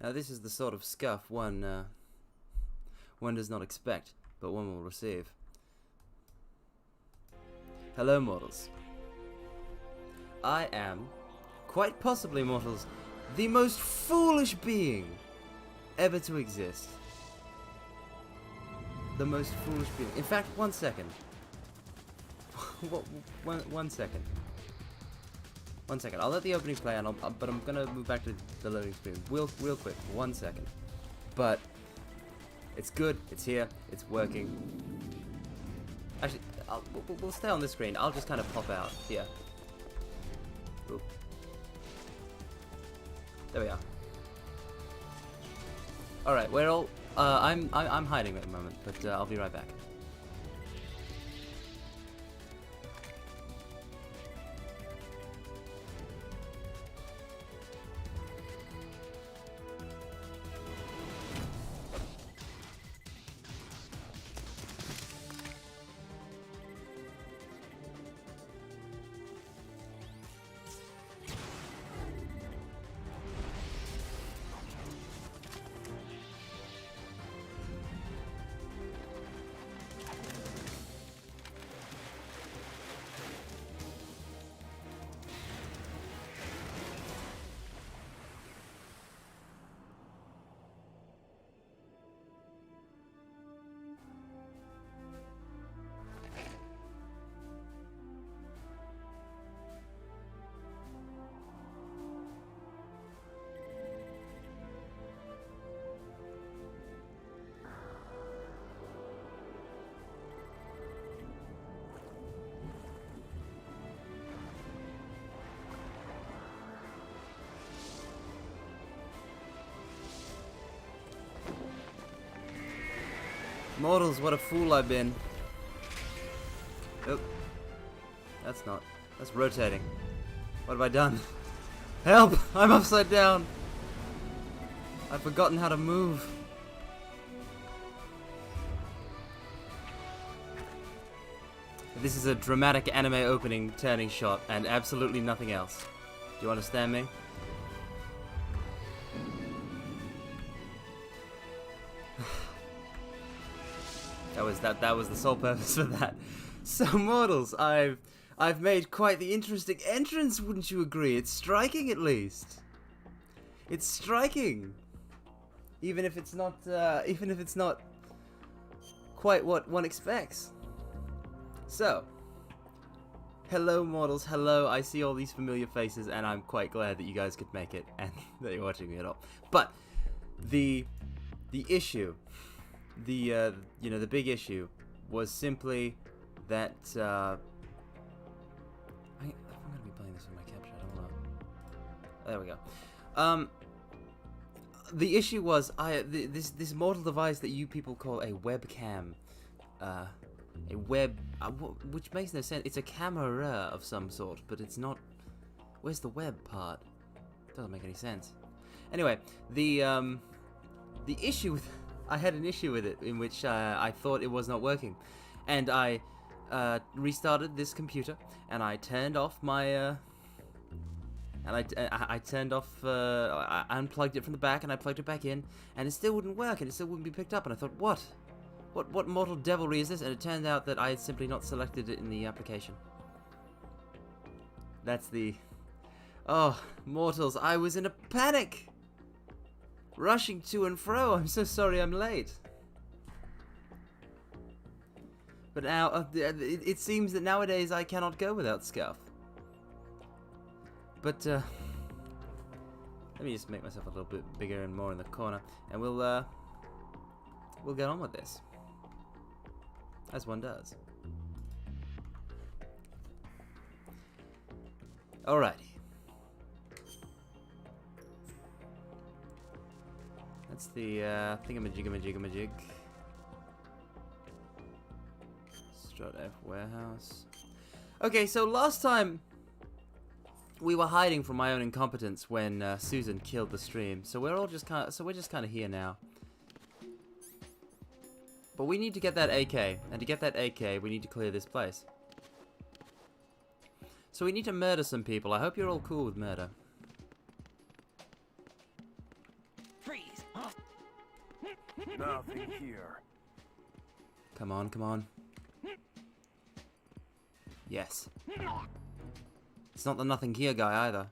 Now this is the sort of scuff one does not expect, but one will receive. Hello, mortals. I am, quite possibly, mortals, the most foolish being ever to exist. The most foolish being. In fact, 1 second. One second. 1 second. I'll let the opening play, and but I'm gonna move back to the loading screen real quick. 1 second. But it's good. It's here. It's working. Actually, we'll stay on this screen. I'll just kind of pop out here. Oop. There we are. All right, we're all. I'm hiding at the moment, but I'll be right back. Mortals, what a fool I've been. Oh. That's rotating. What have I done? Help! I'm upside down! I've forgotten how to move. This is a dramatic anime opening turning shot and absolutely nothing else. Do you understand me? That was the sole purpose for that. So, mortals, I've made quite the interesting entrance, wouldn't you agree? It's striking, at least. It's striking, even if it's not quite what one expects. So, hello, mortals. Hello. I see all these familiar faces, and I'm quite glad that you guys could make it and that you're watching me at all. But the issue. The big issue was simply that I'm gonna be playing this with my capture. I don't know. There we go. The issue was this mortal device that you people call a webcam, which makes no sense. It's a camera of some sort, but it's not. Where's the web part? Doesn't make any sense. Anyway, the issue with I had an issue with it in which I thought it was not working, and I restarted this computer and I turned off my I turned off I unplugged it from the back and I plugged it back in, and it still wouldn't work and it still wouldn't be picked up, and I thought, what mortal devilry is this? And it turned out that I had simply not selected it in the application. That's the mortals, I was in a panic, rushing to and fro. I'm so sorry I'm late. But now, it seems that nowadays I cannot go without Scuff. But, let me just make myself a little bit bigger and more in the corner, and we'll get on with this. As one does. Alrighty. That's the thingamajiggamajiggamajig. Strut F warehouse. Okay, so last time we were hiding from my own incompetence when Susan killed the stream. So we're just kind of here now. But we need to get that AK, and to get that AK, we need to clear this place. So we need to murder some people. I hope you're all cool with murder. 3, Nothing here. Come on, come on. Yes. It's not the nothing here guy either.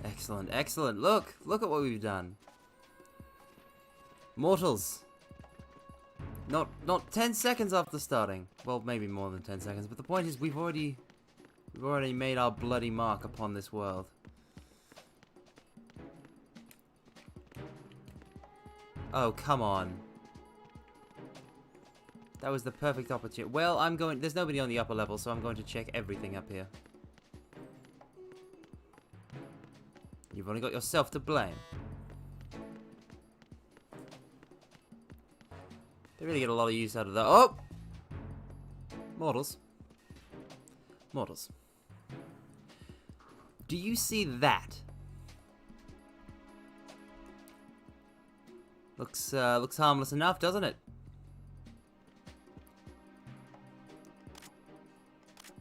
Excellent, excellent. Look at what we've done. Mortals. Not 10 seconds after starting. Well, maybe more than 10 seconds, but the point is we've already made our bloody mark upon this world. Oh, come on. That was the perfect opportunity. Well, there's nobody on the upper level, so I'm going to check everything up here. You've only got yourself to blame. They really get a lot of use out of that. Oh! Mortals. Mortals. Do you see that? Looks harmless enough, doesn't it?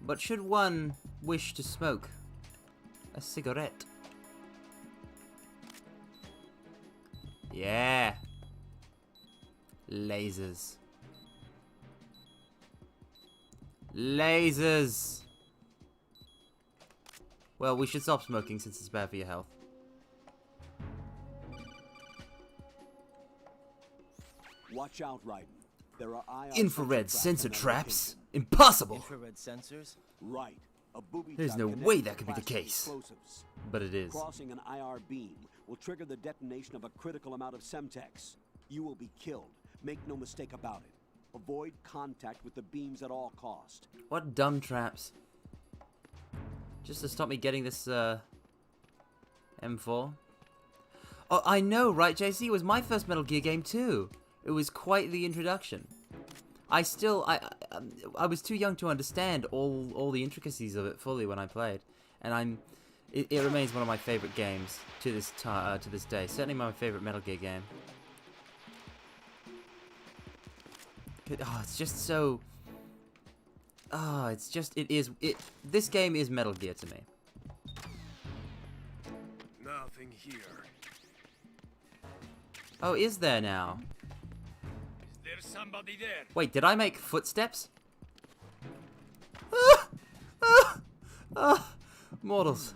But should one wish to smoke a cigarette? Yeah. Lasers. Lasers. Well, we should stop smoking since it's bad for your health. Watch out, Raiden. There are infrared sensor traps? Impossible! Infrared sensors? Right. A booby There's trap no connected way to that could be the plastic case. explosives. But it is. Crossing an IR beam will trigger the detonation of a critical amount of Semtex. You will be killed. Make no mistake about it. Avoid contact with the beams at all cost. What dumb traps? Just to stop me getting this, M4? Oh, I know, right, JC? It was my first Metal Gear game, too. It was quite the introduction. I was too young to understand all the intricacies of it fully when I played. And it remains one of my favorite games to this day. Certainly my favorite Metal Gear game. Oh, it's just so... Oh, it's just... This game is Metal Gear to me. Nothing here. Oh, is there now? Is there somebody there? Wait, did I make footsteps? Ah! Ah! Ah! Mortals.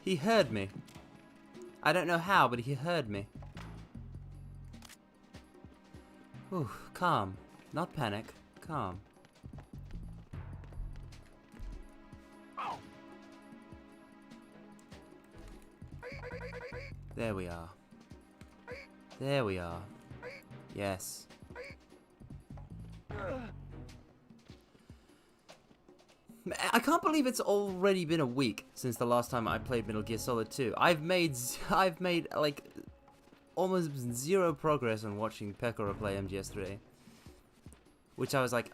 He heard me. I don't know how, but he heard me. Ooh, calm. Not panic. Calm. There we are. There we are. Yes. I can't believe it's already been a week since the last time I played Metal Gear Solid 2. I've made like almost zero progress on watching Pekora play MGS3, which I was like,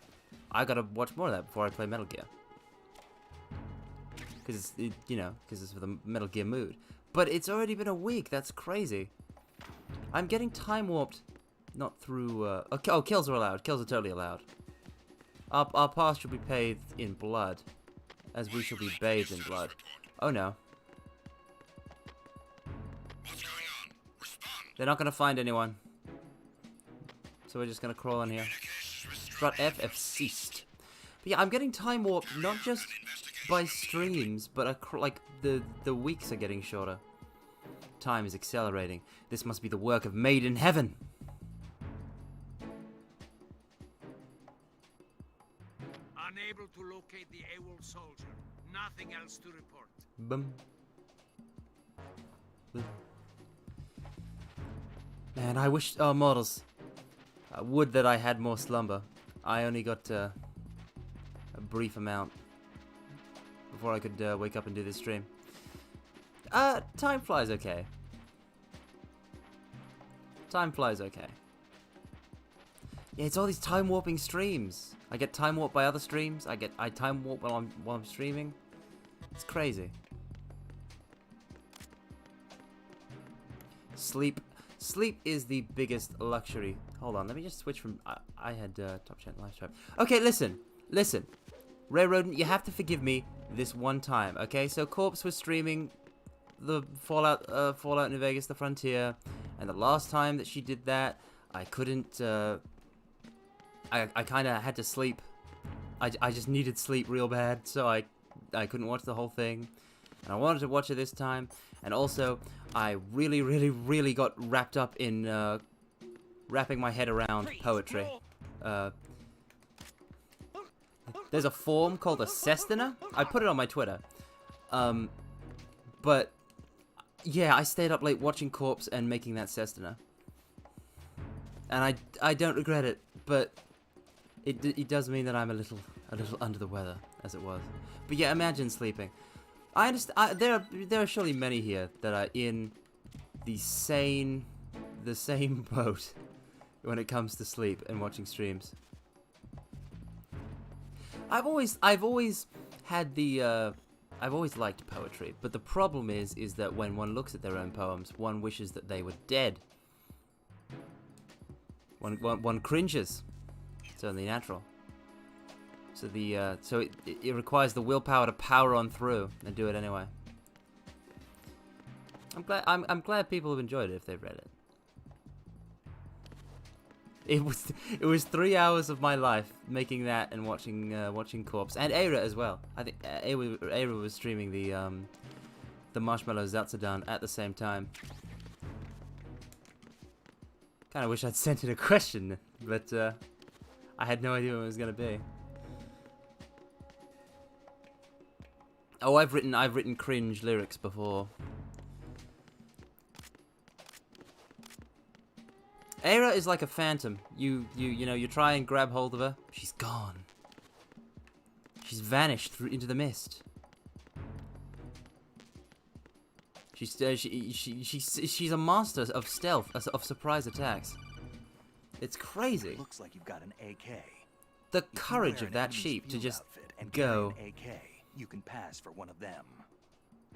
I gotta watch more of that before I play Metal Gear, because it's for the Metal Gear mood. But it's already been a week. That's crazy. I'm getting time warped, not through. Oh, kills are allowed. Kills are totally allowed. Our past shall be bathed in blood, as we shall be bathed in blood. Oh no. What's going on? Respond. They're not gonna find anyone. So we're just gonna crawl in here. Strut F ceased. But yeah, I'm getting time warped not just by streams, but like the weeks are getting shorter. Time is accelerating. This must be the work of Made in Heaven. Unable to locate the AWOL soldier. Nothing else to report. Boom. Man, I wish... Oh, mortals. Would that I had more slumber. I only got a brief amount before I could wake up and do this stream. Time flies okay. Time flies okay. Yeah, it's all these time warping streams. I get time warped by other streams. I time warp while I'm streaming. It's crazy. Sleep is the biggest luxury. Hold on, let me just switch from. I had top chat live stream. Okay, listen. Rare Rodent, you have to forgive me this one time. Okay, so Corpse was streaming the Fallout New Vegas: The Frontier, and the last time that she did that, I couldn't. I kind of had to sleep. I just needed sleep real bad, so I couldn't watch the whole thing. And I wanted to watch it this time, and also I really got wrapped up in wrapping my head around poetry. There's a form called a sestina. I put it on my Twitter. But yeah, I stayed up late watching Corpse and making that sestina, and I don't regret it. But it does mean that I'm a little under the weather, as it was. But yeah, imagine sleeping. I understand. There are surely many here that are in the same boat when it comes to sleep and watching streams. I've always had the I've always liked poetry, but the problem is that when one looks at their own poems, one wishes that they were dead. One cringes. It's only natural. So it requires the willpower to power on through and do it anyway. I'm glad people have enjoyed it if they've read it. It was 3 hours of my life making that and watching Corpse and Aira as well. I think Aira was streaming the Marshmallow Zatsudan at the same time. Kind of wish I'd sent in a question, but I had no idea what it was gonna be. Oh, I've written cringe lyrics before. Aira is like a phantom. You know, you try and grab hold of her, she's gone. She's vanished into the mist. She's a master of stealth, of surprise attacks. It's crazy. Looks like you've got an AK. The courage of that sheep to just go. An AK, you can pass for one of them.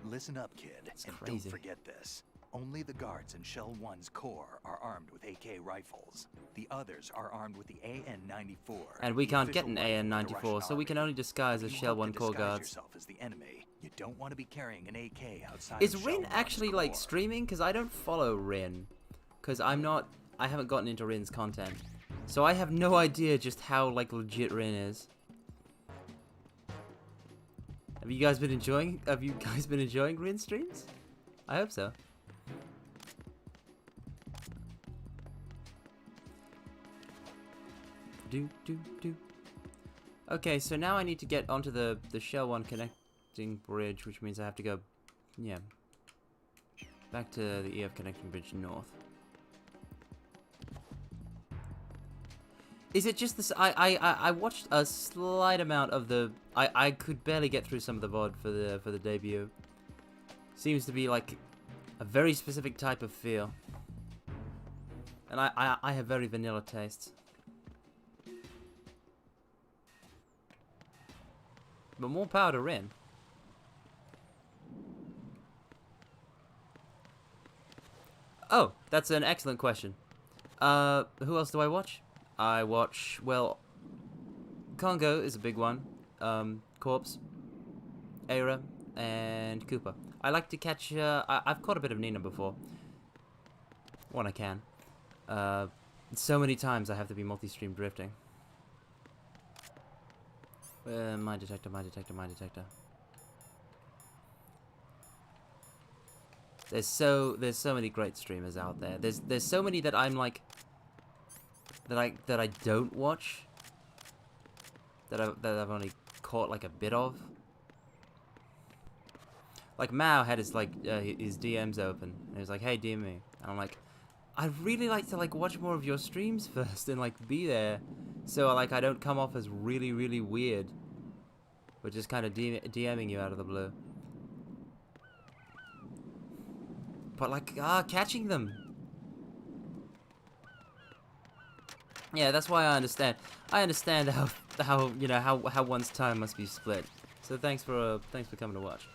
Listen up, kid, and crazy. don't forget this. Only the guards in Shell 1's core are armed with AK rifles. The others are armed with the AN-94. And we can't get an AN-94, so we can only disguise as Shell 1 core guards. Yourself as the enemy. You don't want to be carrying an AK outside. Is Rin actually like streaming? Because I don't follow Rin. Because I haven't gotten into Rin's content. So I have no idea just how like legit Rin is. Have you guys been enjoying Rin streams? I hope so. Okay, so now I need to get onto the Shell 1 connecting bridge, which means I have to go, yeah, back to the EF connecting bridge north. Is it just this? I watched a slight amount of the. I could barely get through some of the VOD for the debut. Seems to be like a very specific type of feel, and I have very vanilla tastes. But more power to Rin. Oh, that's an excellent question. Who else do I watch? I watch, well, Congo is a big one. Corpse, Aira, and Koopa. I like to catch, I've caught a bit of Nina before. When I can. So many times I have to be multi-stream drifting. Mine detector. There's so many great streamers out there. There's so many that I'm like that I don't watch. That I've only caught like a bit of. Like Mao had his his DMs open and he was like, "Hey, DM me," and I'm like, I'd really like to like watch more of your streams first and like be there. So like I don't come off as really weird, but just kind of DMing you out of the blue. But like catching them. Yeah, that's why I understand. I understand how you know how one's time must be split. So thanks for coming to watch.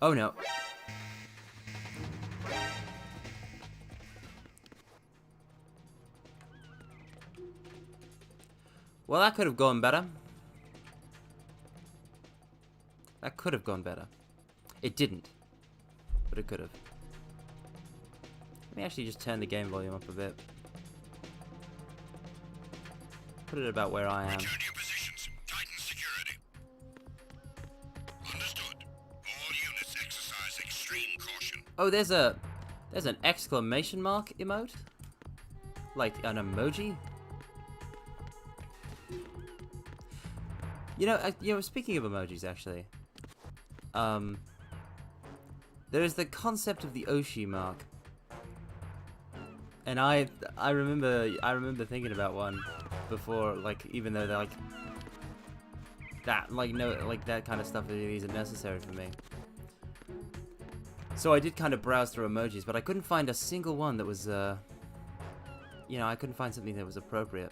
Oh no. Well, that could have gone better. That could have gone better. It didn't. But it could have. Let me actually just turn the game volume up a bit. Put it about where I am. Return to your positions. Tighten security. Understood. All units exercise extreme caution. Oh, there's an exclamation mark emote? Like an emoji? You know, speaking of emojis, actually, there is the concept of the Oshi mark, and I remember thinking about one before, like, even though they're like that, like, no, like that kind of stuff really isn't necessary for me. So I did kind of browse through emojis, but I couldn't find a single one that was, you know, I couldn't find something that was appropriate.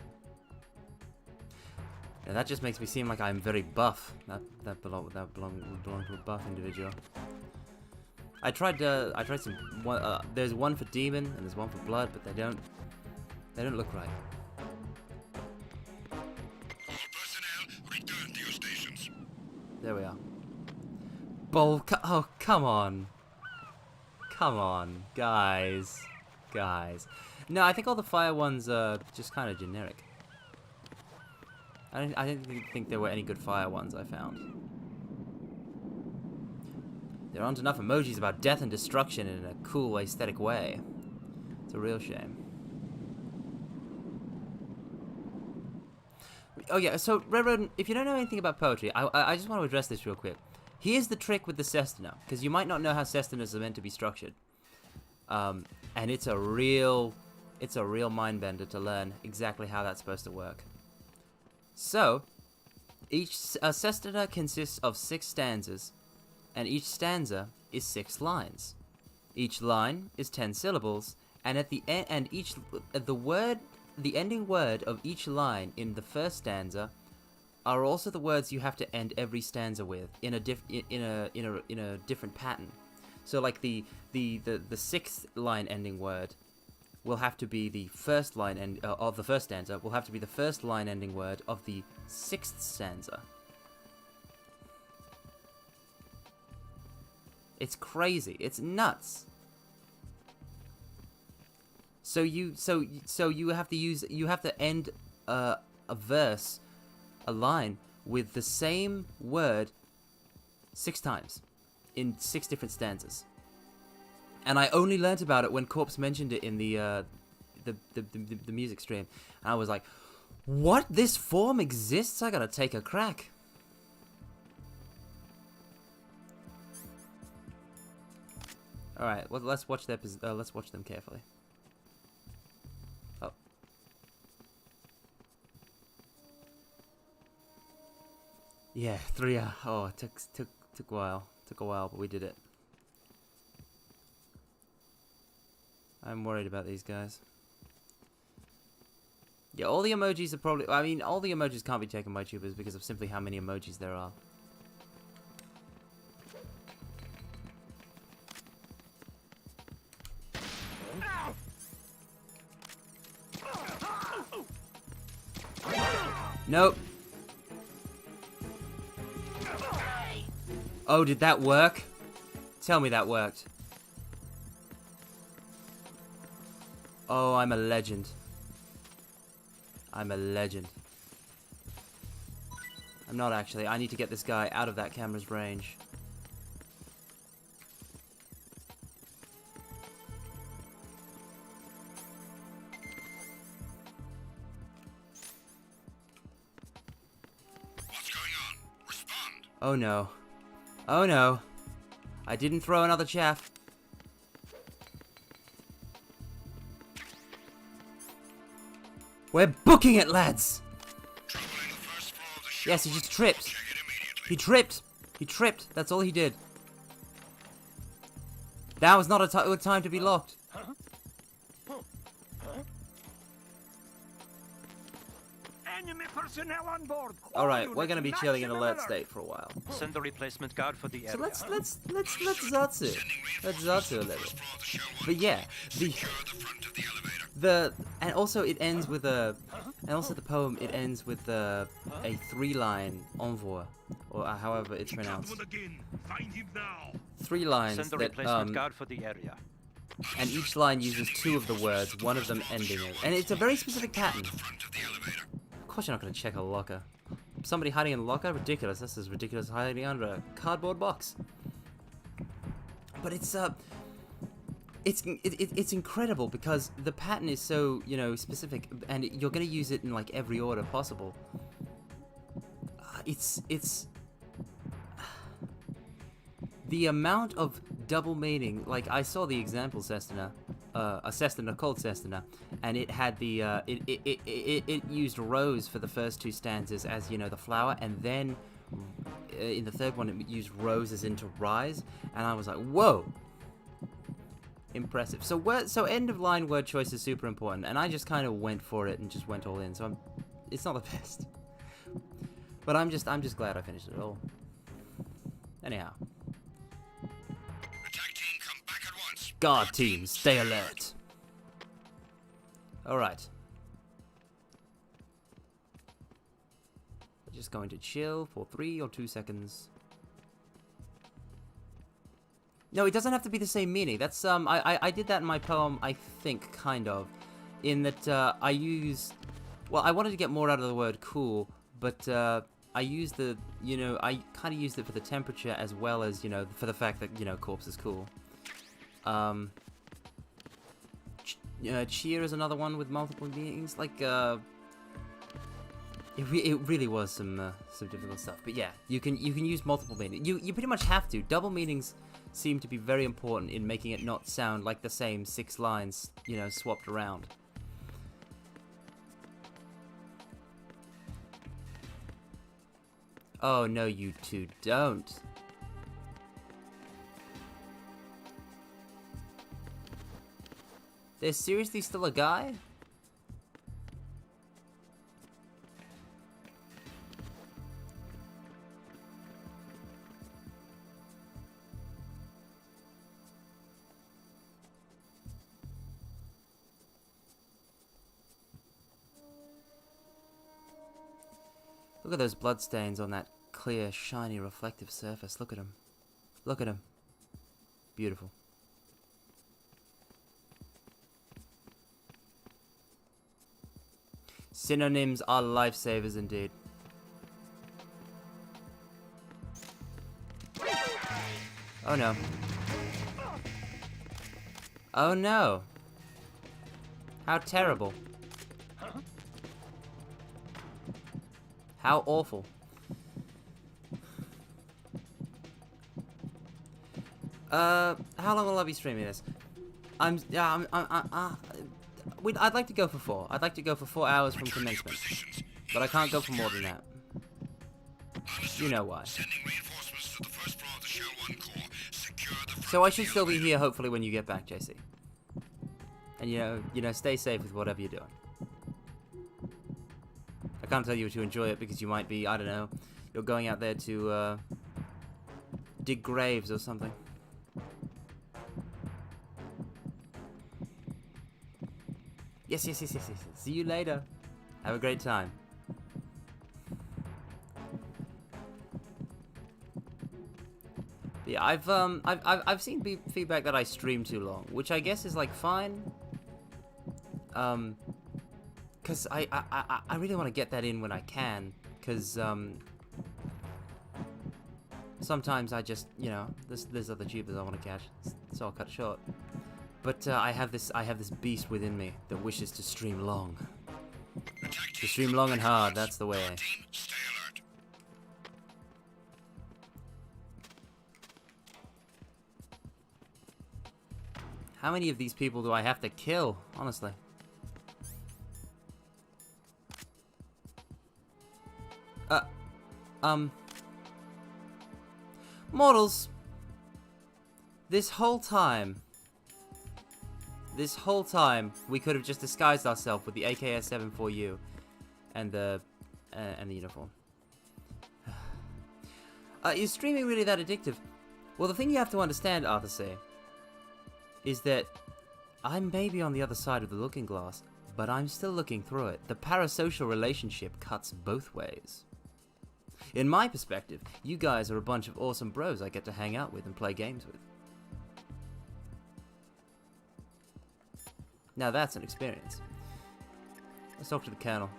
And that just makes me seem like I'm very buff. That belong to a buff individual. I tried some. There's one for demon and there's one for blood, but they don't look right. All personnel, return to your stations. There we are. Oh, come on. Come on, guys. No, I think all the fire ones are just kind of generic. I didn't think there were any good fire ones I found. There aren't enough emojis about death and destruction in a cool, aesthetic way. It's a real shame. Oh yeah, so Red Rodent, if you don't know anything about poetry, I just want to address this real quick. Here's the trick with the sestina, because you might not know how sestinas are meant to be structured. And it's a real mind-bender to learn exactly how that's supposed to work. So, each sestina consists of 6 stanzas, and each stanza is 6 lines. Each line is 10 syllables, and at the end, and the ending word of each line in the first stanza are also the words you have to end every stanza with in a different pattern. So, like the 6th line ending word will have to be the first line of the first stanza, will have to be the first line ending word of the 6th stanza. It's crazy. It's nuts. So you have to end a verse, a line, with the same word 6 times in 6 different stanzas. And I only learnt about it when Corpse mentioned it in the music stream. And I was like, what? This form exists? I gotta take a crack. Alright, well, let's watch them carefully. Oh. Yeah, 3 hours. Oh, it took a while. Took a while, but we did it. I'm worried about these guys. Yeah, all the emojis are probably... I mean, all the emojis can't be taken by tubers because of simply how many emojis there are. Nope. Oh, did that work? Tell me that worked. Oh, I'm a legend. I'm a legend. I'm not actually. I need to get this guy out of that camera's range. What's going on? Respond. Oh no. Oh no. I didn't throw another chaff. We're booking it, lads! Trouble in the first floor of the ship. Yes, he just tripped. Check it immediately. He tripped. He tripped. That's all he did. That was not a good time to be locked. Enemy personnel on board. Alright, we're gonna be chilling in alert state for a while. Send the replacement guard for the So area. let's Zatsu. Let's Zatsu a little. But yeah, Secure the front of the elevator. and also it ends with an And also the poem, it ends with a 3-line envoi, or however it's pronounced. Again. Find him now. 3 lines Send a that, replacement guard for the area. and each line uses 2 of the words, one of them ending it. And it's a very specific pattern. Front of the elevator. Of course you're not going to check a locker. Somebody hiding in a locker? Ridiculous. This is ridiculous hiding under a cardboard box. But it's incredible because the pattern is so, you know, specific, and you're going to use it in like every order possible. It's the amount of double meaning. Like I saw the example Cessna, a Cessna called Cessna, and it had the it used rose for the first 2 stanzas as, you know, the flower, and then in the third one it used rose as into rise, and I was like, whoa. Impressive. So end of line word choice is super important, and I just kind of went for it and just went all in. So it's not the best, but I'm just glad I finished it all. Anyhow, Attack team, come back at once. guard team, stay alert. All right. We're just going to chill for 3 or 2 seconds. No, it doesn't have to be the same meaning. That's I did that in my poem, I think, kind of, in that I used, well, I wanted to get more out of the word cool, but I used the, you know, I kind of used it for the temperature as well as, you know, for the fact that, you know, corpse is cool. Cheer is another one with multiple meanings. Like it really was some difficult stuff. But yeah, you can use multiple meanings. You pretty much have to. Double meanings seem to be very important in making it not sound like the same 6 lines, you know, swapped around. Oh no, you two don't. There's seriously still a guy? Look at those bloodstains on that clear, shiny, reflective surface. Look at them. Look at them. Beautiful. Synonyms are lifesavers indeed. Oh no. Oh no. How terrible. How awful. How long will I be streaming this? I'd like to go for 4. I'd like to go for 4 hours from commencement, but I can't go for more than that. You know why. Sending reinforcements to the first floor of the Shell 1 core. Secure the So I should still be here, hopefully, when you get back, JC. And you know, stay safe with whatever you're doing. I can't tell you to enjoy it because you might be, I don't know, you're going out there to dig graves or something. Yes. See you later. Have a great time. Yeah, I've seen feedback that I stream too long, which I guess is like fine. Cause I really want to get that in when I can, cause sometimes I just, you know, there's other tubers I want to catch, so I'll cut it short. But I have this beast within me that wishes to stream long. To stream long and hard, that's the way. team. Stay alert. How many of these people do I have to kill, honestly? Mortals, this whole time, we could have just disguised ourselves with the AKS-74U and the uniform. Is streaming really that addictive? Well, the thing you have to understand, Arthur C, is that I'm maybe on the other side of the looking glass, but I'm still looking through it. The parasocial relationship cuts both ways. In my perspective, you guys are a bunch of awesome bros I get to hang out with and play games with. Now that's an experience. Let's talk to the Colonel.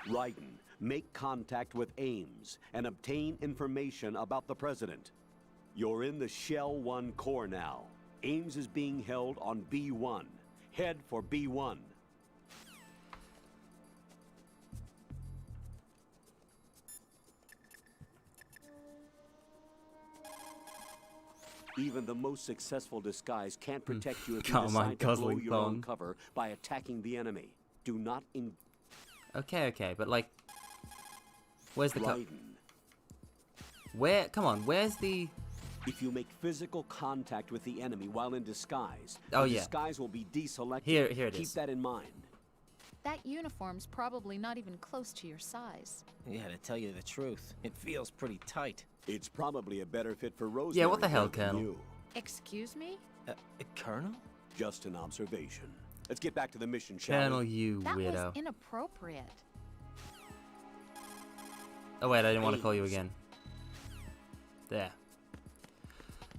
Raiden, make contact with Ames and obtain information about the President. You're in the Shell 1 core now. Ames is being held on B1. Head for B1. Even the most successful disguise can't protect you if you Come on, decide to blow guzzling your own bone. cover by attacking the enemy. Do not Okay, but like, where's the Raiden. Where? Come on, where's the? If you make physical contact with the enemy while in disguise, Oh, the yeah. disguise will be deselected. Here it Keep is. that in mind. That uniform's probably not even close to your size. Yeah, to tell you the truth, it feels pretty tight. It's probably a better fit for Rosemary. Yeah, what the hell, than Colonel? you. Excuse me? Colonel? Just an observation. Let's get back to the mission, shall Colonel, we? you That weirdo. was inappropriate. Oh wait, I didn't want to call you again. There.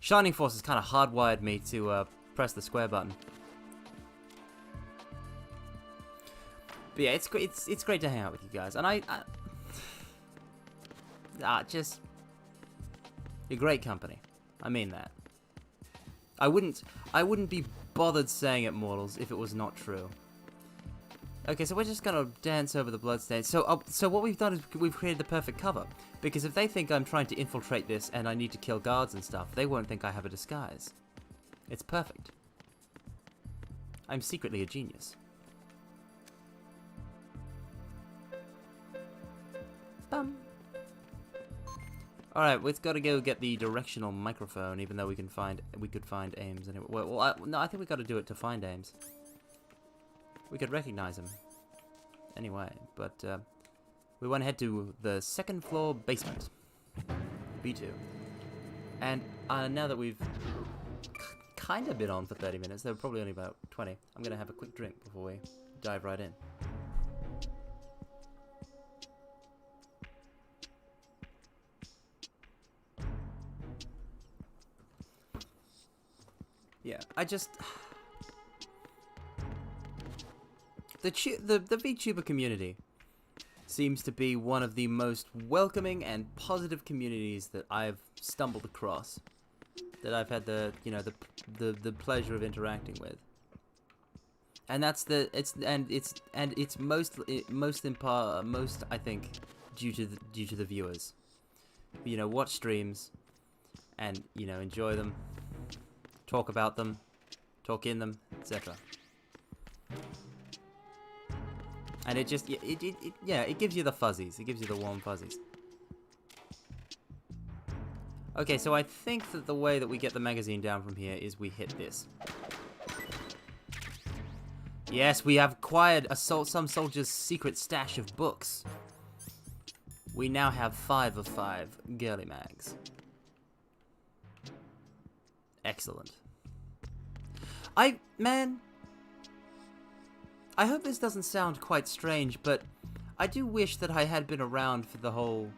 Shining Force has kind of hardwired me to press the square button. But yeah, it's great to hang out with you guys, and just you're great company. I mean that. I wouldn't be bothered saying it, mortals, if it was not true. Okay, so we're just gonna dance over the bloodstains. So what we've done is we've created the perfect cover. Because if they think I'm trying to infiltrate this and I need to kill guards and stuff, they won't think I have a disguise. It's perfect. I'm secretly a genius. Bum. Alright, we've got to go get the directional microphone, even though we could find Ames anyway. No, I think we got to do it to find Ames. We could recognize him anyway, but we went ahead to the second floor basement, B2. And now that we've kind of been on for 30 minutes, they're probably only about 20, I'm going to have a quick drink before we dive right in. Yeah, I just... The VTuber community seems to be one of the most welcoming and positive communities that I've stumbled across, that I've had the pleasure of interacting with. And that's it's most I think due to the viewers. Watch streams and enjoy them, talk about them, talk in them, etc. And it just, it gives you the fuzzies. It gives you the warm fuzzies. Okay, so I think that the way that we get the magazine down from here is we hit this. Yes, we have acquired some soldier's secret stash of books. We now have 5 of 5 girly mags. Excellent. Man... I hope this doesn't sound quite strange, but I do wish that I had been around for the whole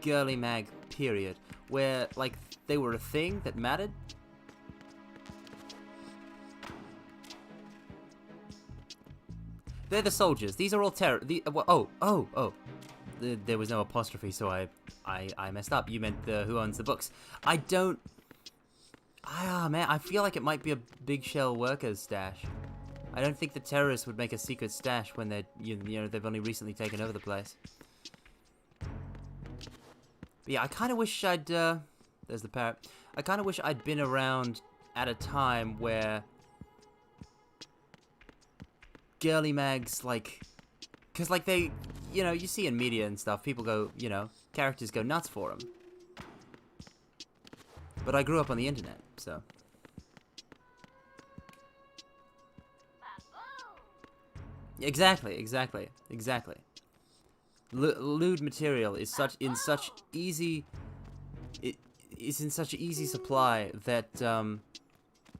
girly mag period, where, like, they were a thing that mattered. They're the soldiers. These are all there was no apostrophe, so I messed up. You meant the who owns the books. Man, I feel like it might be a big shell workers stash. I don't think the terrorists would make a secret stash when they've only recently taken over the place. But yeah, I kind of wish I'd, there's the parrot. I kind of wish I'd been around at a time where girly mags, like, because, like, they, you see in media and stuff, people go, characters go nuts for them. But I grew up on the internet, so... Exactly. Lewd material is in such easy supply that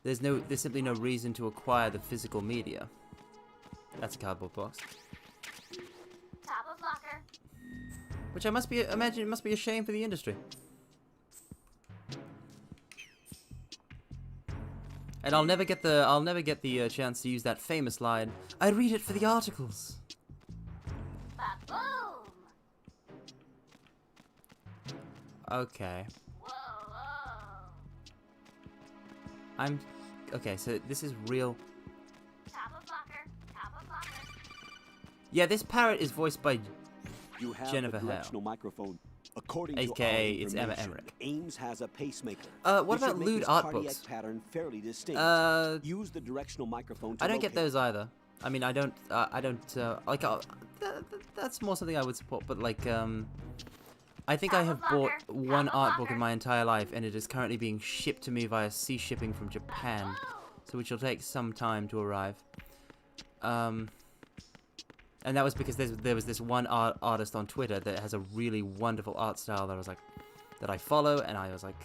there's simply no reason to acquire the physical media. That's a cardboard box. Top of locker. Which I imagine it must be a shame for the industry. And I'll never get the chance to use that famous line. I read it for the articles. Ba-boom! Okay. Whoa. Okay, so this is real. Top of locker. Top of locker. Yeah, this parrot is voiced by You have Jennifer the Hale. directional microphone. According AKA to it's our Emma information, Emmerich. Ames has a pacemaker. What This should about make lewd his art cardiac books? pattern fairly distinct. Use the directional microphone to I don't get locate those either. I mean, I don't like. That's more something I would support. But like, I think I have bought one art book in my entire life, and it is currently being shipped to me via sea shipping from Japan, so which will take some time to arrive. And that was because there was this one artist on Twitter that has a really wonderful art style that I was like, that I follow, and I was like,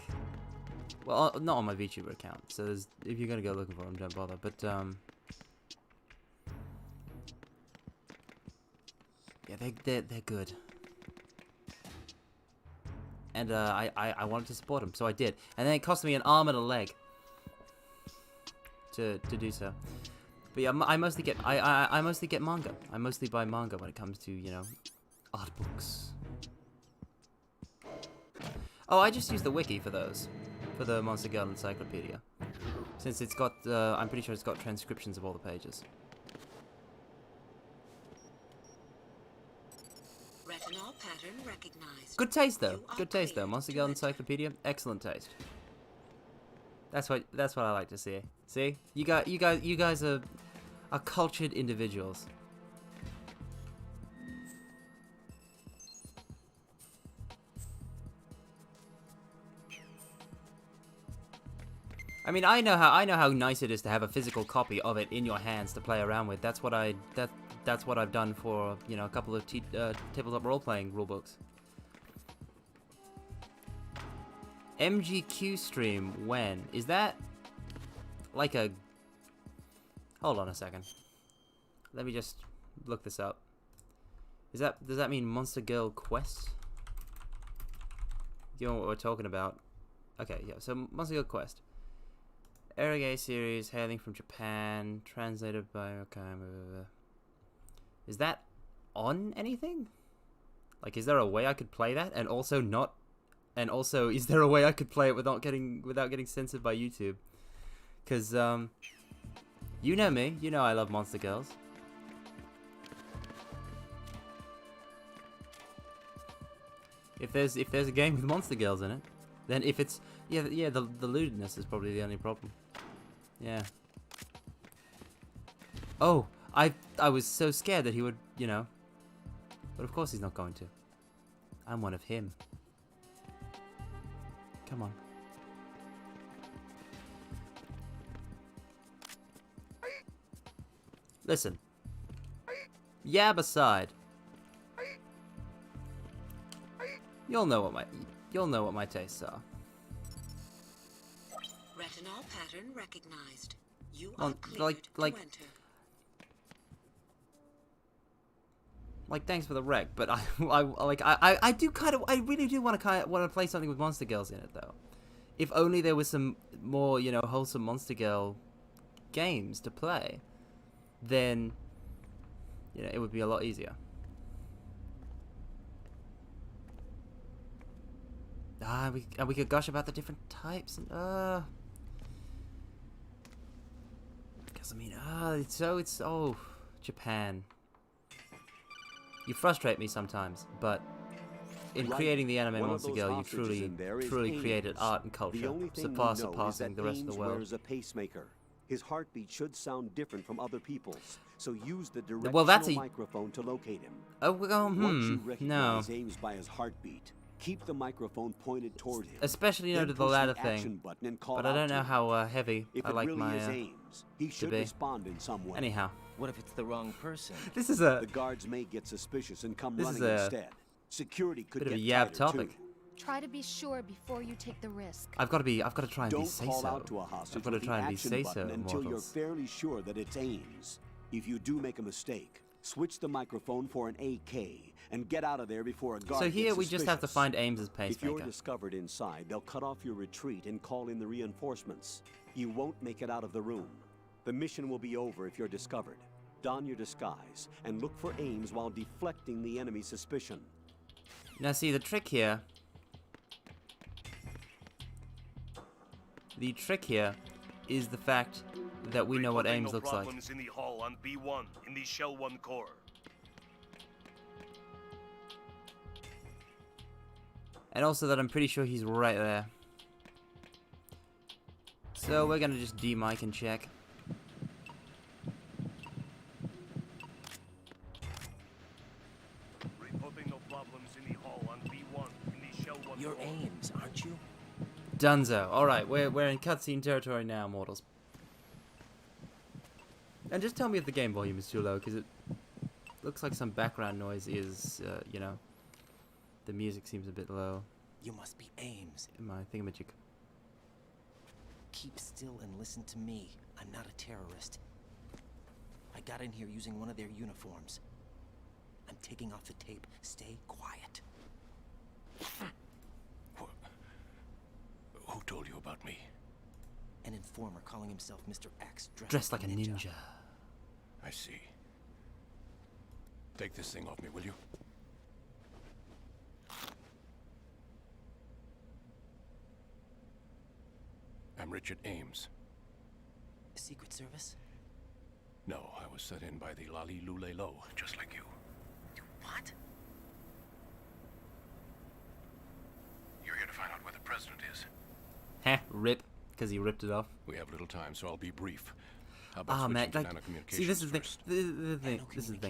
well, not on my VTuber account. So if you're gonna go looking for them, don't bother. But yeah, they're good. And I wanted to support them, so I did. And then it cost me an arm and a leg to do so. But yeah, I mostly get I mostly get manga. I mostly buy manga when it comes to, you know, art books. Oh, I just use the wiki for those, for the Monster Girl Encyclopedia, since it's got I'm pretty sure it's got transcriptions of all the pages. Retinol pattern recognized. Good taste though. Good taste though. Monster Girl Encyclopedia, excellent taste. That's what I like to see. See, you guys are cultured individuals. I mean, I know how nice it is to have a physical copy of it in your hands to play around with. That's what I've done for, you know, a couple of tabletop role-playing rulebooks. MGQ stream when? Is that like a... Hold on a second. Let me just look this up. Does that mean Monster Girl Quest? Do you know what we're talking about? Okay, yeah, so Monster Girl Quest. Erage series hailing from Japan, translated by... Okay, is that on anything? Like, is there a way I could play that and also not... And also, is there a way I could play it without getting censored by YouTube? Because, you know me. You know I love Monster Girls. If there's a game with Monster Girls in it, then if it's... Yeah, the lewdness is probably the only problem. Yeah. Oh, I was so scared that he would, you know... But of course he's not going to. I'm one of him. Come on. Listen. Yeah, beside. You'll know what my tastes are. Retinol pattern recognized. You Well, are cleared to enter. Like, thanks for the rec, but I really do want to play something with Monster Girls in it though. If only there was some more, you know, wholesome Monster Girl games to play, then, you know, it would be a lot easier. We could gush about the different types and because I mean it's Japan. You frustrate me sometimes, but in creating the anime Monster Girl, you truly created art and culture, surpassing the rest of the world. Wears a pacemaker. His heartbeat should sound different from other people's, so use the Well, that's directional microphone to locate him. Oh, well, Once you no. recognize Ames by his heartbeat, keep the microphone pointed toward him. Especially, you know, Then to the push latter action thing. button and call But I out don't to know him. how heavy If I it like really my is Ames, he should be. respond in some way. Anyhow. What if it's the wrong person? This is a The guards may get suspicious and come This is running a instead. Security could bit of get a yab tighter, topic. too. Try to be sure before you take the risk. I've got to try and be Don't call say-so. out to a hostage I've got to with the try and be action say-so, button until you're mortals. fairly sure that it's Ames. If you do make a mistake, switch the microphone for an AK and get out of there before a guard So here gets we just have to suspicious. find Ames's If you're pacemaker. discovered inside, they'll cut off your retreat and call in the reinforcements. You won't make it out of the room. The mission will be over if you're discovered. Don your disguise and look for Ames while deflecting the enemy's suspicion. Now see, the trick here is the fact that we know what Reporting Ames no looks like. problems in the hall on B1 in the Shell 1 core. And also that I'm pretty sure he's right there. So we're gonna just D-mic and check. Reporting no problems in the hall on B1 in the Shell 1 You're core. Ames, aren't you? Dunzo. Alright, we're in cutscene territory now, mortals. And just tell me if the game volume is too low, because it looks like some background noise is, you know, the music seems a bit low You must be Ames. in my thingamajig. Keep still and listen to me. I'm not a terrorist. I got in here using one of their uniforms. I'm taking off the tape. Stay quiet. Who told you about me? An informer calling himself Mr. X, Dressed like a ninja. I see. Take this thing off me, will you? I'm Richard Ames. Secret Service? No, I was sent in by the Lali Lule Lo, just like you. What? You're here to find out where the president is. Heh, rip, because he ripped it off. We have little time, so I'll be brief. How about Ah, switching man, to like, nanocommunications see, this is the first? thing. This is the thing.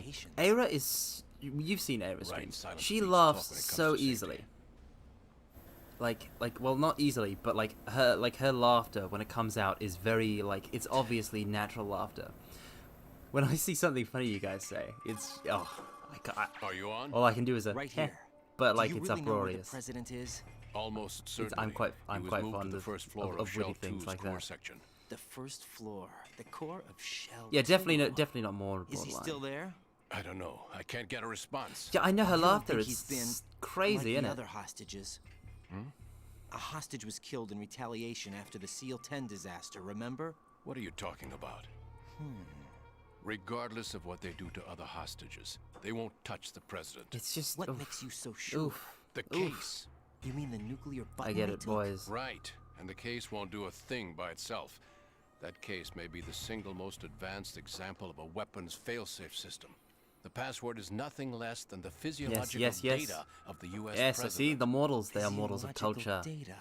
Nanocommunications. Aira is, you've seen Aira Right, streams. silent She speech laughs talk when it comes so to safety. easily. Like, well, not easily, but like her laughter when it comes out is very like it's obviously natural laughter. When I see something funny you guys say, it's Are you on? all I can do is a Right heh, here. but Do like you it's really know where the uproarious. president is? Almost certainly. I'm quite He was moved fond to the of- first floor of Shell witty things 2's like core that. section. The first floor. The core of Shell. Yeah, definitely 2. definitely not more. Is he borderline. still there? I don't know. I can't get a response. Yeah, I know her You don't laughter. think It's he's been crazy, like isn't the it? other hostages. A hostage was killed in retaliation after the SEAL 10 disaster, remember? What are you talking about? Regardless of what they do to other hostages, they won't touch the president. It's just What oof, makes you so sure? oof. The Oof. case. You mean the nuclear button I get they it, took? boys. Right. And the case won't do a thing by itself. That case may be the single most advanced example of a weapons failsafe system. The password is nothing less than the physiological yes. data of the U.S. Yes, I president. see the mortals. They are mortals of Physiological culture. Data.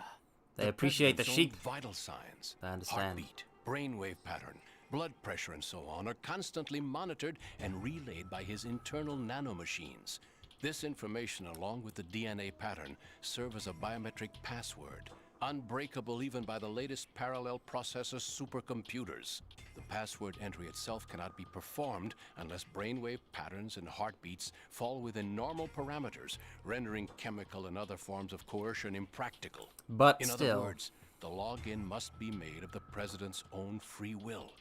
They appreciate the president's sheep. own vital signs, I understand. heartbeat, brainwave pattern, blood pressure, and so on are constantly monitored and relayed by his internal nanomachines. This information, along with the DNA pattern, serve as a biometric password, unbreakable even by the latest parallel processor supercomputers. The password entry itself cannot be performed unless brainwave patterns and heartbeats fall within normal parameters, rendering chemical and other forms of coercion impractical. But In other still, words, the login must be made of the president's own free will.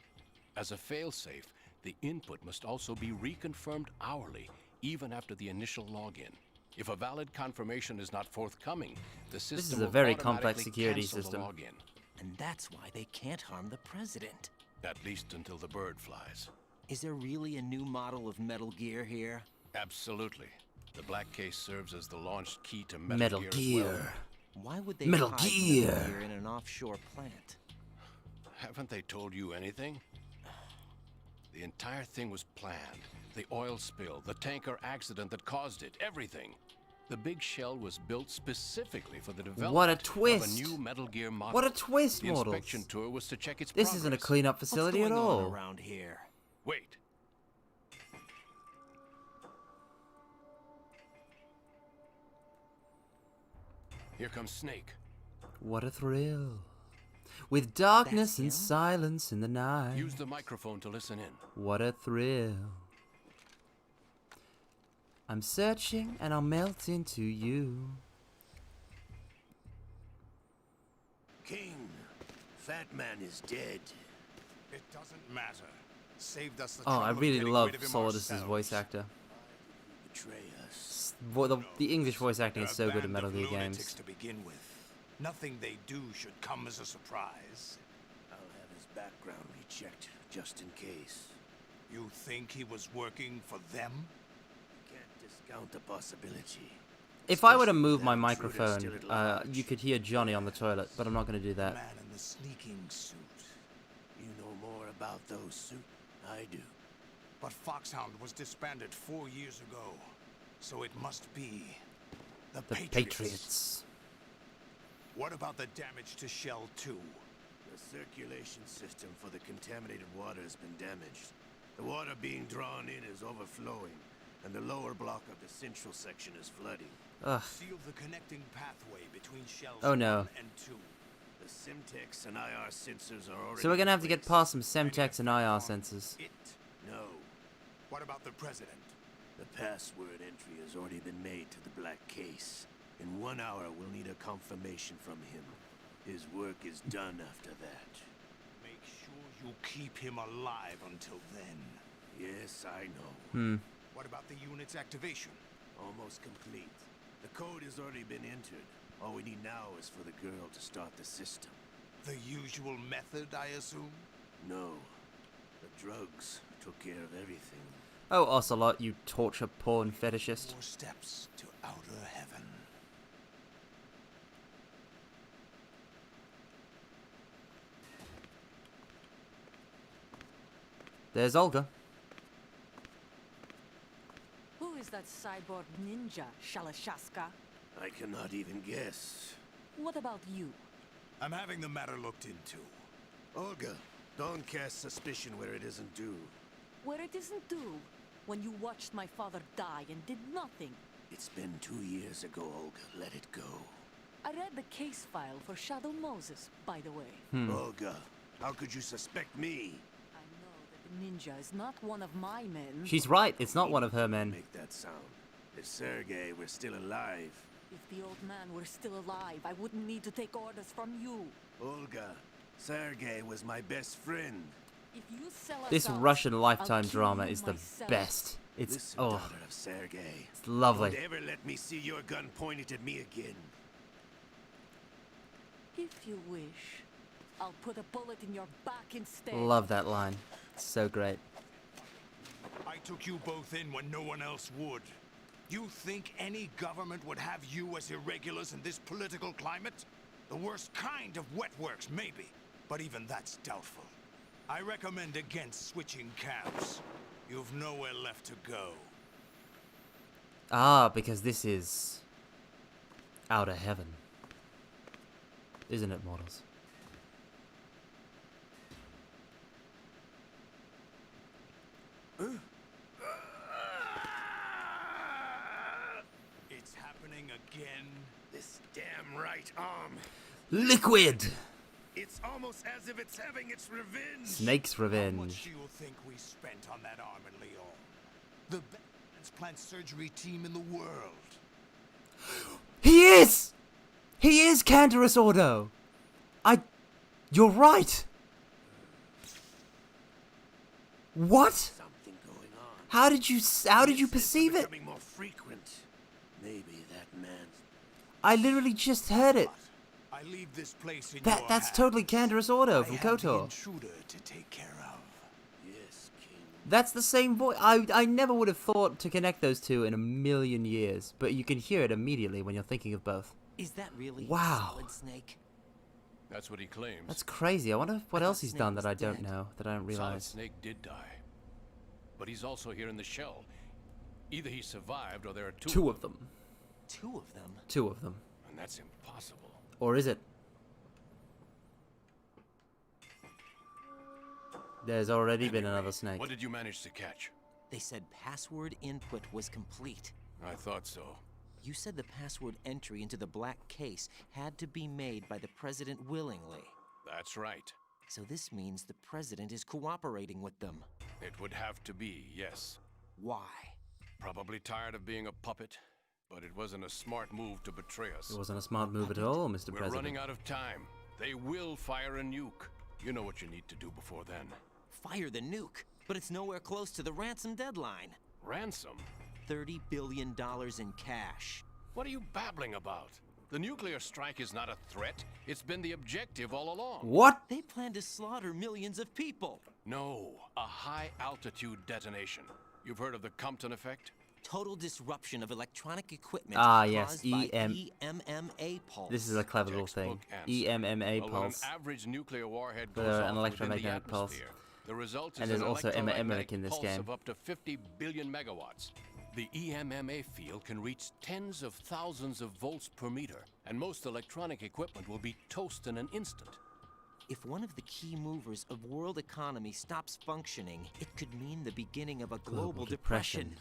As a failsafe, the input must also be reconfirmed hourly, even after the initial login. If a valid confirmation is not forthcoming, the system is a will very complex automatically security cancel system. The login, And that's why they can't harm the president. at least until the bird flies. Is there really a new model of Metal Gear here? Absolutely. The black case serves as the launch key to Metal, Metal Gear. Gear. As well. Why would they Metal hide Gear. Metal Gear in an offshore plant? Haven't they told you anything? The entire thing was planned. The oil spill, the tanker accident that caused it, everything. The big shell was built specifically for the development What a of a twist. new Metal Gear model. What a twist, The mortals. inspection tour was to check its This progress. isn't a cleanup facility What's at going on all. around here? Wait. Here comes Snake. What a thrill. With darkness That's and him? silence in the night. Use the microphone to listen in. What a thrill. I'm searching and I'll melt into you. King, Fat Man is dead. It doesn't matter. Saved us the Oh, I trouble of really getting love rid of him Solidus's ourselves. voice actor. Betray us. The English voice acting is so They're a good in band Metal of Gear lunatics games. to begin with. Nothing they do should come as a surprise. I'll have his background rechecked, just in case. You think he was working for them? Can't discount the possibility. If I were to Especially move with my that intruder microphone, still at large. you could hear Johnny on the toilet, but I'm not going to do that. Man in the sneaking suit. You know more about those suits? I do. But Foxhound was disbanded 4 years ago. So it must be the The Patriots. What about the damage to Shell 2? The circulation system for the contaminated water has been damaged. The water being drawn in is overflowing, and the lower block of the central section is flooding. Ugh. Seal the connecting pathway between Shells Oh, no. 1 and 2. The Semtex and IR sensors are already So we're going to have to in get place. past some Semtex and IR sensors. It. No. What about the President? The password entry has already been made to the black case. In 1 hour, we'll need a confirmation from him. His work is done after that. Make sure you keep him alive until then. Yes, I know. What about the unit's activation? Almost complete. The code has already been entered. All we need now is for the girl to start the system. The usual method, I assume? No. The drugs took care of everything. Oh, Ocelot, you torture porn fetishist. 4 steps to outer heaven. There's Olga. Who is that cyborg ninja, Shalashaska? I cannot even guess. What about you? I'm having the matter looked into. Olga, don't cast suspicion where it isn't due. Where it isn't due, when you watched my father die and did nothing. It's been 2 years ago, Olga. Let it go. I read the case file for Shadow Moses, by the way. Olga, how could you suspect me? I know that the ninja is not one of my men. She's right, it's not one of her men. Make that sound. If Sergei were still alive. If the old man were still alive, I wouldn't need to take orders from you. Olga, Sergei was my best friend. If you sell us This out, Russian I'll Lifetime kill drama you is the myself. best. It's Listen, oh, daughter of Sergei. it's lovely. Don't ever let me see your gun pointed at me again. If you wish, I'll put a bullet in your back instead. Love that line. It's so great. I took you both in when no one else would. You think any government would have you as irregulars in this political climate? The worst kind of wet works, maybe. But even that's doubtful. I recommend against switching camps. You've nowhere left to go. Ah, because this is outer heaven. Isn't it, models? It's happening again. This damn right arm. Liquid! It's almost as if it's having its revenge. Snake's How much revenge. do you think we spent on that arm in Lyon? The best transplant surgery team in the world. He is! He is Cantorus Ordo! You're right! What? Something going on. How did you perceive it? Becoming more frequent. Maybe that man's. I literally just heard it. I leave this place in your That's hands. totally Cantorus Ordo I from have the KOTOR. intruder to take care of. Yes, King. That's the same voice. I never would have thought to connect those two in a million years, but you can hear it immediately when you're thinking of both. Is that really Wow. Solid Snake? That's what he claims. That's crazy. I wonder what I else thought he's Snake done that was I don't dead. know, that I don't Solid realize. Snake did die. But he's also here in the shell. Either he survived or there are Two of them. 2 of them? Two of them. And that's impossible. Or is it? There's already been another snake. What did you manage to catch? They said password input was complete. I thought so. You said the password entry into the black case had to be made by the president willingly. That's right. So this means the president is cooperating with them. It would have to be, yes. Why? Probably tired of being a puppet, but it wasn't a smart move to betray us. It wasn't a smart move at all, Mr. We're President. running out of time. They will fire a nuke. You know what you need to do before then. Fire the nuke, but it's nowhere close to the ransom deadline. Ransom? $30 billion in cash. What are you babbling about? The nuclear strike is not a threat. It's been the objective all along. What? They plan to slaughter millions of people. No, a high-altitude detonation. You've heard of the Compton effect? Total disruption of electronic equipment yes, caused by EMMA pulse. This is a clever little thing. EMMA Well, pulse. when an average nuclear warhead For goes an off within electromagnetic the pulse. atmosphere, the result is And there's an also electromagnetic in this pulse game. of up to 50 billion megawatts. The EMMA field can reach tens of thousands of volts per meter, and most electronic equipment will be toast in an instant. If one of the key movers of world economy stops functioning, it could mean the beginning of a global depression.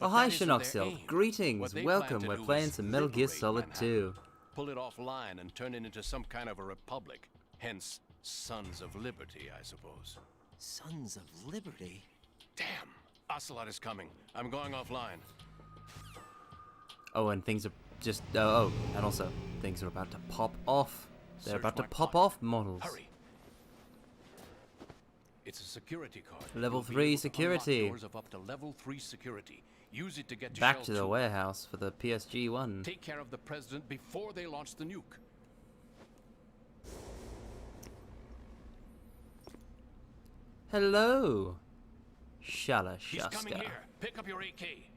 Oh, hi, Shinoxil. Greetings. Welcome. We're playing some Metal Gear Solid 2. Pull it offline and turn it into some kind of a republic. Hence, Sons of Liberty, I suppose. Sons of Liberty? Damn! Ocelot is coming. I'm going offline. Oh, and things are just... and also, things are about to pop off. They're Search about to my pop pocket. off, models. Hurry. It's a security card. Level You'll be 3 able to security. unlock doors of up to level 3 security. Use it to get to Back Shell to the 2. warehouse for the PSG 1. Take care of the president before they launch the nuke. Hello. Shala He's coming Shaska. here. Pick up your AK.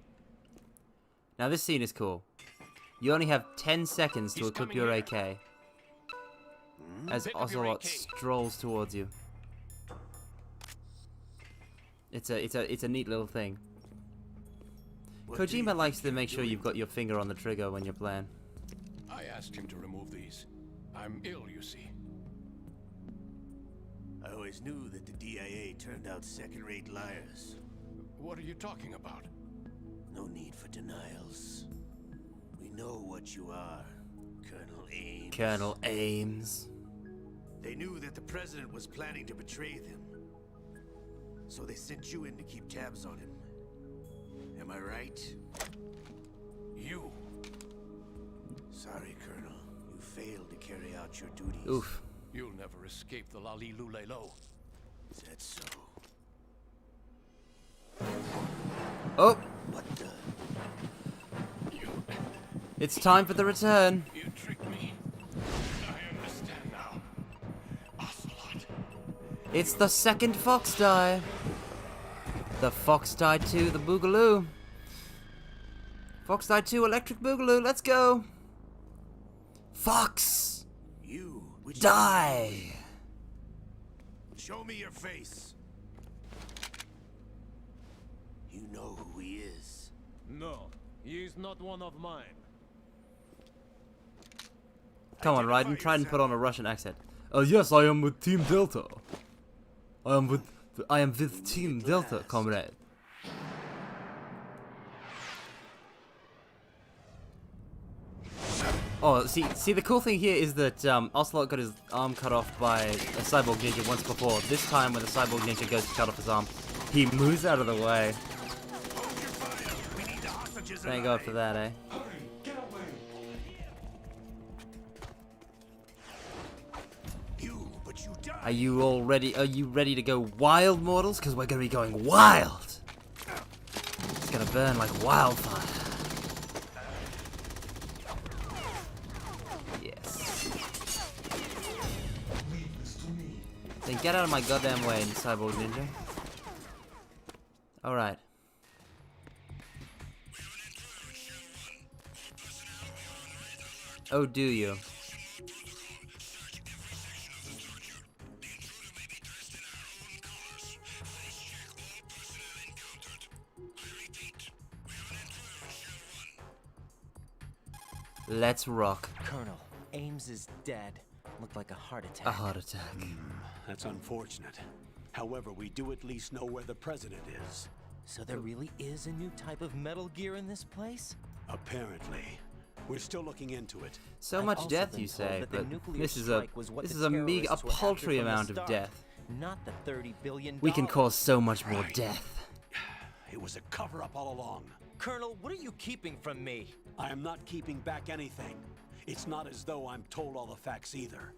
Now this scene is cool. You only have 10 seconds to He's equip coming your here. AK. As Pick up your Ocelot AK. strolls towards you. It's a neat little thing. Kojima likes to make sure you've got your finger on the trigger when you're playing. I asked him to remove these. I'm ill, you see. I always knew that the DIA turned out second-rate liars. What are you talking about? No need for denials. We know what you are, Colonel Ames. Colonel Ames. They knew that the president was planning to betray them. So they sent you in to keep tabs on him. Am I right? You. Sorry, Colonel. You failed to carry out your duties. Oof. You'll never escape the Lali Lulelo. Is that so? Oh! What the? It's time for the return. You tricked me. I understand now. Ocelot. It's the second Fox die. The Fox die 2, the Boogaloo. Fox die 2, Electric Boogaloo, let's go. Fox! You. Die! Show me your face. You know who he is. No, he is not one of mine. Come on, Raiden, try and put on a Russian accent. Yes, I am with Team Delta. I am with Team Delta, comrade. Oh, see, the cool thing here is that Ocelot got his arm cut off by a cyborg ninja once before. This time, when the cyborg ninja goes to cut off his arm, he moves out of the way. Thank God for that, eh? Are you all ready? Are you ready to go wild, mortals? Because we're gonna be going wild. It's gonna burn like wildfire. Yes. Then get out of my goddamn way, cyborg ninja. All right. Oh, do you? Let's rock. Colonel, Ames is dead. Looked like a heart attack. A heart attack. That's unfortunate. However, we do at least know where the president is. So there really is a new type of Metal Gear in this place? Apparently. We're still looking into it. So I've much also death, been you told say, that the but nuclear this is strike was what the a terrorists were after paltry from the amount of start, death. Not the $30 billion. We can cause so much more Right. death. It was a cover-up all along. Colonel, what are you keeping from me? I am not keeping back anything. It's not as though I'm told all the facts either.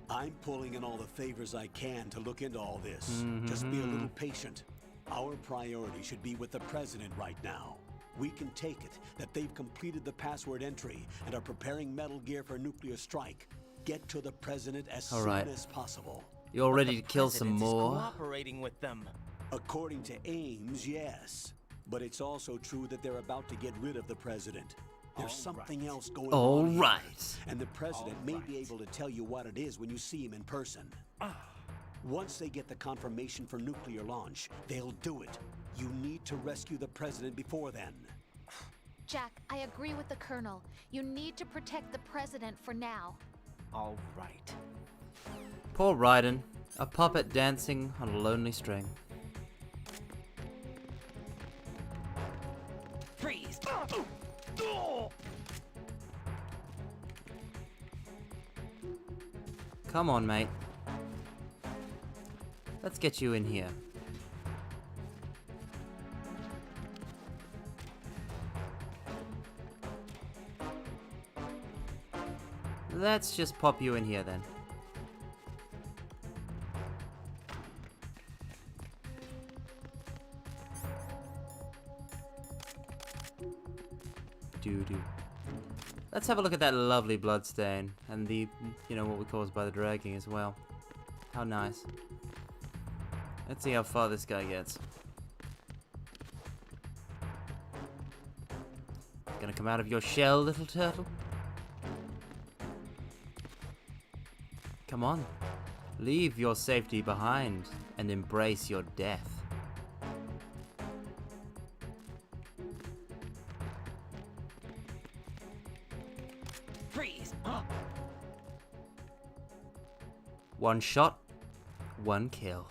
I'm pulling in all the favors I can to look into all this. Just be a little patient. Our priority should be with the President right now. We can take it that they've completed the password entry and are preparing Metal Gear for nuclear strike. Get to the President as soon as possible. You're ready to kill some more? Cooperating with them. According to Ames, yes. But it's also true that they're about to get rid of the President. There's something else going on here, and the President may be able to tell you what it is when you see him in person. Once they get the confirmation for nuclear launch, they'll do it. You need to rescue the President before then. Jack, I agree with the Colonel. You need to protect the President for now. All right. Poor Raiden, a puppet dancing on a lonely string. Freeze! Come on, mate. Let's get you in here. Let's just pop you in here then. Doo-doo. Let's have a look at that lovely bloodstain and the, you know, what we caused by the dragging as well. How nice. Let's see how far this guy gets. Gonna come out of your shell, little turtle? Come on. Leave your safety behind and embrace your death. Freeze! One shot, one kill.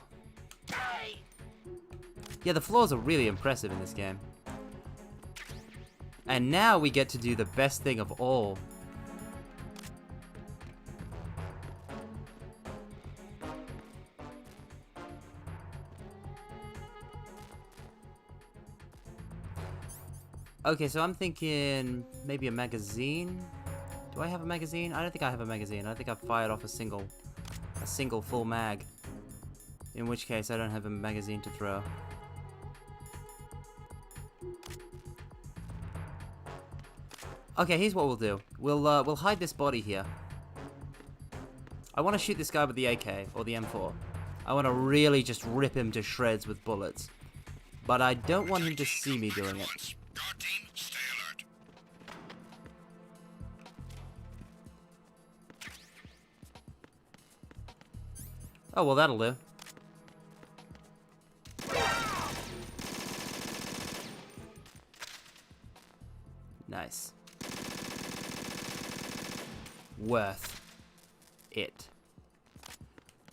Yeah, the floors are really impressive in this game. And now we get to do the best thing of all. Okay, so I'm thinking maybe a magazine. Do I have a magazine? I don't think I have a magazine. I think I've fired off a single full mag. In which case, I don't have a magazine to throw. Okay, here's what we'll do. We'll hide this body here. I want to shoot this guy with the AK or the M4. I want to really just rip him to shreds with bullets. But I don't want him to see me doing it. Oh, well, that'll do. Nice. Worth it.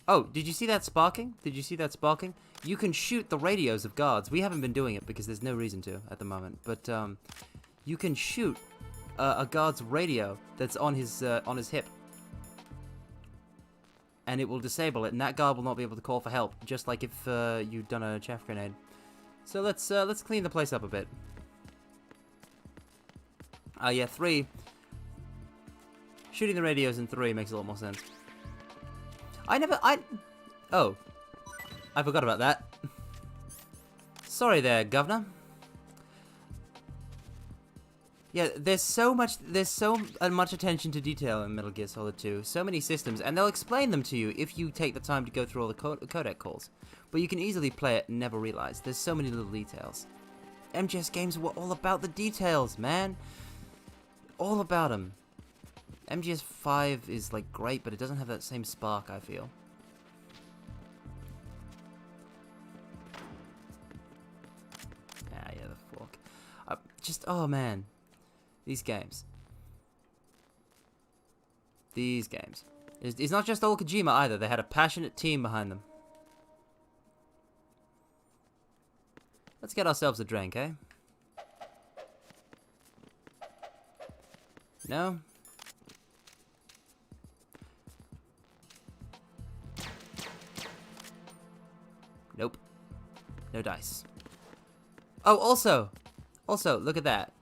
Oh, did you see that sparking? Did you see that sparking? You can shoot the radios of guards. We haven't been doing it because there's no reason to at the moment. But you can shoot a guard's radio that's on his hip. And it will disable it, and that guard will not be able to call for help, just like if you'd done a chaff grenade. So let's clean the place up a bit. Yeah, 3. Shooting the radios in 3 makes a lot more sense. Oh. I forgot about that. Sorry there, Governor. Yeah, there's so much attention to detail in Metal Gear Solid 2. So many systems, and they'll explain them to you if you take the time to go through all the codec calls. But you can easily play it and never realize. There's so many little details. MGS games were all about the details, man. All about them. MGS 5 is, like, great, but it doesn't have that same spark, I feel. Ah, yeah, the fork. Oh, man. These games. These games. It's not just old Kojima either. They had a passionate team behind them. Let's get ourselves a drink, eh? No? Nope. No dice. Oh, also, look at that.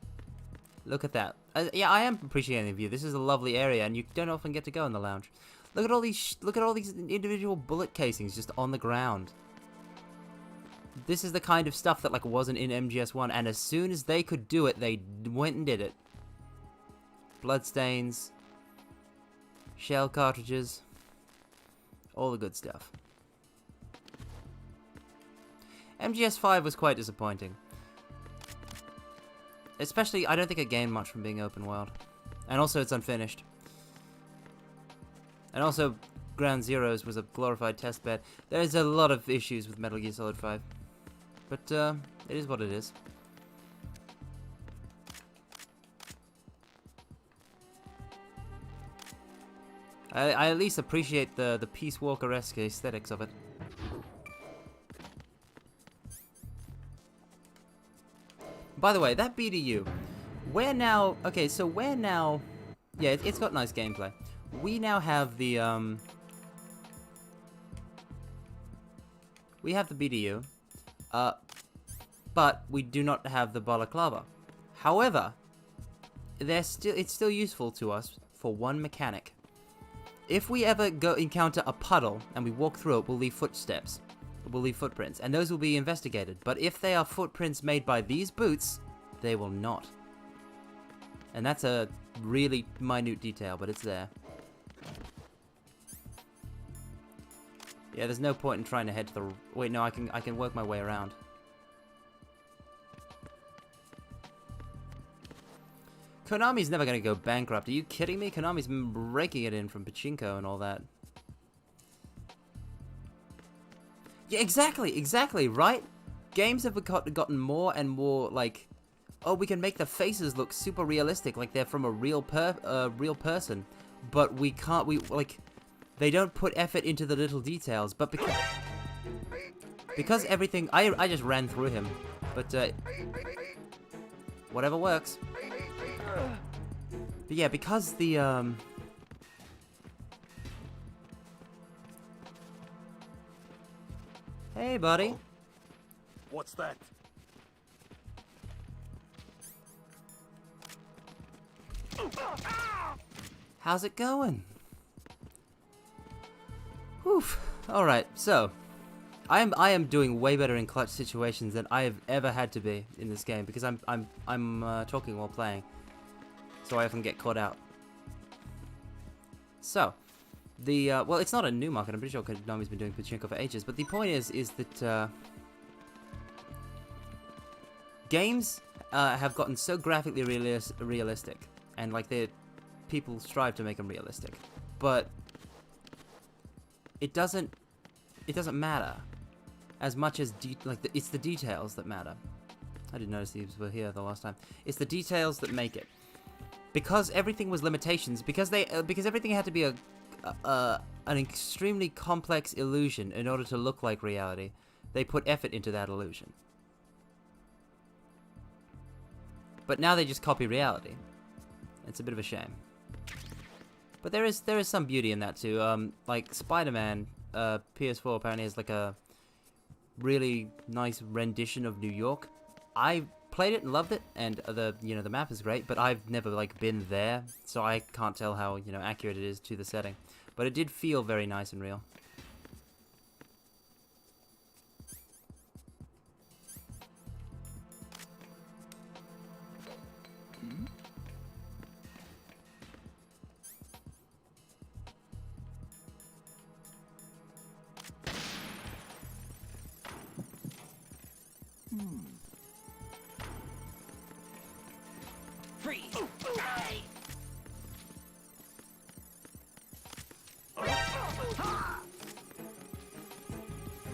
Look at that. Yeah, I am appreciating the view. This is a lovely area, and you don't often get to go in the lounge. Look at all these individual bullet casings just on the ground. This is the kind of stuff that like wasn't in MGS1, and as soon as they could do it, they went and did it. Bloodstains, shell cartridges, all the good stuff. MGS5 was quite disappointing. Especially, I don't think it gained much from being open world. And also, it's unfinished. And also, Ground Zeroes was a glorified testbed. There's a lot of issues with Metal Gear Solid 5. But, it is what it is. I at least appreciate the Peace Walker-esque aesthetics of it. By the way, that BDU, we're now... Okay, so we're now... Yeah, it's got nice gameplay. We now have the, we have the BDU, but we do not have the balaclava. However, it's still useful to us for one mechanic. If we ever encounter a puddle and we walk through it, we'll leave footsteps. We'll leave footprints, and those will be investigated. But if they are footprints made by these boots, they will not. And that's a really minute detail, but it's there. Yeah, there's no point in trying to head to the... Wait, no, I can work my way around. Konami's never gonna go bankrupt. Are you kidding me? Konami's raking it in from pachinko and all that. Yeah, exactly, right? Games have gotten more and more, like... Oh, we can make the faces look super realistic, like they're from a real person. But we can't, like... They don't put effort into the little details, but because everything... I just ran through him, but whatever works. But yeah, because the Hey, buddy. What's that? How's it going? Whew. Alright, so I am doing way better in clutch situations than I have ever had to be in this game because I'm talking while playing, so I often get caught out. So, the well, it's not a new market. I'm pretty sure Konami's been doing pachinko for ages, but the point is that games have gotten so graphically realistic, and like people strive to make them realistic, but it doesn't matter as much as it's the details that matter. I didn't notice these were here the last time. It's the details that make it. Because everything was limitations, because everything had to be an extremely complex illusion in order to look like reality, they put effort into that illusion. But now they just copy reality. It's a bit of a shame. But there is some beauty in that too. Like Spider-Man, PS4 apparently has like a really nice rendition of New York. I played it and loved it, and the map is great, but I've never like been there, so I can't tell how accurate it is to the setting. But it did feel very nice and real.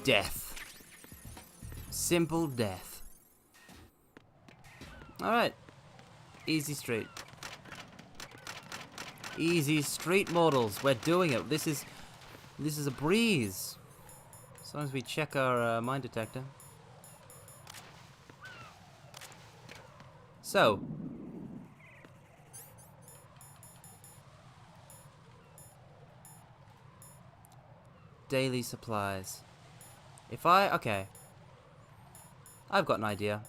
Death. Simple death. Alright. Easy street. Easy street mortals. We're doing it. This is a breeze. As long as we check our mine detector. So. Daily supplies. Okay. I've got an idea.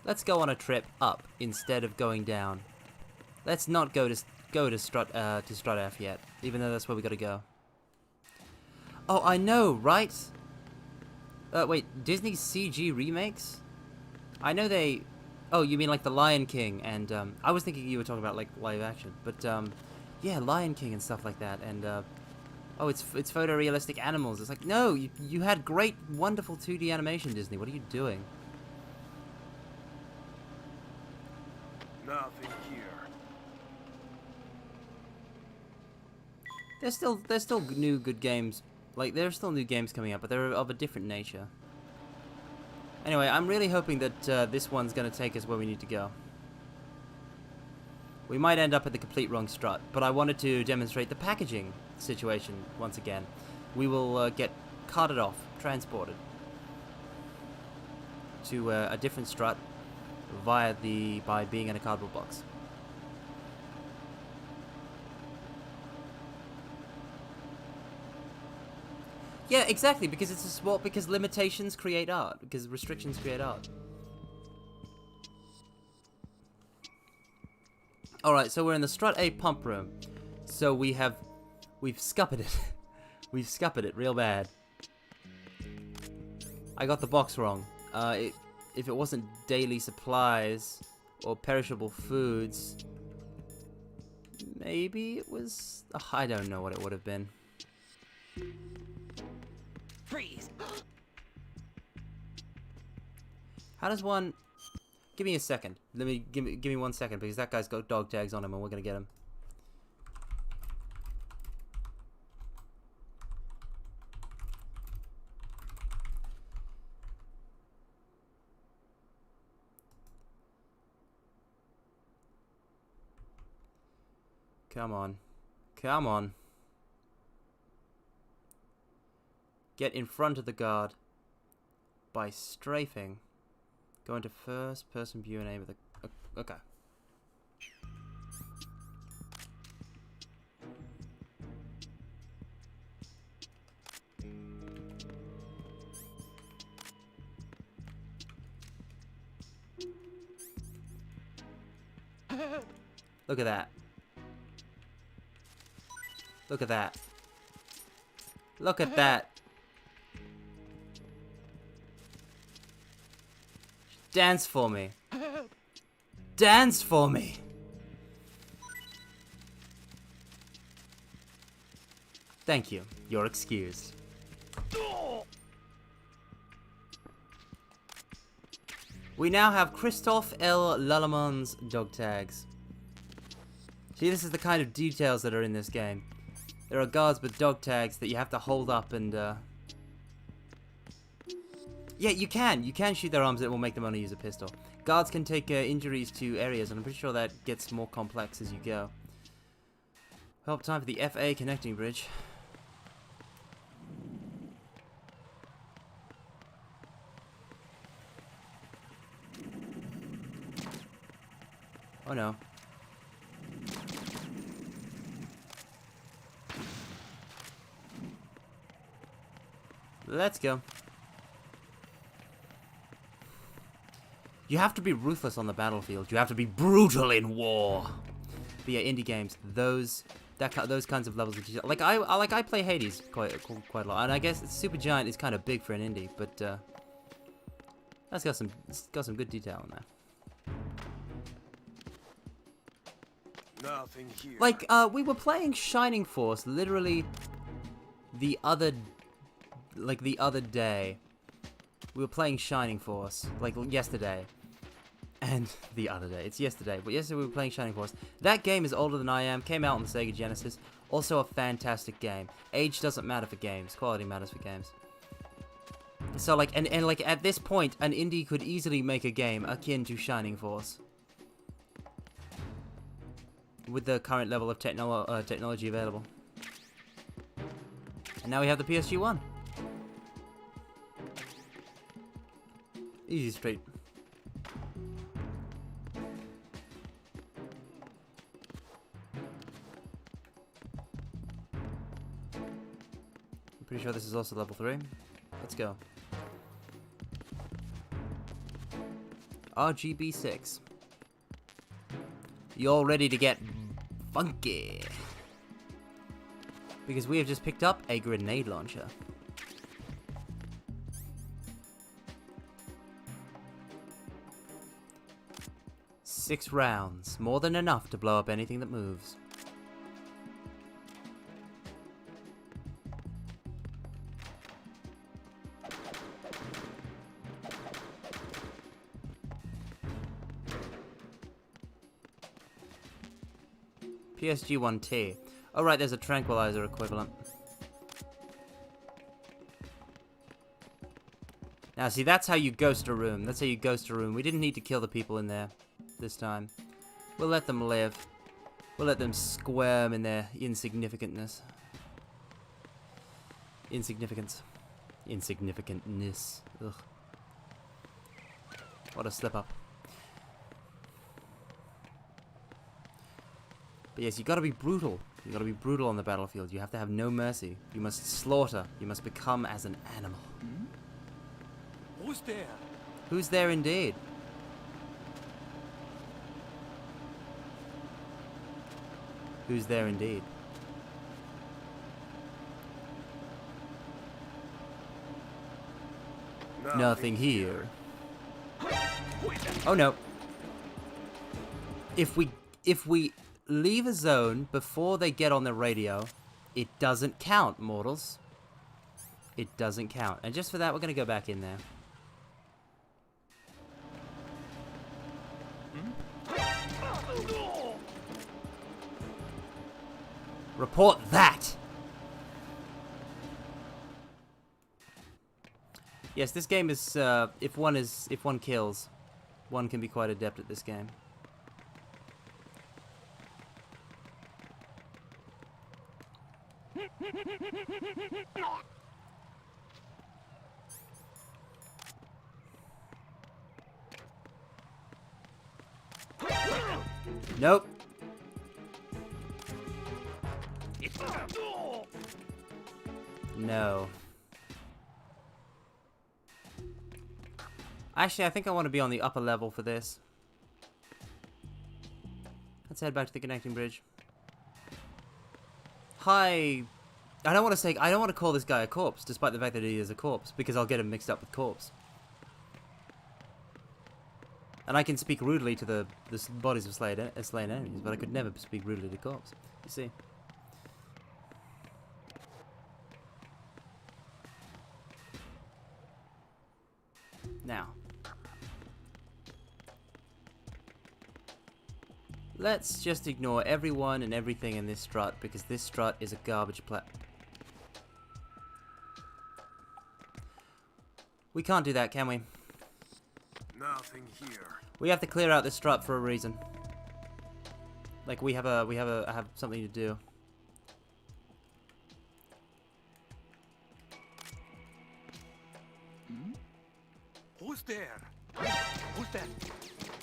Let's go on a trip up instead of going down. Let's not go to go to Strut F yet, even though that's where we gotta go. Oh, I know, right? Wait, Disney's CG remakes? I know they... Oh, you mean like The Lion King and, I was thinking you were talking about, like, live action. But, yeah, Lion King and stuff like that, and, oh, it's photorealistic animals. It's like, no, you had great, wonderful 2D animation, Disney. What are you doing? Nothing here. There's still new good games. Like, there are still new games coming up, but they're of a different nature. Anyway, I'm really hoping that this one's going to take us where we need to go. We might end up at the complete wrong strut, but I wanted to demonstrate the packaging situation once again. We will get carted off, transported to a different strut by being in a cardboard box. Yeah, exactly, because it's a sport, because limitations create art, because restrictions create art. Alright, so we're in the Strut A pump room. So we've scuppered it. We've scuppered it real bad. I got the box wrong. If it wasn't daily supplies or perishable foods, maybe it was... Oh, I don't know what it would have been. Freeze! How does one... Give me a second. Give me 1 second, because that guy's got dog tags on him and we're gonna get him. Come on. Come on. Get in front of the guard by strafing. Go into first person view and aim at the... Okay. Look at that. Look at that. Look at that. Dance for me. Dance for me. Thank you. You're excused. We now have Christophe L. Lallemand's dog tags. See, this is the kind of details that are in this game. There are guards with dog tags that you have to hold up and, Yeah, you can shoot their arms. It will make them only use a pistol. Guards can take injuries to areas, and I'm pretty sure that gets more complex as you go. Well, time for the FA connecting bridge. Oh no. Let's go. You have to be ruthless on the battlefield. You have to be brutal in war. But yeah, indie games, those kinds of levels of detail. Like I play Hades quite a lot, and I guess Supergiant is kind of big for an indie, but that's got some good detail in there. Nothing here. Like we were playing Shining Force literally the other day. We were playing Shining Force, like yesterday. And the other day. It's yesterday. But yesterday we were playing Shining Force. That game is older than I am. Came out on the Sega Genesis. Also a fantastic game. Age doesn't matter for games. Quality matters for games. So like, and like at this point, an indie could easily make a game akin to Shining Force. With the current level of technology available. And now we have the PSG One. Easy street. I'm pretty sure this is also level 3. Let's go. RGB 6. You all ready to get funky. Because we have just picked up a grenade launcher. Six rounds. More than enough to blow up anything that moves. PSG-1T. Oh right, there's a tranquilizer equivalent. Now see, that's how you ghost a room. That's how you ghost a room. We didn't need to kill the people in there this time. We'll let them live. We'll let them squirm in their insignificantness. Insignificance. Insignificantness. Ugh. What a slip up. But yes, you gotta be brutal. You gotta be brutal on the battlefield. You have to have no mercy. You must slaughter. You must become as an animal. Who's there? Who's there indeed? Who's there indeed? Nothing here. Oh no. If we leave a zone before they get on the radio, it doesn't count, mortals. It doesn't count. And just for that, we're gonna go back in there. Report that! Yes, this game is, if one kills, one can be quite adept at this game. Nope. No. Actually, I think I want to be on the upper level for this. Let's head back to the connecting bridge. Hi. I don't want to call this guy a corpse, despite the fact that he is a corpse, because I'll get him mixed up with corpse. And I can speak rudely to the bodies of slain enemies, but I could never speak rudely to corpse. You see. Now. Let's just ignore everyone and everything in this strut, because this strut is a garbage We can't do that, can we? Nothing here. We have to clear out this strut for a reason. Like we have something to do. Who's there? Who's that?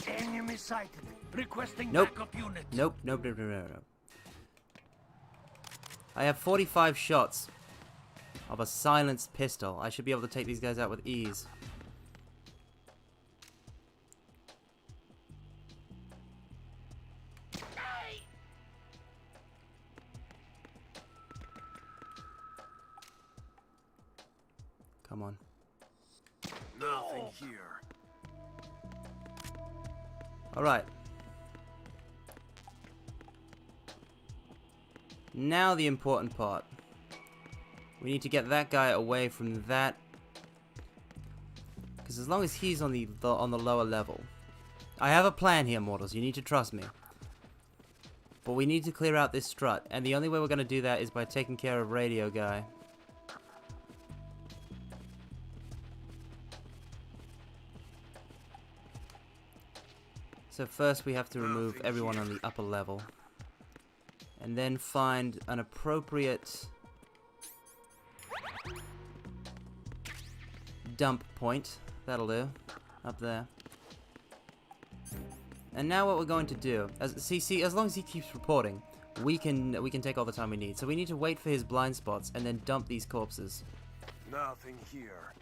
Enemy sighted. Requesting Nope. backup unit. Nope. Nope. Nope. Nope. Nope. I have 45 shots of a silenced pistol. I should be able to take these guys out with ease. Come on. Nothing here. Alright. Now the important part. We need to get that guy away from that. Because as long as he's on the lower level. I have a plan here, mortals. You need to trust me. But we need to clear out this strut. And the only way we're going to do that is by taking care of radio guy. So first we have to remove everyone on the upper level. And then find an appropriate dump point. That'll do. Up there. And now what we're going to do, see, as long as he keeps reporting, we can take all the time we need. So we need to wait for his blind spots and then dump these corpses. Nothing here.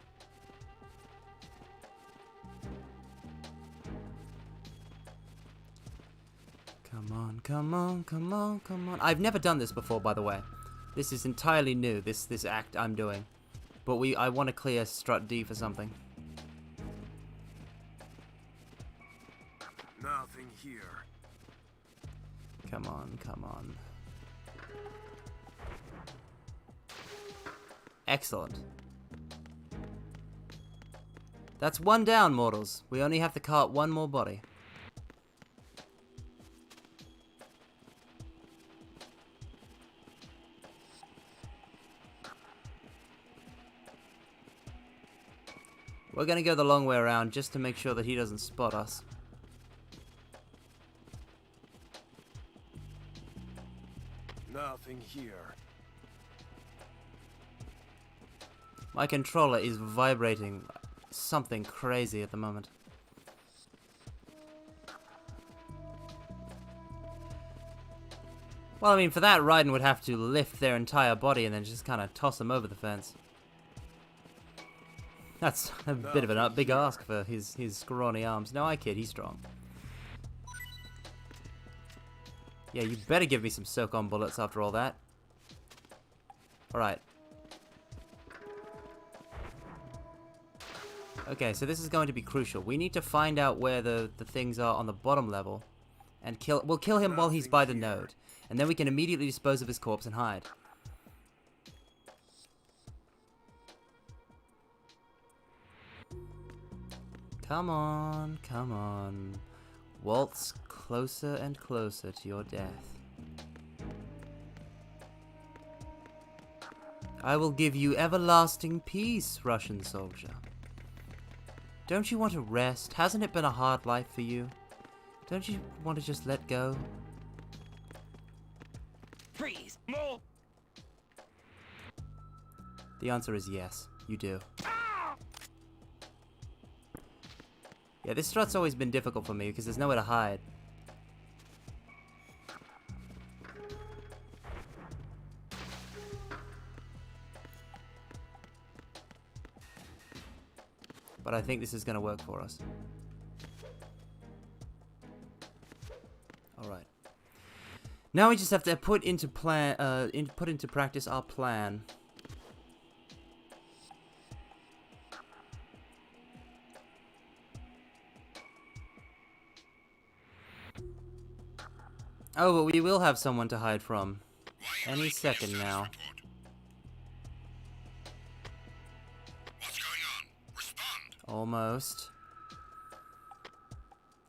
Come on, come on, come on, come on. I've never done this before, by the way. This is entirely new, this act I'm doing. But I want to clear Strut D for something. Nothing here. Come on, come on. Excellent. That's one down, mortals. We only have to cart one more body. We're gonna go the long way around just to make sure that he doesn't spot us. Nothing here. My controller is vibrating something crazy at the moment. Well, I mean, for that, Raiden would have to lift their entire body and then just kind of toss them over the fence. That's a bit of a big ask for his scrawny arms. No, I kid, he's strong. Yeah, you better give me some soak-on bullets after all that. Alright. Okay, so this is going to be crucial. We need to find out where the things are on the bottom level. And we'll kill him while he's by the node. And then we can immediately dispose of his corpse and hide. Come on, come on. Waltz closer and closer to your death. I will give you everlasting peace, Russian soldier. Don't you want to rest? Hasn't it been a hard life for you? Don't you want to just let go? Freeze! More! The answer is yes, you do. Yeah, this strut's always been difficult for me because there's nowhere to hide. But I think this is going to work for us. Alright. Now we just have to put into practice our plan. Oh, but we will have someone to hide from. Any second now. What's going on? Respond. Almost.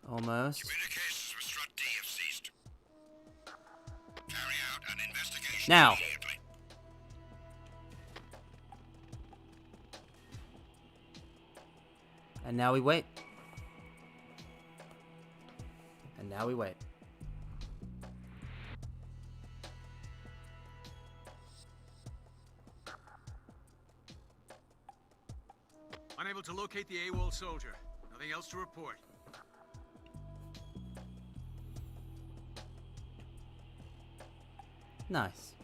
Almost. Communications with Strut D have ceased. Carry out an investigation Now. immediately. And now we wait. And now we wait. Unable to locate the AWOL soldier. Nothing else to report. Nice.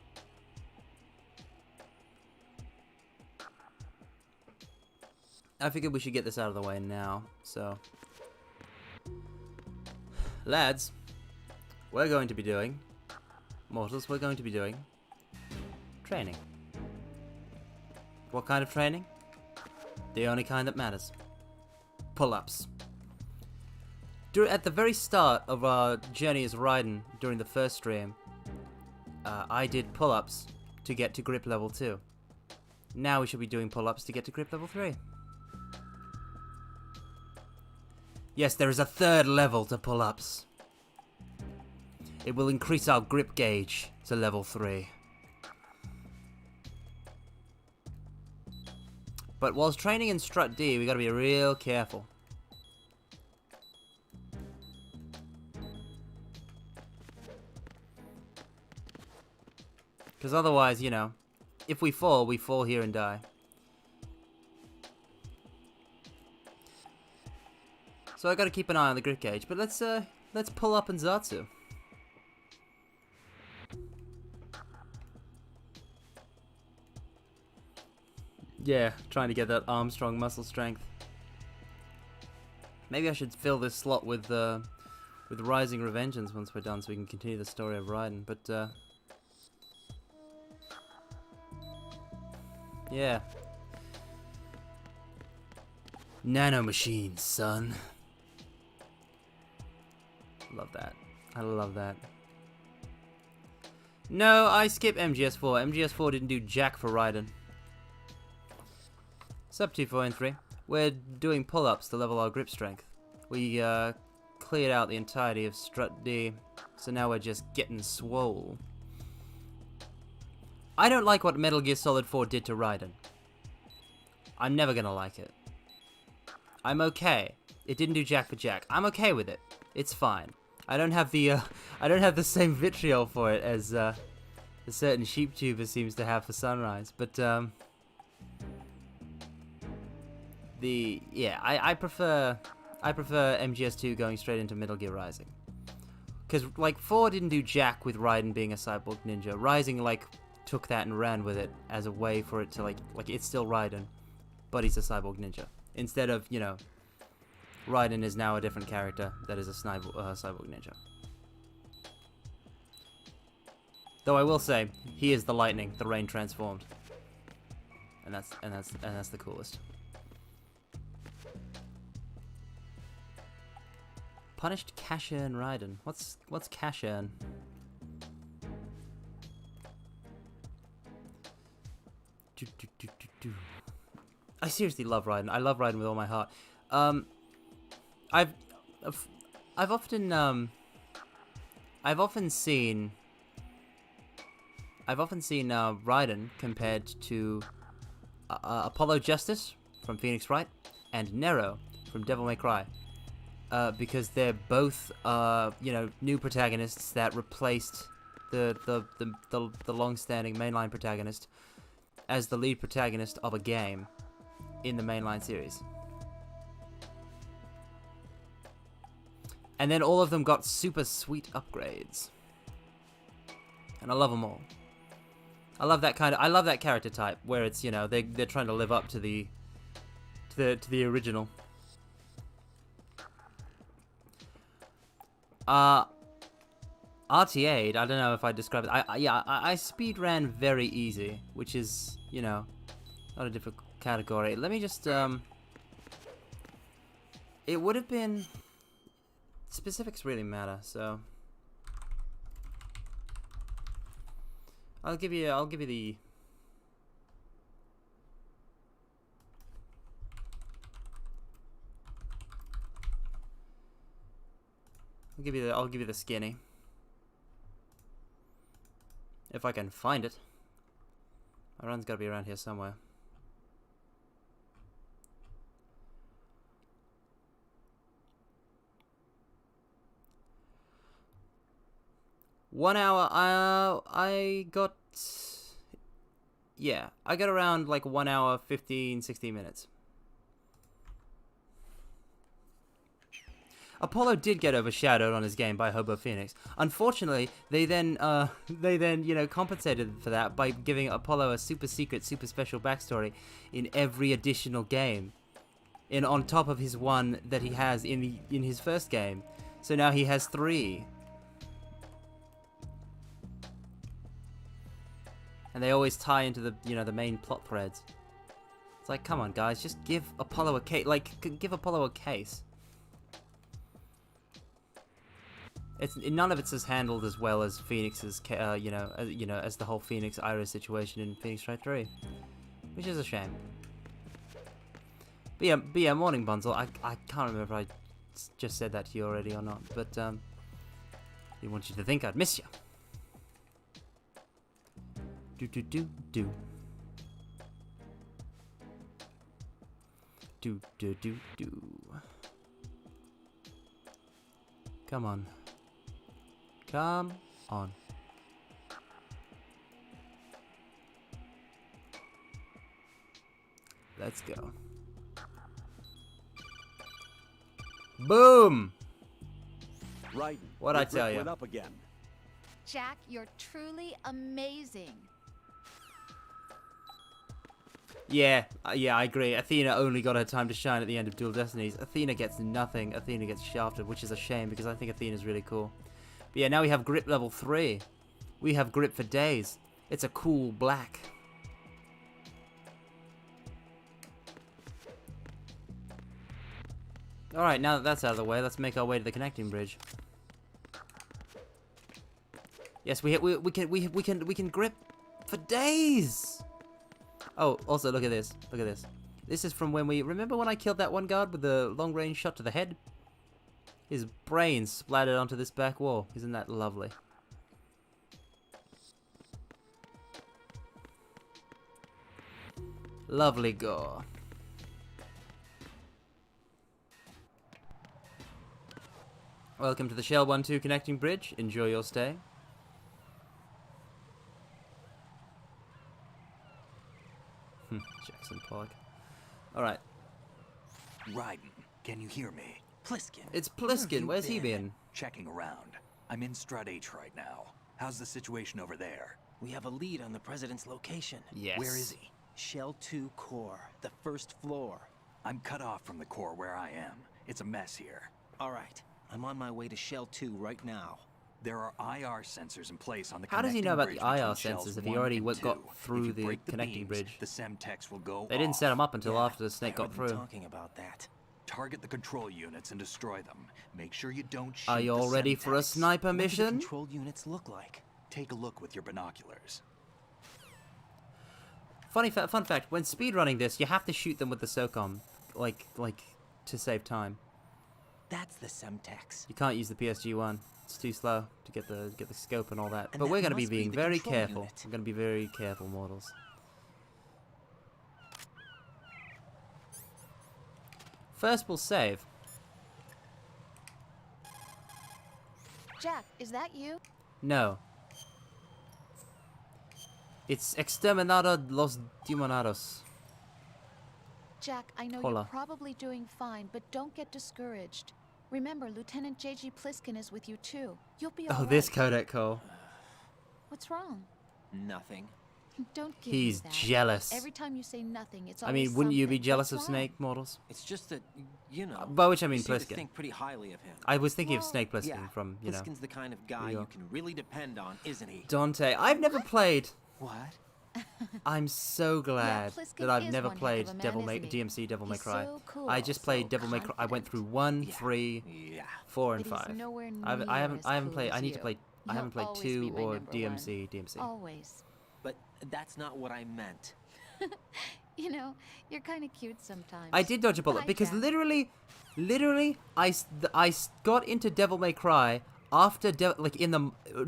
I figured we should get this out of the way now, so... Lads, we're going to be doing... Mortals, we're going to be doing... training. What kind of training? The only kind that matters. Pull-ups. At the very start of our journey as Raiden during the first stream, I did pull-ups to get to grip level 2. Now we should be doing pull-ups to get to grip level 3. Yes, there is a third level to pull-ups. It will increase our grip gauge to level 3. But whilst training in Strut D, we gotta be real careful. Because otherwise, you know, if we fall here and die. So I gotta keep an eye on the grip gauge, but let's pull up and Zatsu. Yeah, trying to get that Armstrong muscle strength. Maybe I should fill this slot with with Rising Revengeance once we're done, so we can continue the story of Raiden. But yeah, nano machines, son. Love that. I love that. No, I skip MGS4. MGS4 didn't do jack for Raiden. Sub 2, 4, and 3. We're doing pull-ups to level our grip strength. We cleared out the entirety of Strut D, so now we're just getting swole. I don't like what Metal Gear Solid 4 did to Raiden. I'm never gonna like it. I'm okay. It didn't do jack for jack. I'm okay with it. It's fine. I don't have the same vitriol for it as a certain sheep tuber seems to have for Sunrise, but I prefer MGS2 going straight into Metal Gear Rising, because like 4 didn't do jack with Raiden being a cyborg ninja. Rising like took that and ran with it as a way for it to like it's still Raiden, but he's a cyborg ninja instead of, you know, Raiden is now a different character that is a cyborg ninja. Though I will say, he is the lightning, the rain transformed, and that's the coolest. Punished cash earn Raiden. What's cash earn? I seriously love Raiden. I love Raiden with all my heart. I've often seen Raiden compared to Apollo Justice from Phoenix Wright and Nero from Devil May Cry, because they're both you know, new protagonists that replaced the long-standing mainline protagonist as the lead protagonist of a game in the mainline series. And then all of them got super sweet upgrades, and I love them all. I love that character type where it's, you know, they're trying to live up to the original. RT8, I don't know if I describe it. I speed ran very easy, which is, you know, not a difficult category. Let me just it would have been. Specifics really matter, so I'll give you the I'll give you the skinny, if I can find it. My run's got to be around here somewhere. One hour, I got around like 1 hour, 15, 16 minutes. Apollo did get overshadowed on his game by Hobo Phoenix. Unfortunately, they then, you know, compensated for that by giving Apollo a super secret, super special backstory in every additional game, on top of his one that he has in his first game. So now he has 3. And they always tie into the, you know, the main plot threads. It's like, come on, guys, just give Apollo a case. Like, give Apollo a case. None of it's as handled as well as Phoenix's, you know, as the whole Phoenix Iris situation in Phoenix Wright 3, which is a shame. But yeah, Morning Bunzel. I can't remember if I just said that to you already or not, but I didn't want you to think I'd miss you. Do. Come on. Come on. Let's go. Boom! Raiden, What'd I tell you? Went up again. Jack, you're truly amazing. Yeah, I agree. Athena only got her time to shine at the end of Dual Destinies. Athena gets nothing. Athena gets shafted, which is a shame because I think Athena's really cool. But yeah, now we have grip level 3. We have grip for days. It's a cool black. Alright, now that that's out of the way, let's make our way to the connecting bridge. Yes, we can grip for days. Oh, also look at this. Look at this. This is from when we remember when I killed that one guard with the long range shot to the head? His brains splattered onto this back wall. Isn't that lovely? Lovely gore. Welcome to the Shell 1-2 connecting bridge. Enjoy your stay. Jackson Pollock. Alright. Raiden, can you hear me? Pliskin. It's Pliskin. Where's he been? Checking around. I'm in Strut H right now. How's the situation over there? We have a lead on the president's location. Yes. Where is he? Shell 2 core, the first floor. I'm cut off from the core where I am. It's a mess here. All right. I'm on my way to Shell 2 right now. There are IR sensors in place on the How does he know about the connecting IR bridge between sensors shells if he 1 already and got 2? through If you the break connecting beams, bridge? The Semtex will go They didn't set him up until Yeah, after the snake I got heard them through. talking about that. Target the control units and destroy them. Make sure you don't shoot Are you the all ready for a Semtex. sniper What do the mission? control units look like? Take a look with your binoculars. Fun fact, when speedrunning this, you have to shoot them with the SOCOM, like to save time. That's the Semtex. You can't use the PSG one. It's too slow to get the scope and all that. And But that we're going to be must be being the very control careful. unit. We're going to be very careful, mortals. First, we'll save. Jack, is that you? No. It's Exterminado los Demonados. Jack, I know Hola. you're probably doing fine, but don't get discouraged. Remember, Lieutenant J.G. Pliskin is with you too. You'll be all Oh, right. this Kodak Cole. What's wrong? Nothing. Don't give me He's that. jealous. Every time you say nothing, it's I always mean, wouldn't you be something. jealous What's of wrong? Snake, mortals? It's just that, you know. By which I mean you seem to Pliskin. think pretty highly of him. I was thinking of Well, Snake Pliskin Yeah, from, you know. Pliskin's the kind of guy New you York. can really depend on, isn't he? Dante. I've never played. What? I'm so glad Pliskin that I've is never one heck played of a man, Devil May isn't he? DMC Devil May He's Cry. so cool, I just played so Devil May Cry. I went through 1, 3, Yeah. 4, and But he's 5. nowhere I near haven't as played. cool I as need to you. play. I haven't He'll played always 2 be my or number DMC. Always. But that's not what I meant. You know, you're kind of cute sometimes. I did dodge a bullet Bye, because Jack. literally, I got into Devil May Cry after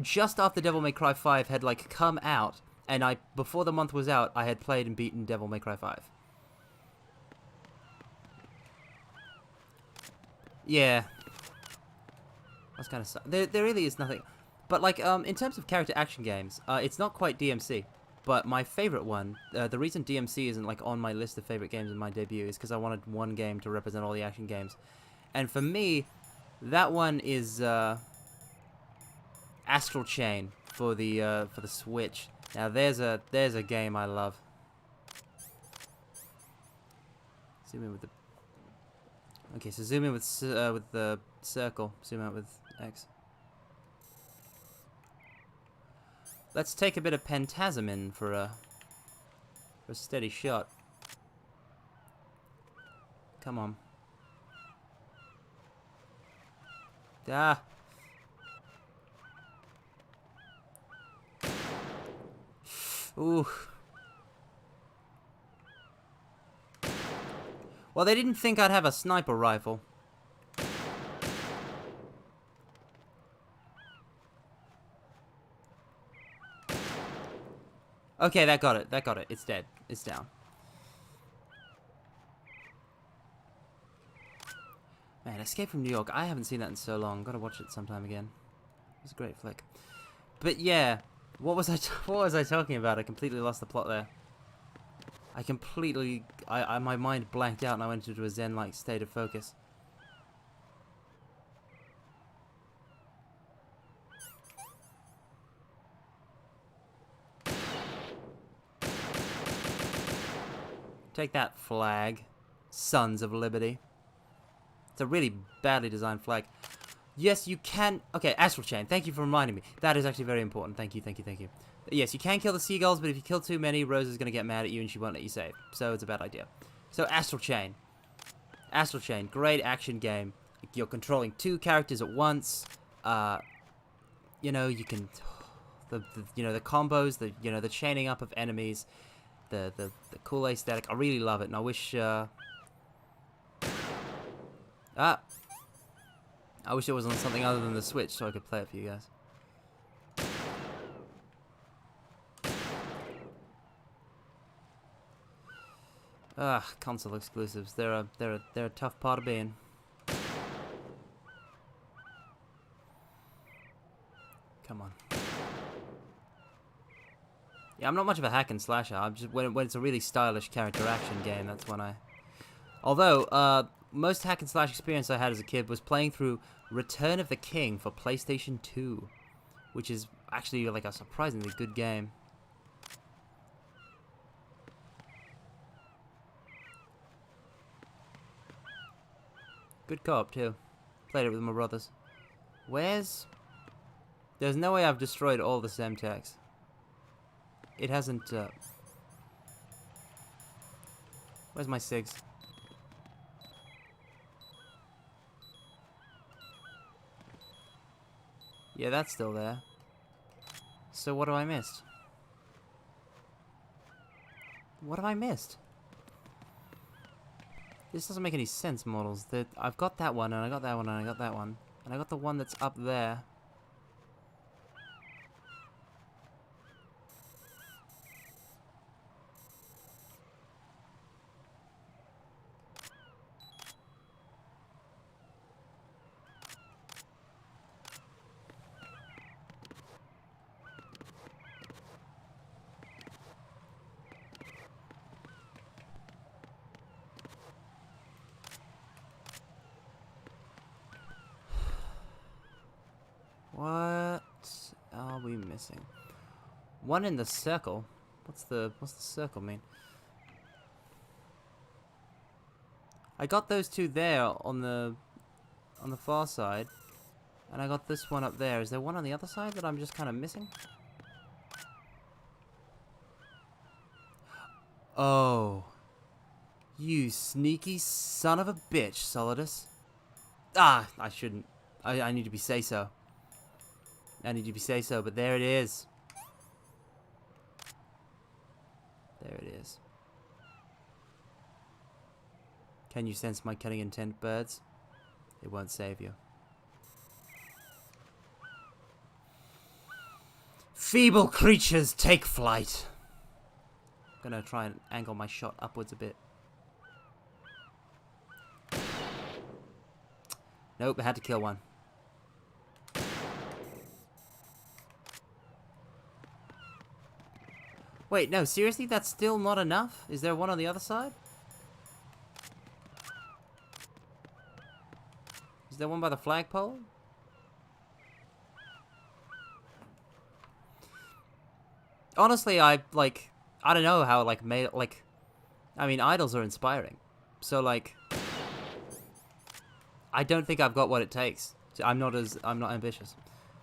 just after Devil May Cry 5 had like come out, and before the month was out, I had played and beaten Devil May Cry 5. Yeah, that's kind of there really is nothing, but like in terms of character action games, it's not quite DMC. But my favorite one, the reason DMC isn't like on my list of favorite games in my debut is because I wanted one game to represent all the action games, and for me, that one is Astral Chain for the Switch. Now there's a game I love. Zoom in with the. Okay, so zoom in with the circle. Zoom out with X. Let's take a bit of Pentazamin for a steady shot. Come on. Ah. Ooh. Well, they didn't think I'd have a sniper rifle. Okay, that got it. That got it. It's dead. It's down. Man, Escape from New York. I haven't seen that in so long. Gotta watch it sometime again. It was a great flick. But yeah, what was I talking about? I completely lost the plot there. My mind blanked out and I went into a zen-like state of focus. Take that flag, Sons of Liberty. It's a really badly designed flag. Yes, you can... Okay, Astral Chain. Thank you for reminding me. That is actually very important. Thank you, thank you, thank you. Yes, you can kill the seagulls, but if you kill too many, Rose is going to get mad at you and she won't let you save. So it's a bad idea. So Astral Chain. Astral Chain. Great action game. You're controlling 2 characters at once. You know, you can... you know, the combos, the chaining up of enemies, the cool aesthetic. I really love it, and I wish, I wish it was on something other than the Switch so I could play it for you guys. Console exclusives. They're a tough part of being. Come on. Yeah, I'm not much of a hack and slasher. I'm just when it's a really stylish character action game, that's when I... Although, most hack and slash experience I had as a kid was playing through Return of the King for PlayStation 2, which is actually like a surprisingly good game. Good co-op too. Played it with my brothers. Where's... There's no way I've destroyed all the Semtex. It hasn't, Where's my SIGs? Yeah, that's still there. So what have I missed? What have I missed? This doesn't make any sense, models. I've got that one, and I got that one, and I got that one. And I got the one that's up there. What are we missing? One in the circle. What's the circle mean? I got those 2 there on the far side, and I got this one up there. Is there one on the other side that I'm just kind of missing? Oh, you sneaky son of a bitch, Solidus. Ah, I shouldn't. I need to be say-so. I need to be say-so, but there it is. There it is. Can you sense my cutting intent, birds? It won't save you. Feeble creatures, take flight. I'm gonna try and angle my shot upwards a bit. Nope, I had to kill one. Wait, no, seriously? That's still not enough? Is there one on the other side? Is there one by the flagpole? Honestly, I don't know how, I mean, idols are inspiring. So, I don't think I've got what it takes. I'm not ambitious.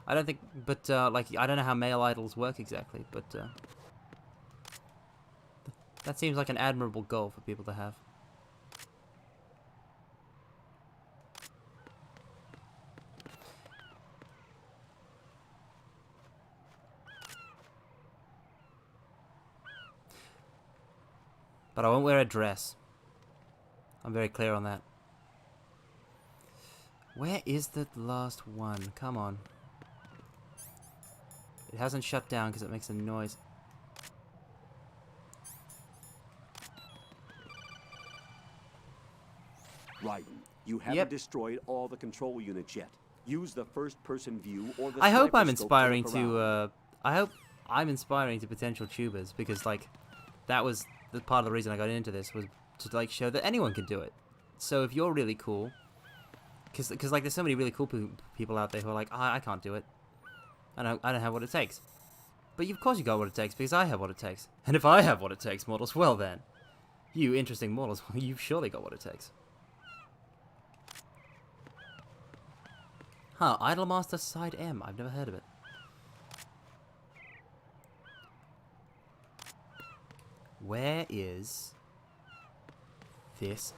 I don't think, but, I don't know how male idols work exactly, but, that seems like an admirable goal for people to have. But I won't wear a dress. I'm very clear on that. Where is the last one? Come on. It hasn't shut down because it makes a noise. Raiden, you haven't destroyed all the control units yet. Use the first-person view or the I hope I'm sniper scope inspiring look around. to, I hope I'm inspiring to potential tubers, because, that was the part of the reason I got into this, was to, show that anyone can do it. So if you're really cool, because there's so many really cool people out there who are like, I can't do it. I don't have what it takes. But of course you got what it takes, because I have what it takes. And if I have what it takes, models, well then. You interesting mortals, you've surely got what it takes. Huh, Idolmaster Side M. I've never heard of it. Where is this?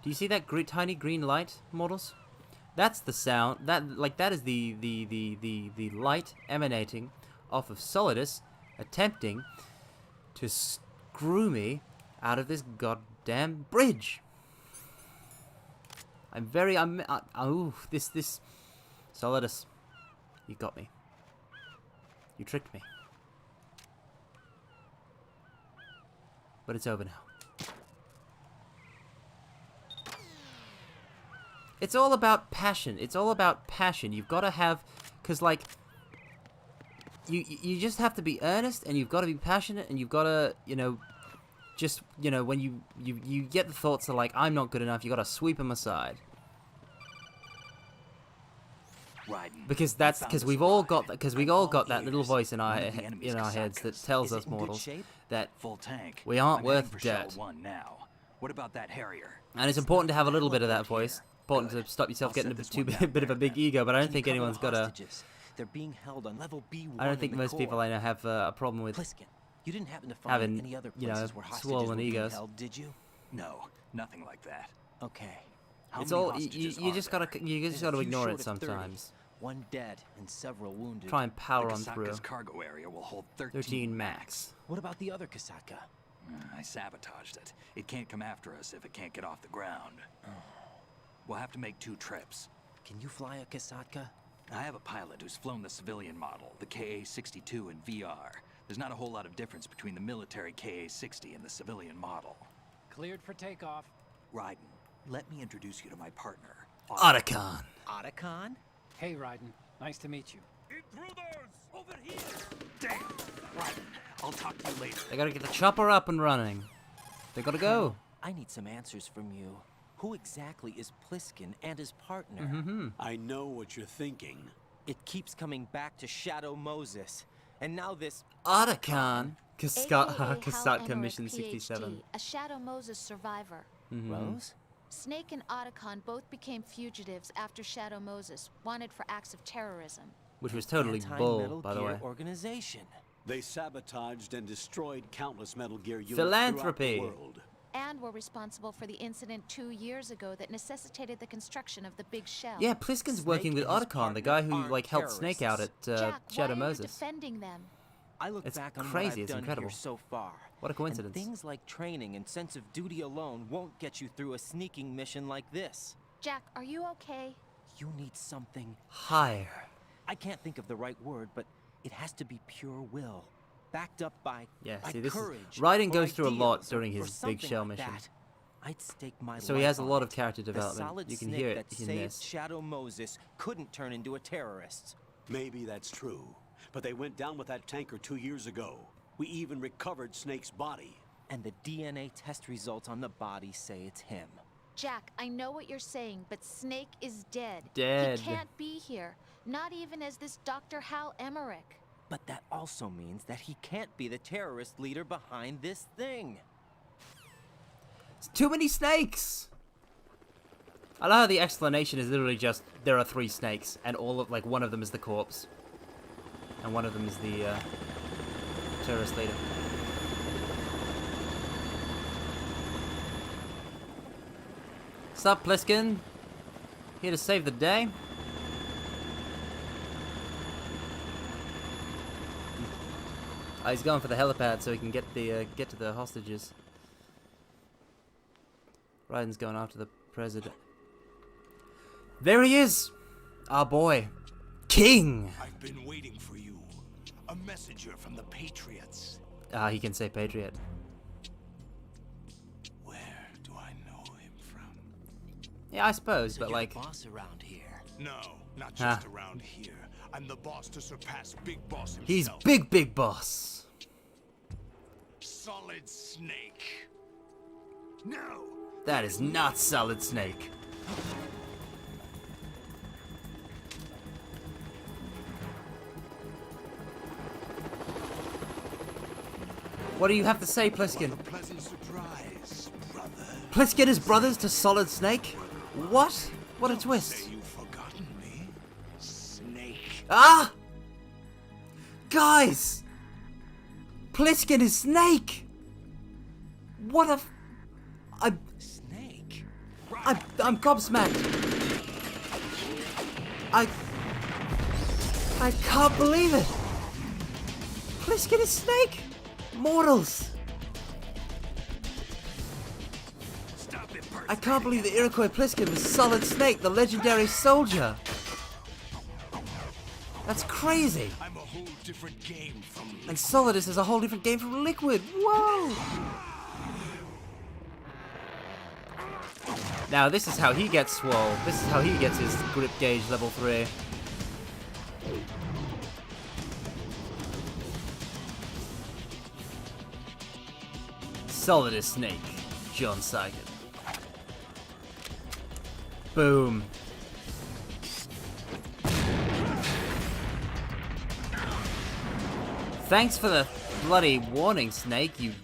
Do you see that tiny green light, mortals? That's the sound. That is the light emanating off of Solidus, attempting to screw me out of this goddamn bridge. This Solidus, you got me. You tricked me. But it's over now. It's all about passion. It's all about passion. You've got to have, because like, you just have to be earnest, and you've got to be passionate, and you've got to, you know, just, you know, when you get the thoughts of like, I'm not good enough, you got to sweep them aside. Because we've all got that little voice in our heads that tells us mortals that we aren't worth dirt. What about that Harrier? And it's important to have a little bit of that voice. Important to stop yourself getting a bit of a big ego, but I don't think anyone's got a. They're being held on level B1. I don't think most people I know have a problem with Pliskin, you didn't happen to find having, any other you know, places where hostages swollen were being egos. held, did you? No, nothing like that. Okay. It's all you just gotta ignore it sometimes. 1 dead and several wounded. Try and power on through. Kasatka's cargo area will hold 13 max. What about the other Kasatka? I sabotaged it. It can't come after us if it can't get off the ground. We'll have to make 2 trips. Can you fly a Kasatka? I have a pilot who's flown the civilian model, the KA-62 in VR. There's not a whole lot of difference between the military KA-60 and the civilian model. Cleared for takeoff. Raiden, let me introduce you to my partner, Otacon. Otacon? Hey, Raiden. Nice to meet you. Intruders! Over here! Damn! Raiden, I'll talk to you later. They gotta get the chopper up and running. They gotta go. I need some answers from you. Who exactly is Pliskin and his partner? I know what you're thinking. It keeps coming back to Shadow Moses. And now this... Otacon. AKA Kasatka Hal Mission Emmerich, 67. PhD, a Shadow Moses survivor. Rose? Snake and Otacon both became fugitives after Shadow Moses, wanted for acts of terrorism. Which was totally bull, by the way. Organization. They sabotaged and destroyed countless Metal Gear units Philanthropy. throughout the world. And were responsible for the incident 2 years ago that necessitated the construction of the big shell. Yeah, Pliskin's working with Otacon, the guy who like helped Snake out at Jack, Shadow why Moses. Are you defending them? I look It's back on crazy, what I've it's done incredible. here so far. What a coincidence. And things like training and sense of duty alone won't get you through a sneaking mission like this. Jack, are you okay? You need something higher. I can't think of the right word, but it has to be pure will, backed up by see, this courage. is Raiden or goes through a lot ideals during or his big something shell like mission. that. I'd stake my So he life has a on lot it. of character The development. solid You can snake hear it that in saved this. Shadow Moses couldn't turn into a terrorist. Maybe that's true, but they went down with that tanker 2 years ago. We even recovered Snake's body. And the DNA test results on the body say it's him. Jack, I know what you're saying, but Snake is dead. Dead. He can't be here. Not even as this Dr. Hal Emmerich. But that also means that he can't be the terrorist leader behind this thing. It's too many snakes! I love how the explanation is literally just, there are 3 snakes, and all of, like, one of them is the corpse. And one of them is the, terrorist leader. Sup, Pliskin? Here to save the day? Oh, he's going for the helipad so he can get to the hostages. Raiden's going after the president. There he is! Our boy. King! I've been waiting for you. A messenger from the Patriots. Ah, he can say Patriot. Where do I know him from? Yeah, I suppose, So but you're like... the boss around here. No, not just around here. I'm the boss to surpass Big Boss himself. He's big boss. Solid Snake. No! That is not Solid Snake. What do you have to say, Pliskin? A pleasant surprise, brother. Pliskin is brothers to Solid Snake? What? What a twist. Say you've forgotten me, Snake. Ah! Guys! Pliskin is Snake! What a... Snake? I'm gobsmacked. I can't believe it. Pliskin is Snake? Mortals. Stop it, I can't believe the Iroquois Pliskin was Solid Snake, the legendary soldier. That's crazy. I'm a whole different game from Liquid. And Solidus is a whole different game from Liquid. Whoa! Now this is how he gets swole. This is how he gets his grip gauge level 3. Solidus Snake, John Saigon. Boom. Thanks for the bloody warning, Snake. You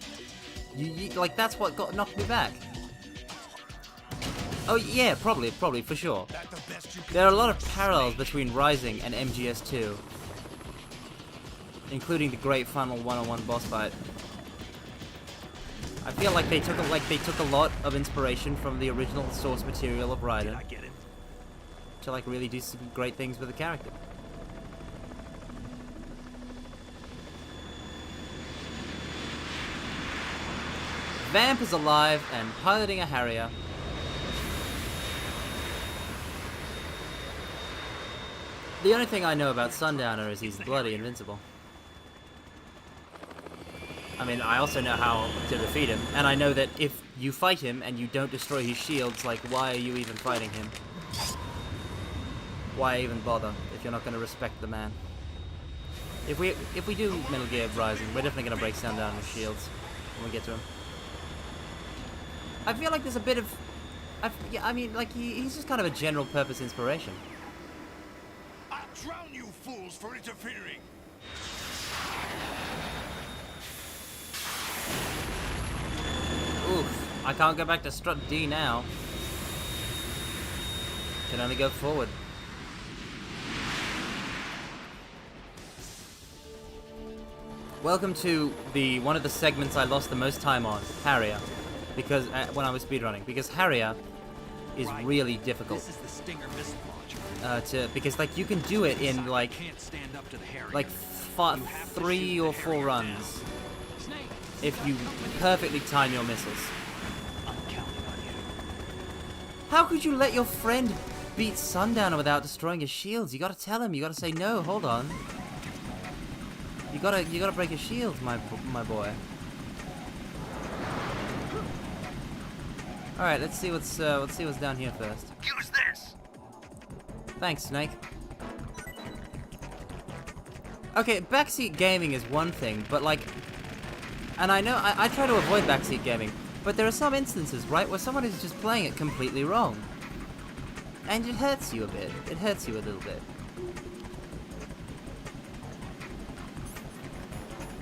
like, that's what knocked me back. Oh yeah, probably, for sure. There are a lot of parallels between Rising and MGS2, including the great final one-on-one boss fight. I feel like they took a lot of inspiration from the original source material of Raiden to like really do some great things with the character. Vamp is alive and piloting a Harrier. The only thing I know about Sundowner is he's bloody invincible. I mean, I also know how to defeat him, and I know that if you fight him and you don't destroy his shields, like, why are you even fighting him? Why even bother if you're not going to respect the man? If we do Metal Gear Rising, we're definitely going to break Sundowner's shields when we get to him. I feel like there's a bit of... I mean, like, he's just kind of a general purpose inspiration. I'll drown you fools for interfering. Oof, I can't go back to Strut D now. Can only go forward. Welcome to one of the segments I lost the most time on, Harrier, because when I was speedrunning, because Harrier is really difficult. This is the Stinger missile launcher. Because like you can do it in like Can't stand up to the Harrier. like 3 or 4 runs if you perfectly time your missiles. I'm counting on you. How could you let your friend beat Sundowner without destroying his shields? You gotta tell him. You gotta say no. Hold on. You gotta break his shields, my boy. All right, let's see what's down here first. Use this. Thanks, Snake. Okay, backseat gaming is one thing, but like, and I know I try to avoid backseat gaming, but there are some instances, right, where someone is just playing it completely wrong, and it hurts you a bit. It hurts you a little bit.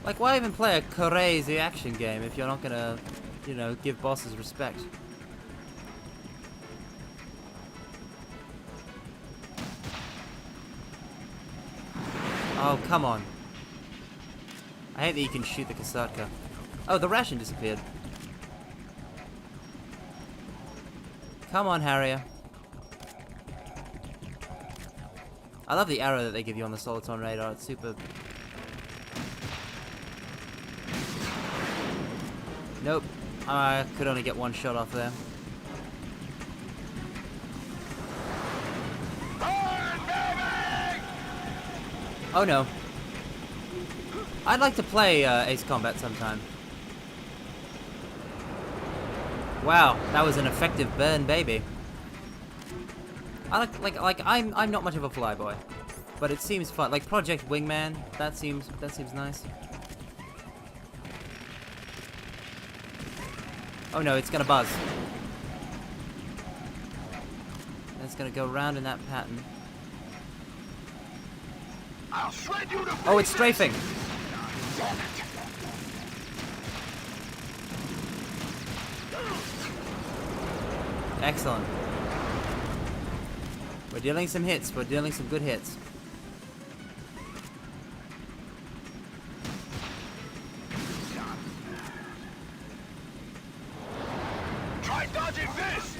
Like, why even play a crazy action game if you're not gonna, you know, give bosses respect? Oh, come on. I hate that you can shoot the Kasatka. Oh, the ration disappeared. Come on, Harrier. I love the arrow that they give you on the Soliton radar. It's super... Nope. I could only get one shot off there. Oh no. I'd like to play Ace Combat sometime. Wow, that was an effective burn, baby. I like I'm not much of a flyboy, but it seems fun. Like Project Wingman, that seems nice. Oh no, it's gonna buzz. It's gonna go round in that pattern. I'll shred you to Oh, it's strafing. Excellent. We're dealing some hits. We're dealing some good hits. Try dodging this!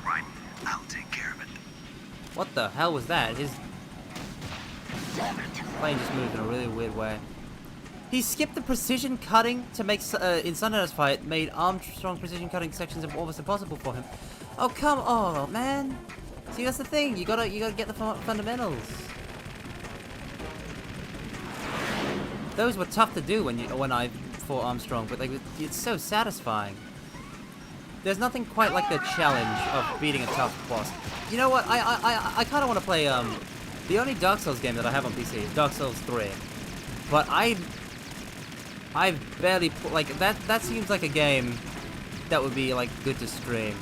Right, I'll take care of it. What the hell was that? His plane just moved in a really weird way. He skipped the precision cutting to make in Sundowner's fight, made Armstrong precision cutting sections almost impossible for him. Oh come on, man! See, that's the thing. You gotta get the fundamentals. Those were tough to do when I fought Armstrong, but it's so satisfying. There's nothing quite like the challenge of beating a tough boss. You know what? I kind of want to play the only Dark Souls game that I have on PC is Dark Souls 3, but I've barely like that. That seems like a game that would be like good to stream.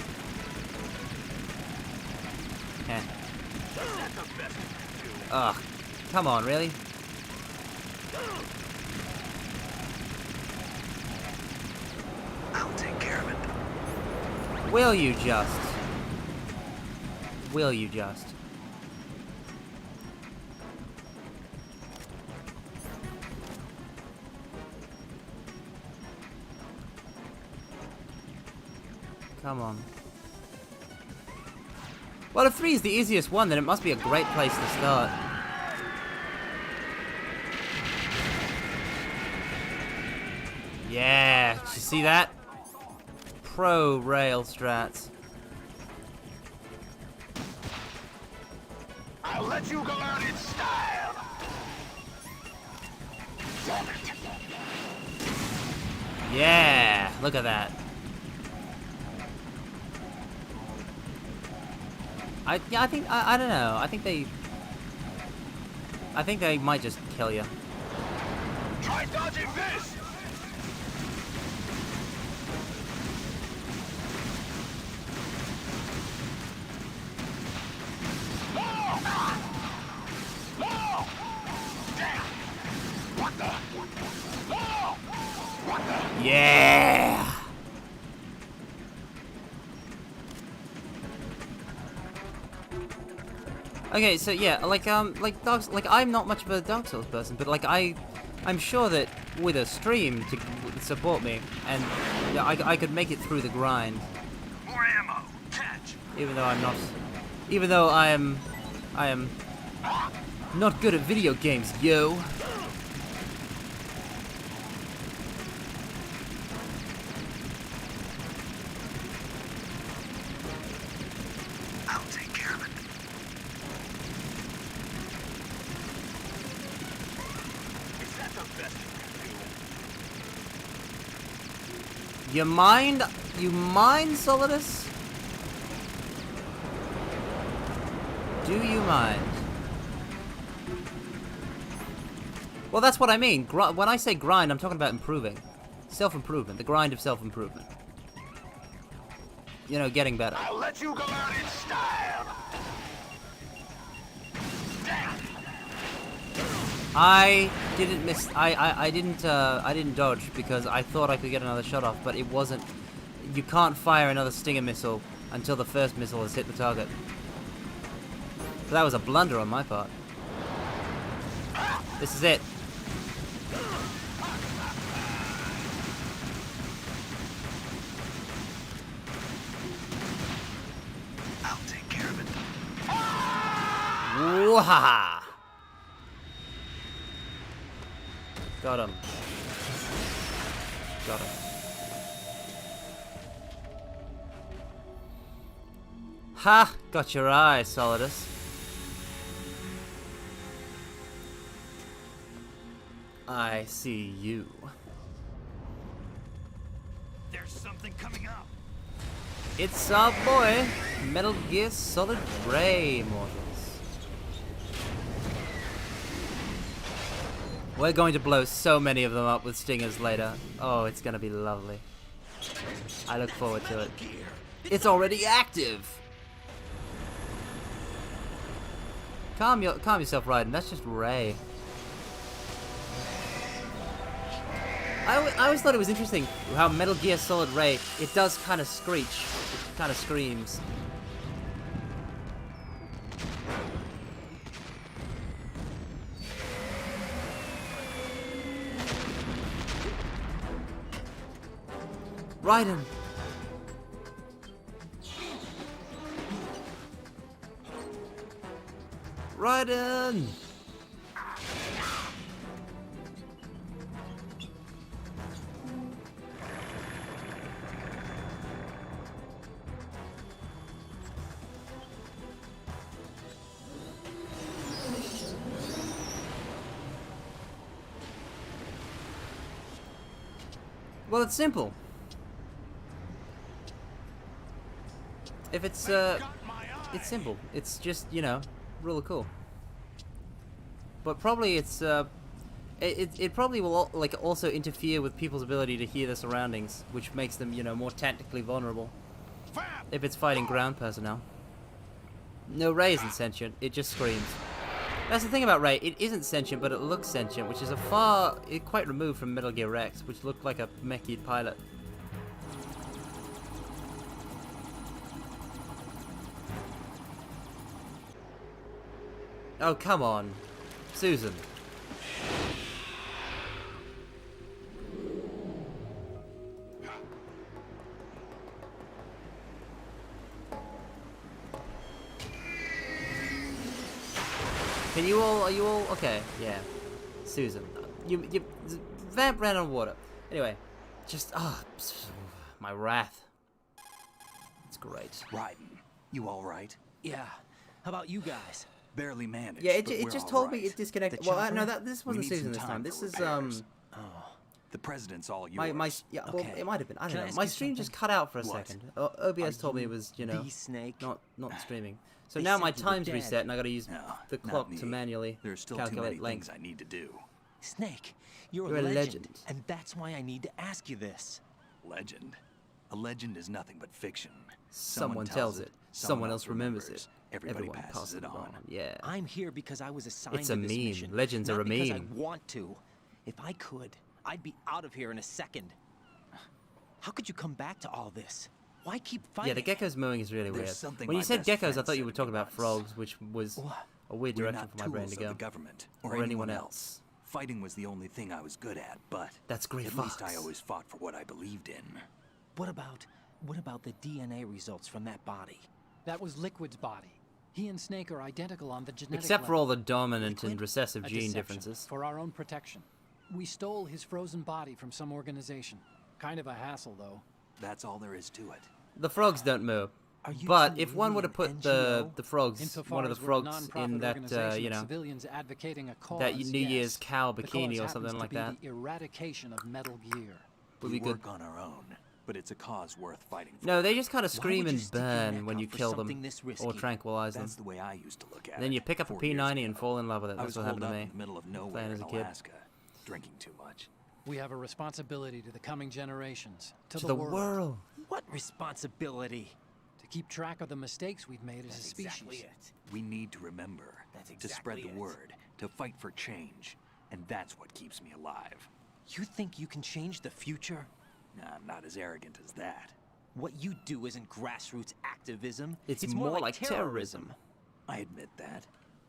Eh. Ugh, come on, really? I'll take care of it. Will you just? Will you just? Come on. Well, if 3 is the easiest one, then it must be a great place to start. Yeah, did you see that? Pro rail strats. I'll let you go out in style! Yeah, look at that. I don't know. I think they might just kill you. Try dodging this! Yeah. Okay, so yeah, like I'm not much of a Dark Souls person, but like I'm sure that with a stream to support me, and yeah, I could make it through the grind. More ammo. Catch. Even though I am not good at video games, yo. I'll take care of it. Is that the best you can do? You mind, Solidus? Do you mind? Well, that's what I mean. When I say grind, I'm talking about improving. Self-improvement. The grind of self-improvement. You know, getting better. I'll let you go out in style! I didn't miss. I didn't dodge because I thought I could get another shot off, but it wasn't. You can't fire another Stinger missile until the first missile has hit the target. So that was a blunder on my part. This is it. I'll take care of it. Wahaha! Got him. Got him. Ha! Got your eye, Solidus. I see you. There's something coming up. It's our boy, Metal Gear Solid Ray Mortals. We're going to blow so many of them up with stingers later. Oh, it's gonna be lovely. I look forward to it. It's already active! Calm yourself, Raiden. That's just Ray. I always thought it was interesting how Metal Gear Solid Ray, it does kind of screech. It kind of screams. Raiden! Raiden! Well, it's simple. If it's simple. It's just, you know, really cool. But probably it's it probably will like also interfere with people's ability to hear their surroundings, which makes them, you know, more tactically vulnerable. If it's fighting ground personnel. No, Ray isn't sentient. It just screams. That's the thing about Ray. It isn't sentient, but it looks sentient, which is quite removed from Metal Gear Rex, which looked like a mechy pilot. Oh, come on. Susan. Are you all okay? Yeah. Susan. Vamp ran on water. Anyway, just my wrath. It's great. Raiden, you all right? Yeah. How about you guys? Barely managed. Yeah, it just told me it disconnected. Well, no, this wasn't We need Susan some this time. time This for is repairs. The president's all yours. Yeah, well, Okay. it might have been. I Can I don't know. ask My you stream just something? cut out for a What? second. OBS Are told me it you was, you know, the Snake? not streaming. So They now said my you were time's dead. reset, and I gotta use No, the not clock me. to manually There's still too many calculate length. things I need to do. Snake, you're You're a a legend, legend. and that's why I need to ask you this. Legend. A legend is nothing but fiction. Someone tells it. Someone else remembers it. Everybody Everyone passes it on. Yeah. I'm here because I was assigned It's a to this meme. mission. Legends not are a because meme. I want to. If I could, I'd be out of here in a second. How could you come back to all this? Why keep fighting? Yeah, the gecko's mooing is really There's weird. something When you my said best geckos, I friend thought you said were to talking me about once. frogs, which was a weird We're direction not for my brain to tools of go. the government Or anyone else. Fighting was the only thing I was good at, but That's Gray at Fox. least I always fought for what I believed in. What about the DNA results from that body? That was Liquid's body. He and Snake are identical on the genetic Except for level. all the dominant and Liquid? recessive A gene deception differences. for our own protection. We stole his frozen body from some organization. Kind of a hassle, though. That's all there is to it. The frogs don't moo. Are you But two if one really were to an put NGO? the frogs, Insofar one of the as we're a frogs non-profit in that, organization you of know, civilians advocating a cause, that New yes. Year's cow The bikini cause or happens something to like be that, the eradication of Metal Gear. would We be good. work on our own, but it's a cause worth fighting for. No, they just kind of Why scream would you and stick your burn neck when out you for kill them something this or risky? tranquilize them. That's the way I used to look at it. Then you pick up a 4 years P90 and ago. fall in love with it. I That's was what holed happened to up me. in the middle of nowhere Playing as in a kid. Alaska, drinking too much. We have a responsibility to the coming generations, to, To the world. What responsibility? to keep track of the mistakes we've made as a That's species. exactly it. We need to remember, That's to spread exactly the it. word, to fight for change, and that's what keeps me alive. You think you can change the future? Nah, I'm not as arrogant as that. What you do isn't grassroots activism. It's more like terrorism. I admit that.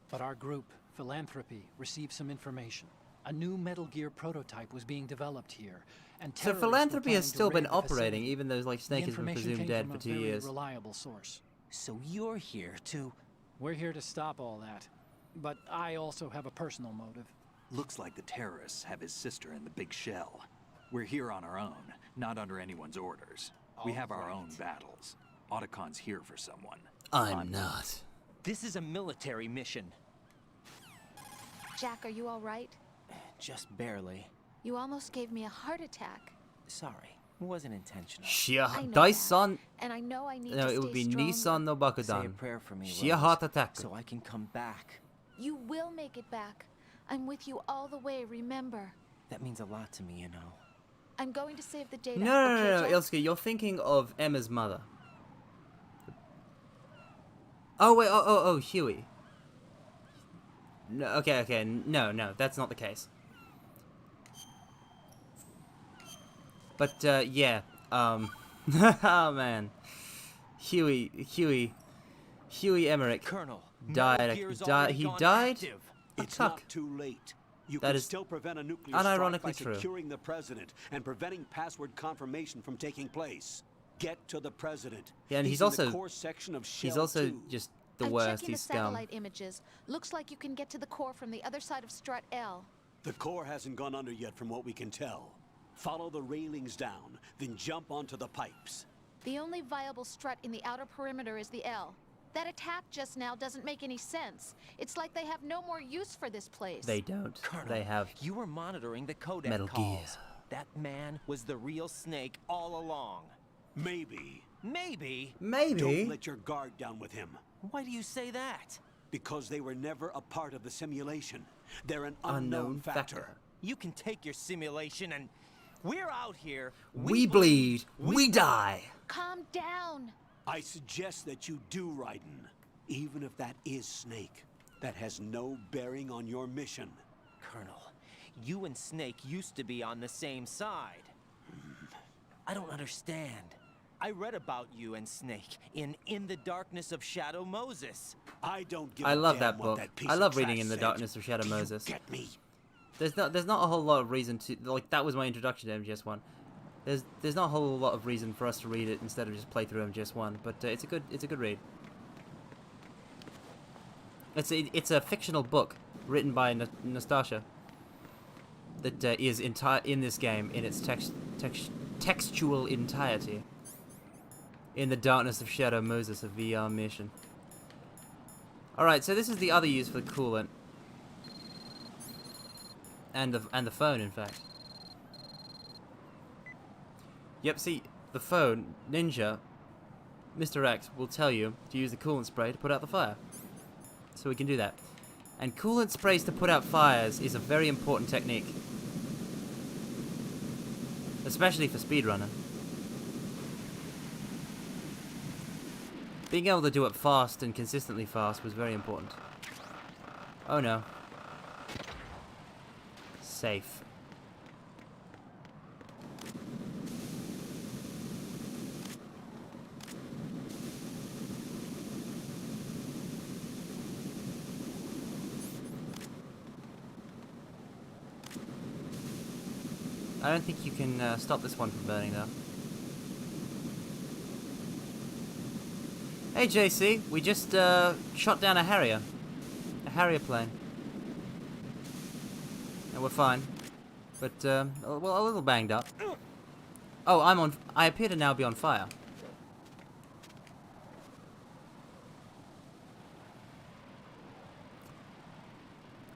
But our group, Philanthropy, received some information. A new Metal Gear prototype was being developed here, and So terrorists were philanthropy has planning to still been raid the operating, facility. even though like The Snake has been information presumed came dead from for a 2 very years. reliable source. So you're here to... We're here to stop all that. But I also have a personal motive. Looks like the terrorists have his sister in the big shell. We're here on our own, not under anyone's orders. We have our own battles. Otacon's here for someone. I'm not. This is a military mission. Jack, are you all right? Just barely. You almost gave me a heart attack. Sorry. It wasn't intentional. I know Dyson. And I know I need No, to it would stay be stronger. Nissan no Say a Bakudan. prayer for me, Sheer Rose, heart attack. so I can come back. You will make it back. I'm with you all the way, remember. That means a lot to me, you know. I'm going to save the data. No, no, okay, no, no, Jack? Ilska, you're thinking of Emma's mother. Oh, wait, oh, Huey. No, okay, no, that's not the case. But, yeah, oh, man. Huey Emmerich Colonel, died. He died? It's not too late. You That can is still prevent a nuclear strike by unironically true. securing the president and preventing password confirmation from taking place. Get to the president. Yeah, and he's in also the core section of he's Shell also 2. just the I'm worst. checking He's the scum. satellite images. Looks like you can get to the core from the other side of Strut L. The core hasn't gone under yet from what we can tell. Follow the railings down, then jump onto the pipes. The only viable strut in the outer perimeter is the L. That attack just now doesn't make any sense. It's like they have no more use for this place. They don't. Colonel, They have you were monitoring the codec Metal calls. Gear. That man was the real Snake all along. Maybe. Maybe? Maybe. Don't let your guard down with him. Why do you say that? Because they were never a part of the simulation. They're an Unknown unknown factor. You can take your simulation and... We're out here. We bleed. We die. Calm down. I suggest that you do, Raiden. Even if that is Snake. That has no bearing on your mission. Colonel, you and Snake used to be on the same side. I don't understand. I read about you and Snake in the Darkness of Shadow Moses. I don't give I a love damn that what book. that piece I of love reading trash In the said. Darkness of Shadow Do you Moses. get me? There's not a whole lot of reason to, like, that was my introduction to MGS1. There's not a whole lot of reason for us to read it instead of just play through MGS1, but it's a good read. It's a fictional book written by Nastasha that is in this game in its textual entirety. In the Darkness of Shadow Moses, a VR mission. Alright, so this is the other use for the coolant. And the phone, in fact. Yep, see, the phone, Ninja, Mr. X will tell you to use the coolant spray to put out the fire. So we can do that. And coolant sprays to put out fires is a very important technique. Especially for speedrunner. Being able to do it fast and consistently fast was very important. Oh no. Safe. I don't think you can stop this one from burning though. Hey JC, we just shot down a Harrier plane. And we're fine. But, well, a little banged up. Oh, I appear to now be on fire.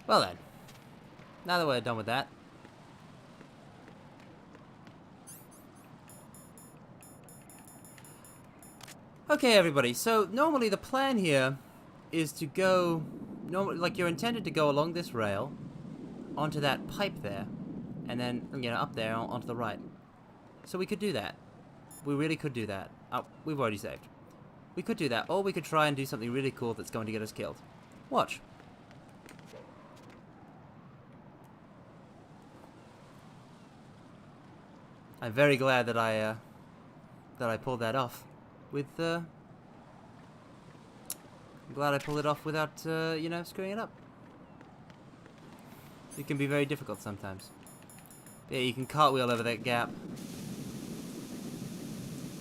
Well then. Now that we're done with that. Okay, everybody, so normally the plan here is to go... like, you're intended to go along this rail, onto that pipe there, and then, you know, up there, onto the right. So we could do that. We really could do that. Oh, we've already saved. We could do that, or we could try and do something really cool that's going to get us killed. Watch. I'm very glad that I pulled that off. I'm glad I pulled it off without, you know, screwing it up. It can be very difficult sometimes. Yeah, you can cartwheel over that gap.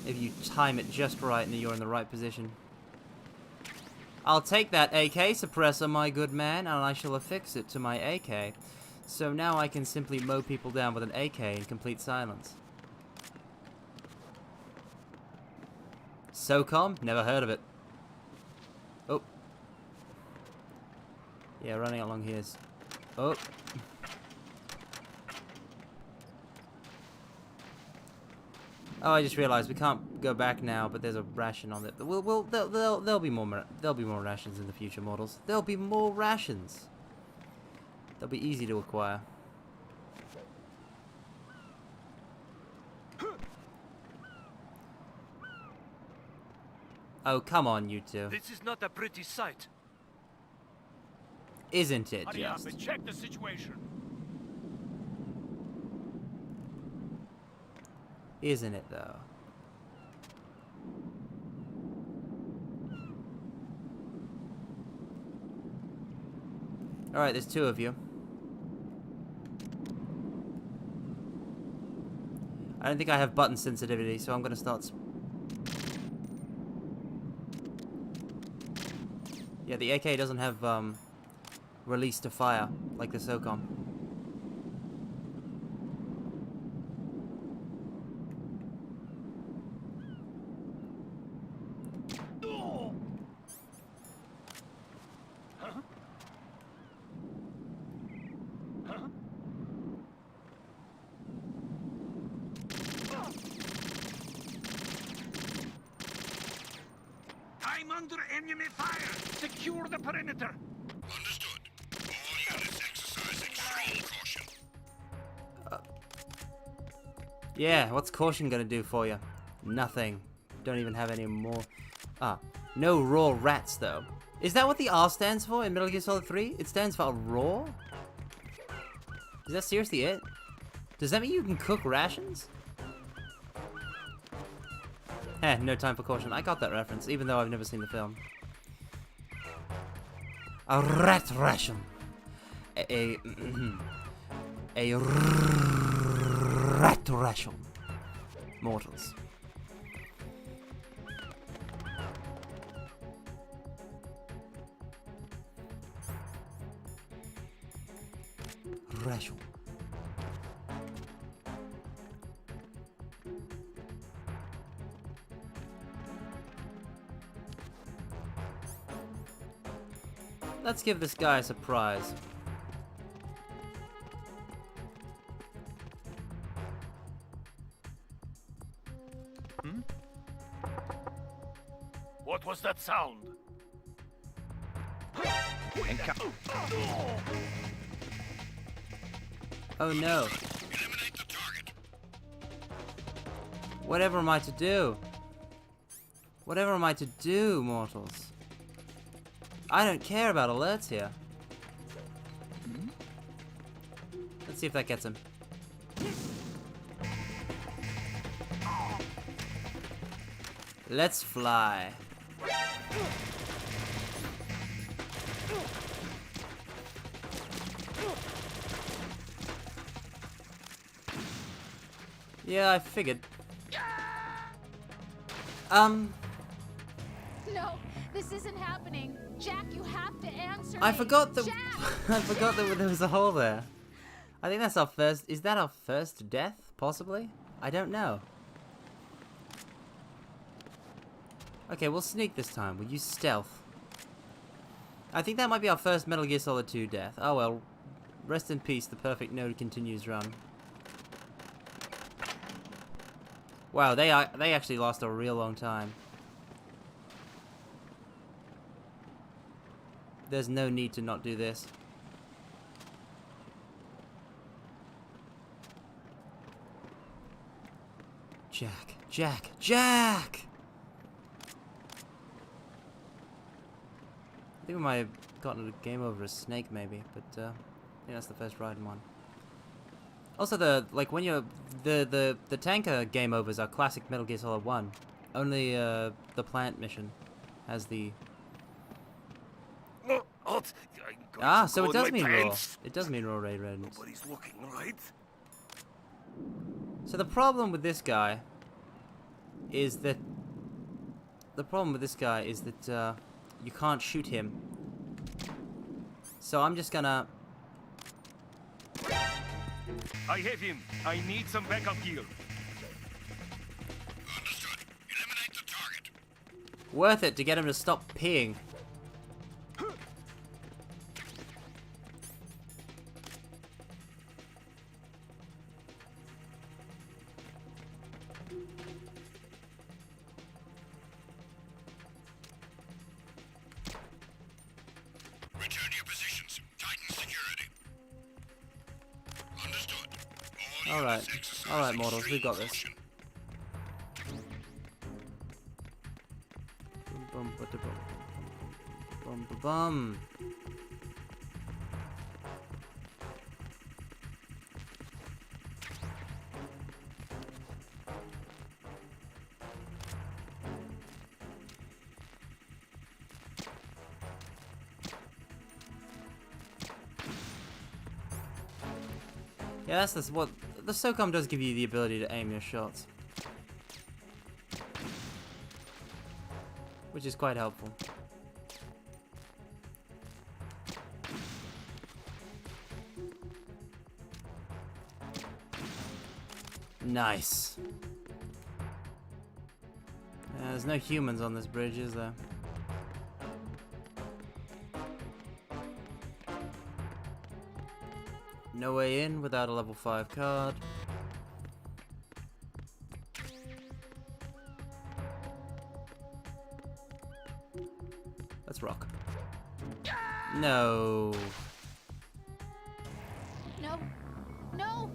If you time it just right and you're in the right position. I'll take that AK suppressor, my good man, and I shall affix it to my AK. So now I can simply mow people down with an AK in complete silence. SOCOM? Never heard of it. Oh. Yeah, running along here is... Oh. Oh, I just realized we can't go back now, but there's a ration on it. There'll be more rations in the future, models. There'll be more rations. They'll be easy to acquire. Oh, come on, you two. This is not a pretty sight. Isn't it Hurry up just? and check the situation. Isn't it, though? Alright, there's two of you. I don't think I have button sensitivity, so I'm gonna start... Yeah, the AK doesn't have, release to fire, like the SOCOM. I'm under enemy fire. Secure the perimeter. Understood. All units exercise extreme caution. Yeah, what's caution gonna do for you? Nothing. Don't even have any more. Ah, no raw rats though. Is that what the R stands for in Metal Gear Solid 3? It stands for raw? Is that seriously it? Does that mean you can cook rations? Eh, no time for caution. I got that reference, even though I've never seen the film. A rat ration. A rat ration. Mortals. Ration. Let's give this guy a surprise. What was that sound? Oh no. Whatever am I to do? Whatever am I to do, mortals? I don't care about alerts here. Let's see if that gets him. Let's fly. Yeah, I figured. No, this isn't happening. Jack, you have to answer I me. forgot that. Jack! I forgot that there was a hole there. I think that's our first. Is that our first death? Possibly. I don't know. Okay, we'll sneak this time. We'll use stealth. I think that might be our first Metal Gear Solid 2 death. Oh well. Rest in peace. The perfect node continues run. Wow, they actually lost a real long time. There's no need to not do this. Jack, Jack, Jack! I think we might have gotten a game over a snake maybe, but I think that's the first riding one. Also, when you're the tanker game overs are classic Metal Gear Solid 1. Only the plant mission has the. Ah, so it does mean raw. It does mean raw raid readiness. Nobody's looking, right? So the problem with this guy is that you can't shoot him. So I'm just gonna. I have him. I need some backup gear. Understood. Eliminate the target. Worth it to get him to stop peeing. Return to your positions. Tighten security. Understood. Alright, mortals, we've got this. Bum, ba-da-bum. Bum, ba-bum. Yeah, that's what the SOCOM does give you the ability to aim your shots, which is quite helpful. Nice. There's no humans on this bridge, is there? No way in without a level 5 card. Let's rock. No. No. No.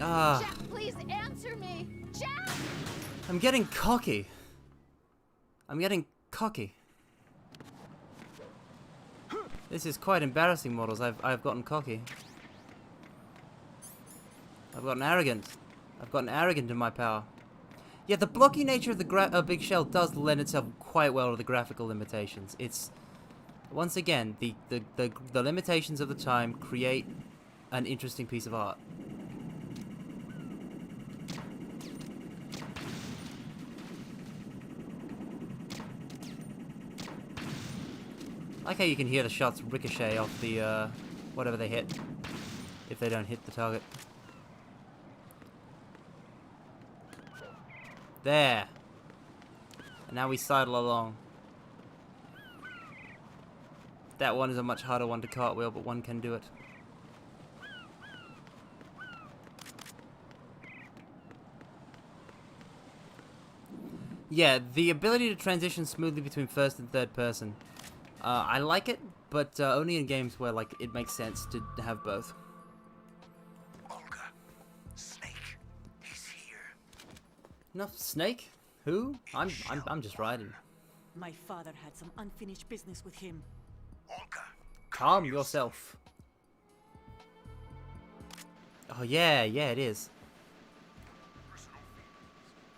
Ah. Jack, please answer me. Jack! I'm getting cocky. I'm getting cocky. This is quite embarrassing, models. I've gotten cocky. I've gotten arrogant. I've gotten arrogant in my power. Yeah, the blocky nature of the big shell does lend itself quite well to the graphical limitations. It's once again the limitations of the time create an interesting piece of art. I like how you can hear the shots ricochet off the whatever they hit, if they don't hit the target. There. And now we sidle along. That one is a much harder one to cartwheel, but one can do it. Yeah, the ability to transition smoothly between first and third person. I like it, but only in games where like it makes sense to have both. Olga, Snake, he's here. No, Snake? Who? I'm just riding. My father had some unfinished business with him. Olga, calm yourself. Oh yeah, it is.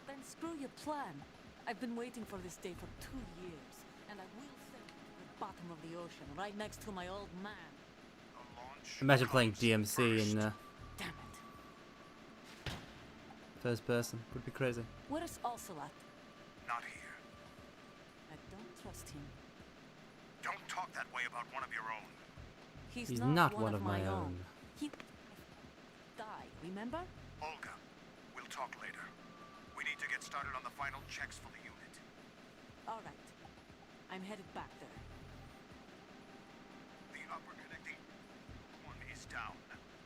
Then screw your plan. I've been waiting for this day for 2 years, and I will send you to the bottom of the ocean, right next to my old man. Imagine playing DMC in Damn it. first person. Would be crazy. Where is Ocelot? not here. I don't trust him. Don't talk that way about one of your own. He's not one of my own. He died, remember? Olga, we'll talk later. We need to get started on the final checks for the unit. All right. I'm headed back there. The upper connecting one is down.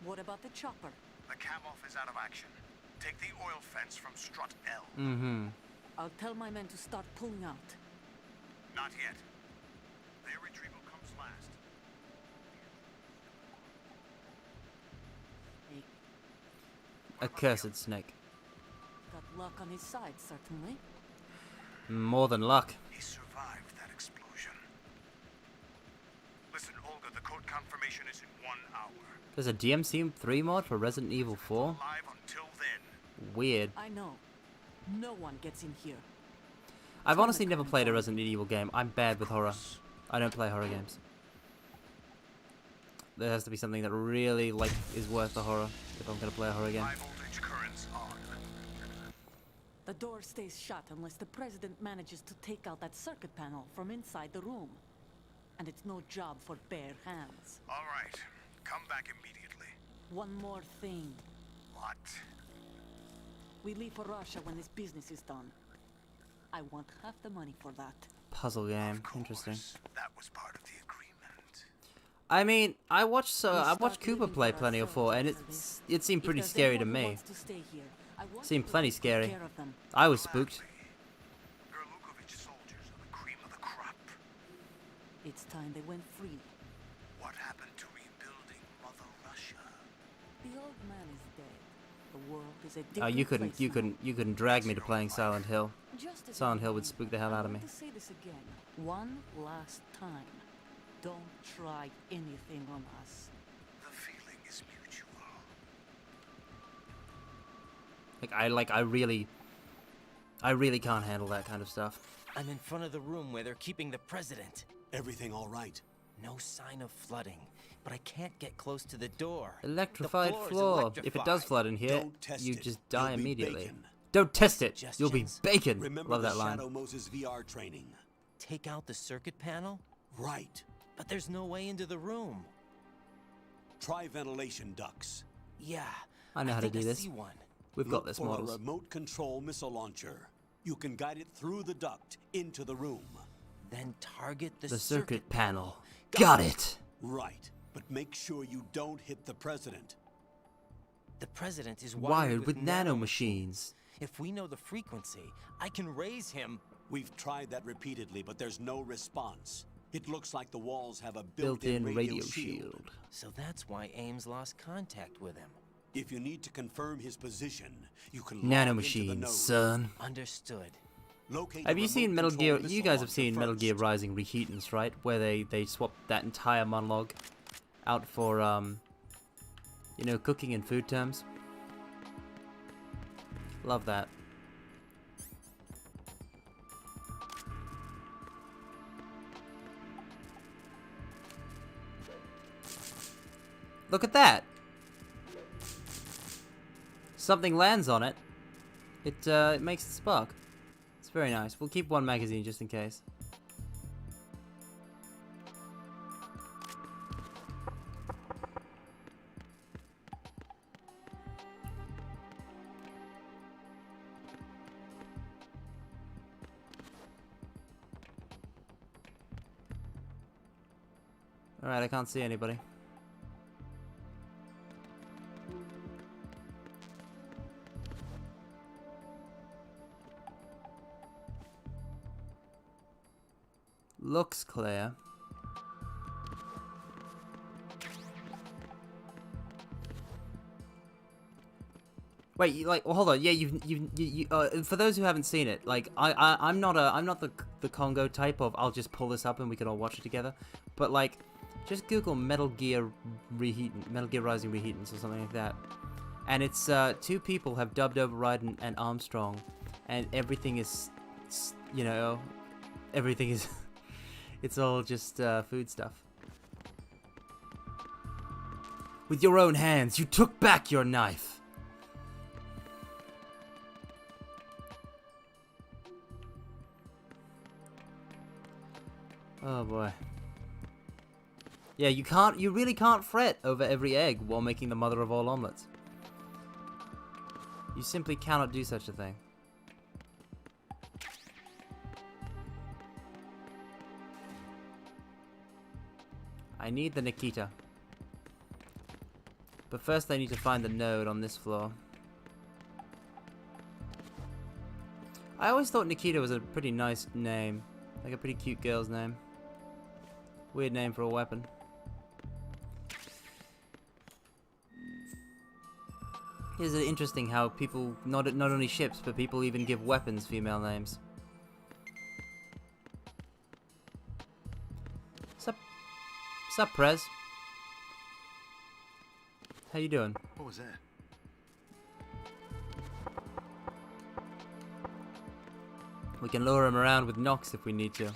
What about the chopper? The cam-off is out of action. Take the oil fence from strut L. Mm-hmm. I'll tell my men to start pulling out. Not yet. Their retrieval comes last. Accursed snake. Got luck on his side, certainly. More than luck. He survived that explosion. Listen, Olga, the code confirmation is in 1 hour. There's a DMC3 mod for Resident Evil 4? Alive until then. Weird. I know. No one gets in here. I've honestly never played a Resident Evil game. I'm bad with horror. I don't play horror games. There has to be something that really, like, is worth the horror if I'm gonna play a horror game. High voltage currents on. The door stays shut unless the president manages to take out that circuit panel from inside the room. And it's no job for bare hands. All right. Come back immediately. One more thing. What? We leave for Russia when this business is done. I want half the money for that. Puzzle game. Interesting. That was part of the agreement. I mean, I watched Cooper play plenty of 4, and it seemed pretty scary to me. Seemed plenty scary. I was spooked. Gerlukovich soldiers are the cream of the crop. It's time they went free. What happened to rebuilding Mother Russia? The old man is dead. The world is a different you couldn't drag me to playing Silent Hill. Silent Hill would spook the hell out of me. To say this again, one last time. Don't try anything on us. The feeling is mutual. I really can't handle that kind of stuff. I'm in front of the room where they're keeping the president. Everything all right? No sign of flooding, but I can't get close to the door. Electrified The floor. is If it does flood in here, Don't test you it. just die You'll be immediately. bacon. Don't test it. You'll be Suggestions? bacon. Remember Love the that line. Shadow Moses VR training. Take out the circuit panel? Right. But there's no way into the room. Try ventilation ducts. Yeah, I know how to think do I this. see one. We've got this, for models. a remote control missile launcher. You can guide it through the duct into the room. Then target The circuit panel. Got it. Right. But make sure you don't hit the president. The president is Wired with nanomachines. If we know the frequency, I can raise him. We've tried that repeatedly, but there's no response. It looks like the walls have a Built-in built-in radio shield. So that's why Ames lost contact with him. If you need to confirm his position, you can log into the Nanomachines, node. son. Understood. Locate Have the you remote seen Metal control Gear? missile You guys have launcher seen Metal Gear first. Rising Reheatants, right? Where they swapped that entire monologue out for you know, cooking and food terms. Love that. Look at that. Something lands on it. It makes it spark. It's very nice. We'll keep one magazine just in case. Alright, I can't see anybody. Looks clear. Wait, well, hold on. Yeah, for those who haven't seen it, like, I'm not the Congo type of, I'll just pull this up and we can all watch it together. But, like, just Google Metal Gear Rising Reheatants or something like that. And it's, two people have dubbed over Raiden and Armstrong. And everything is, you know, everything is, it's all just, food stuff. With your own hands, you took back your knife. Oh boy. Yeah, you really can't fret over every egg while making the mother of all omelets. You simply cannot do such a thing. I need the Nikita. But first I need to find the node on this floor. I always thought Nikita was a pretty nice name. Like a pretty cute girl's name. Weird name for a weapon. Is it interesting how people, not only ships, but people even give weapons female names. Sup, Prez? How you doing? What was that? We can lure him around with knocks if we need to.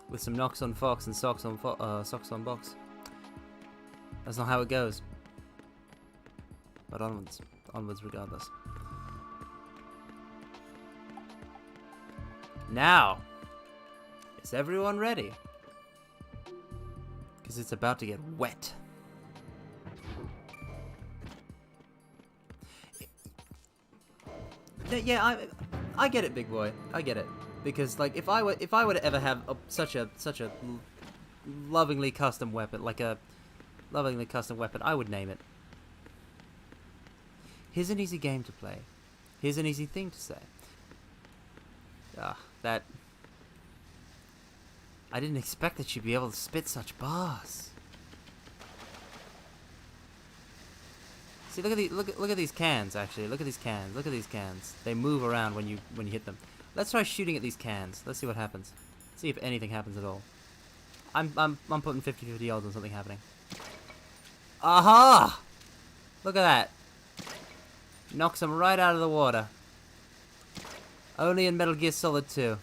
With some knocks on Fox and socks on Box. That's not how it goes. But onwards regardless. Now, is everyone ready? Because it's about to get wet. Yeah, I get it, big boy. I get it. Because like if I were to ever have such a lovingly custom weapon, like a lovingly custom weapon, I would name it. Here's an easy game to play. Here's an easy thing to say. That I didn't expect that she'd be able to spit such bars. See, look at these cans. Actually, look at these cans. Look at these cans. They move around when you hit them. Let's try shooting at these cans. Let's see what happens. See if anything happens at all. I'm putting 50-50 odds on something happening. Aha! Look at that. Knocks them right out of the water. Only in Metal Gear Solid 2.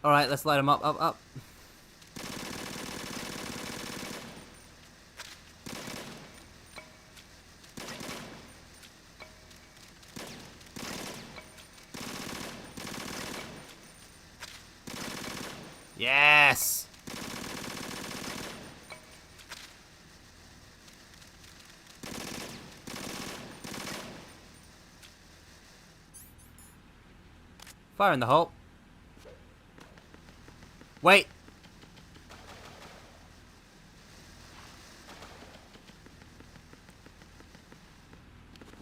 Alright, let's light them up, up. Yes! Fire in the hole. Wait!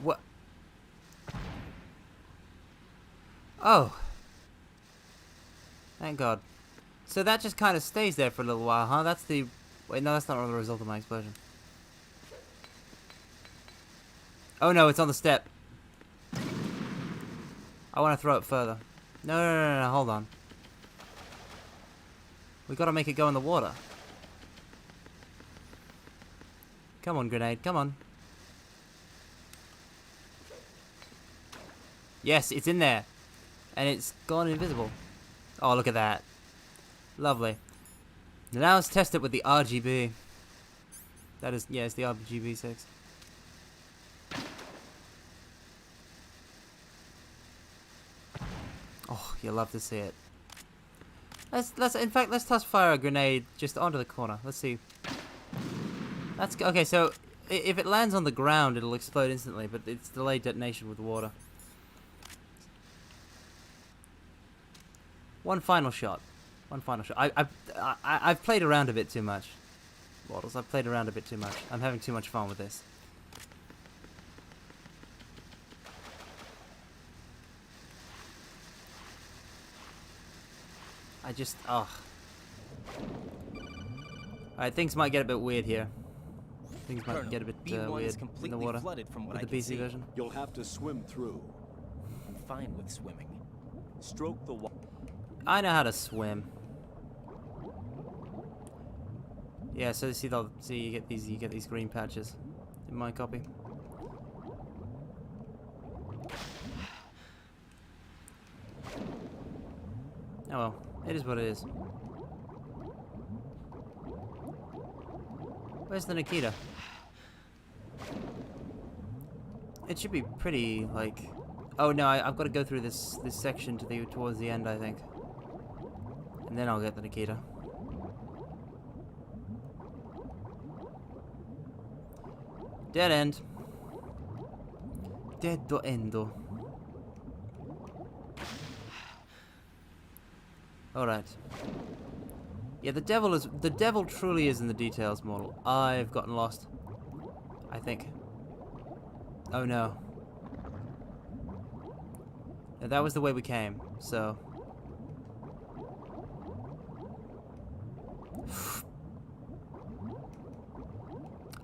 What? Oh. Thank God. So that just kind of stays there for a little while, huh? That's the... Wait, no, that's not the result of my explosion. Oh no, it's on the step. I want to throw it further. No, hold on. We gotta make it go in the water. Come on, grenade, come on. Yes, it's in there. And it's gone invisible. Oh, look at that. Lovely. Now let's test it with the RGB. That is, yeah, it's the RGB 6. Oh, you love to see it. In fact, let's toss fire a grenade just onto the corner. Let's see. That's okay. So if it lands on the ground, it'll explode instantly, but it's delayed detonation with water. One final shot. One final shot. I've played around a bit too much. Waddles, I've played around a bit too much. I'm having too much fun with this. Oh. Alright, things might get a bit weird here. Things might get a bit weird in the water with the PC version. You'll have to swim through. I'm fine with swimming. Stroke the water. I know how to swim. Yeah, so you get these green patches in my copy. Oh well, it is what it is. Where's the Nikita? It should be pretty like. Oh no, I've got to go through this section towards the end, I think, and then I'll get the Nikita. Dead end. Dead endo. Alright. Yeah, the devil truly is in the details, model. I've gotten lost. I think. Oh no. Yeah, that was the way we came, so.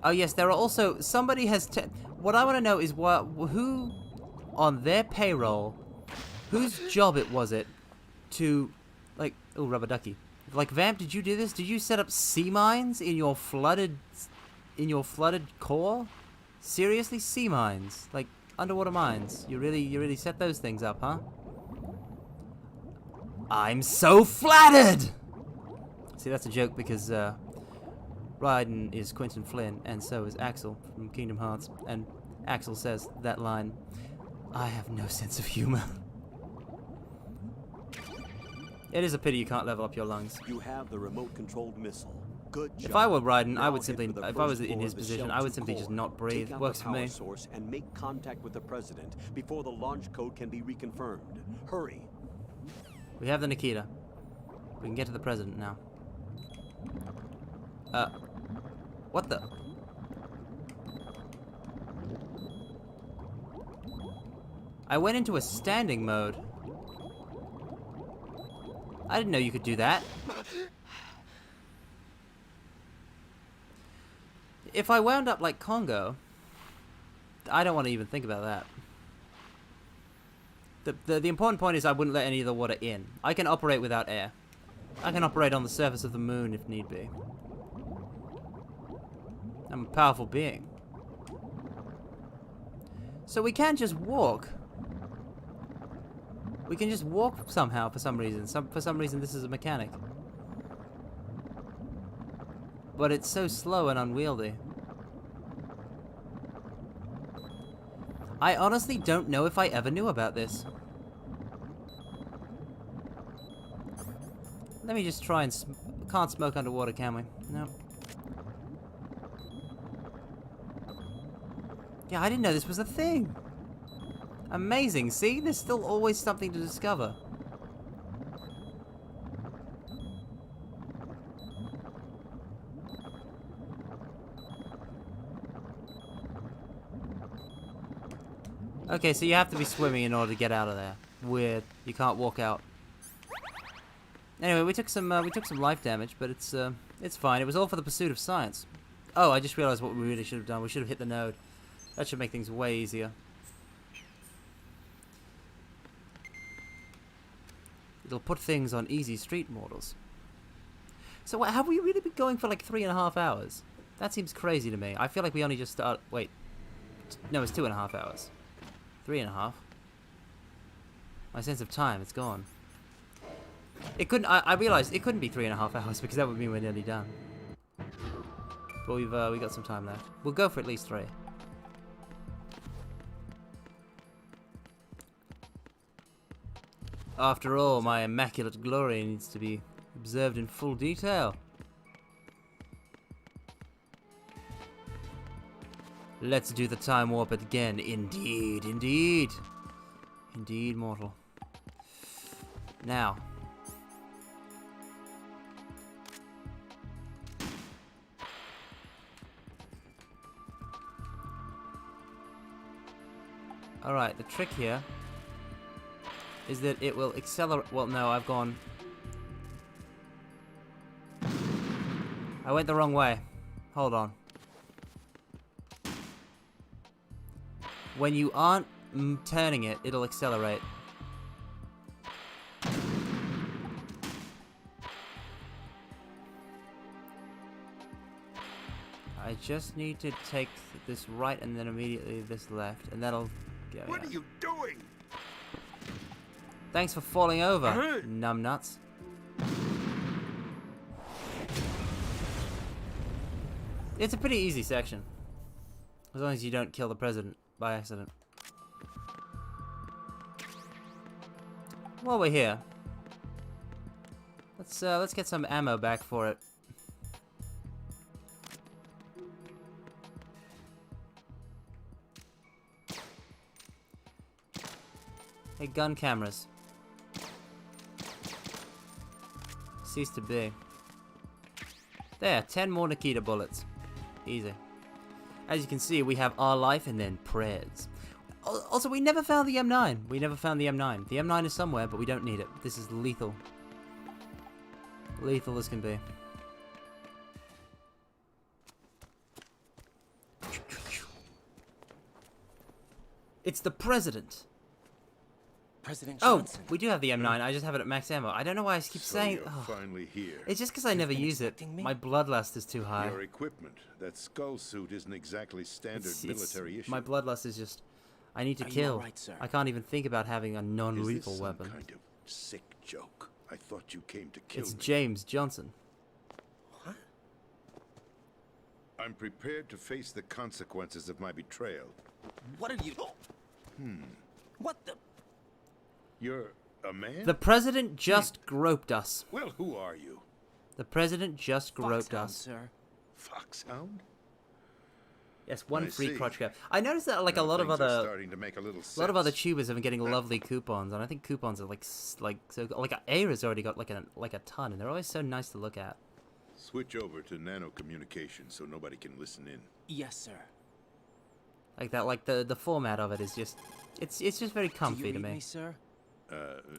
Oh yes, there are also, somebody has, what I want to know is who on their payroll, whose job it was to, like, oh, rubber ducky. Like, Vamp, did you do this? Did you set up sea mines in your flooded core? Seriously, sea mines? Like, underwater mines? You really set those things up, huh? I'm so flattered! See, that's a joke because, Raiden is Quentin Flynn, and so is Axel from Kingdom Hearts. And Axel says that line, I have no sense of humor. It is a pity you can't level up your lungs. You have the remote-controlled missile. Good job. If I were Raiden, I would Now simply, head for the if I was first in his floor of the position, Shell I would 2 simply just core. not breathe. Take out Works the for power me. source and make contact with the president before the launch code can be reconfirmed. Hurry. We have the Nikita. We can get to the president now. What the? I went into a standing mode. I didn't know you could do that. If I wound up like Congo, I don't want to even think about that. The important point is I wouldn't let any of the water in. I can operate without air. I can operate on the surface of the moon if need be. I'm a powerful being. So we can't just walk. We can just walk somehow for some reason. For some reason this is a mechanic. But it's so slow and unwieldy. I honestly don't know if I ever knew about this. Let me just try and... Can't smoke underwater, can we? No. Yeah, I didn't know this was a thing. Amazing, see? There's still always something to discover. Okay, so you have to be swimming in order to get out of there. Weird. You can't walk out. Anyway, we took some life damage, but it's fine. It was all for the pursuit of science. Oh, I just realized what we really should have done. We should have hit the node. That should make things way easier. It'll put things on easy street mortals. So what, have we really been going for like 3.5 hours? That seems crazy to me. I feel like we only just start. Wait, no, it's 2.5 hours. 3.5. My sense of time, it's gone. It couldn't. I realized it couldn't be 3.5 hours because that would mean we're nearly done. But we got some time left. We'll go for at least 3. After all, my immaculate glory needs to be observed in full detail. Let's do the time warp again. Indeed, indeed. Indeed, mortal. Now. Alright, the trick here is that it will accelerate. Well, no, I've gone. I went the wrong way. Hold on. When you aren't turning it, it'll accelerate. I just need to take this right and then immediately this left, and that'll go. What are you doing? Thanks for falling over, numbnuts. It's a pretty easy section. As long as you don't kill the president by accident. While we're here, let's get some ammo back for it. Hey, gun cameras. Cease to be. There, 10 more Nikita bullets. Easy. As you can see, we have our life and then prayers. Also, we never found the M9. We never found the M9. The M9 is somewhere, but we don't need it. This is lethal. Lethal as can be. It's the president. President Johnson. Oh, we do have the M9. I just have it at max ammo. I don't know why I keep saying. You're finally here. It's just because I never use it. My bloodlust is too high. Your equipment, that skull suit, isn't exactly standard military issue. My bloodlust is just. I need to kill. Right, sir? I can't even think about having a non-lethal weapon. Kind of sick joke. I thought you came to kill It's me. James Johnson. What? I'm prepared to face the consequences of my betrayal. What are you? What the? You're a man? The president just groped us. Well, who are you? The president just groped Foxhound, us. sir. Foxhound? Yes, one I free see. crotch grab. I noticed that like a lot of Things are other starting to make a little sense. other tubers have been getting lovely coupons, and I think coupons are like so like Aira's already got like a ton, and they're always so nice to look at. Switch over to nano communication so nobody can listen in. Yes, sir. Like that, like the format of it is just it's just very Do comfy you to read me. sir?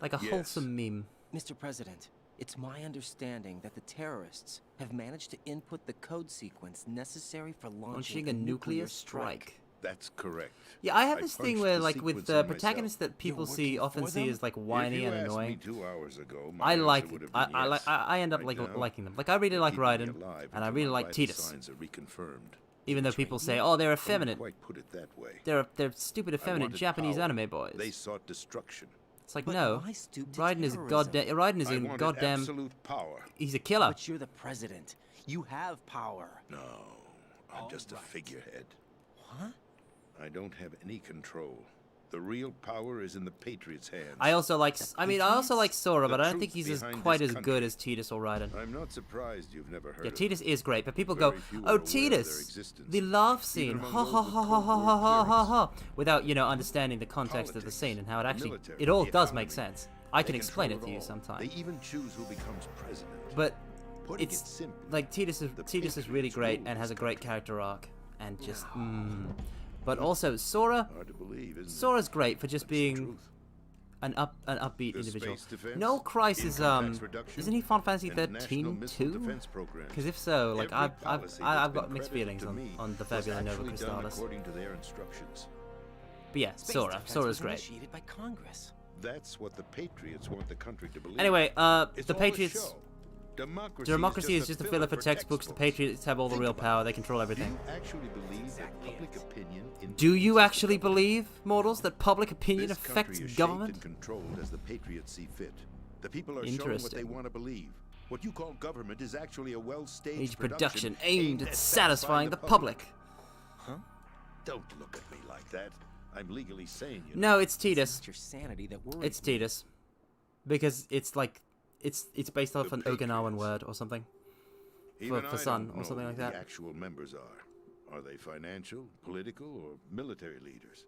Like a yes. wholesome meme. Mr. President, it's my understanding that the terrorists have managed to input the code sequence necessary for launching a nuclear strike. That's correct. Yeah, I have this thing punched where, the like, with sequence the in protagonists myself. that people You're see working often for see them? as like whiny If and you asked annoying. me 2 hours ago, my I answer like. would have been yes. I end up Right now, liking them. Like I really like keeping me Raiden, alive and I until really my like vital Titus. signs are reconfirmed. Even though people say, oh, they're Couldn't effeminate. quite put it that way. They're stupid, I effeminate wanted Japanese power. anime boys. They sought destruction. It's like, But no, why stoop to Raiden is terrorism? Raiden is I a wanted goddamn, absolute power. he's a killer. But you're the president. You have power. No, I'm just a figurehead. What? I don't have any control. The real power is in the Patriots' hands. I also like, I also like Sora, but I don't think he's behind quite this as country. good as Tidus or Raiden. I'm not surprised you've never heard Yeah, of Tidus is great, but people Very go, few are "Oh, aware of their Tidus, existence, the laugh scene, even ha among ha those ha with ha ha Cold ha War ha ha ha," without understanding the context of the Politics, scene and how it actually, military, it all the does make economy. sense. I can They explain it control to you all. sometime. They even choose who becomes president. But Putting it's it simply, like Tidus is really Patriots great rule and has a this great country. character arc and just But also Sora, Hard to believe, isn't it? Sora's great for just But it's the being truth. an upbeat The individual. space defense, Noel Christ is income tax reduction, isn't he Final Fantasy and national 13 missile too? defense programs. Because if so, like Every I've policy that's I've been got mixed credited feelings to on me the was Fabula Nova actually done Crystallis. according to their instructions. But yeah, Space Sora's defense was great. initiated by Congress. That's what the Patriots want the country to believe. Anyway, It's the all a Patriots. show. Democracy is just a filler for textbooks. The Patriots have all the real power. They control Do everything. you actually believe that public opinion Do you influences the actually government? believe, mortals, that public opinion This affects country is shaped government? and controlled as the Patriots see fit. The people are showing what they Interesting. want to believe. What you call government is actually a well-staged Age production production aimed at satisfying the public. Huh? Don't look at me like that. I'm legally sane, you know. No, it's Tidus. It's your sanity that worries It's me. Tidus, because it's like it's based off The an Okinawan Patriots. word or something. Even For I sun don't or know something like who that. the actual members are. Are they financial, political, or military leaders?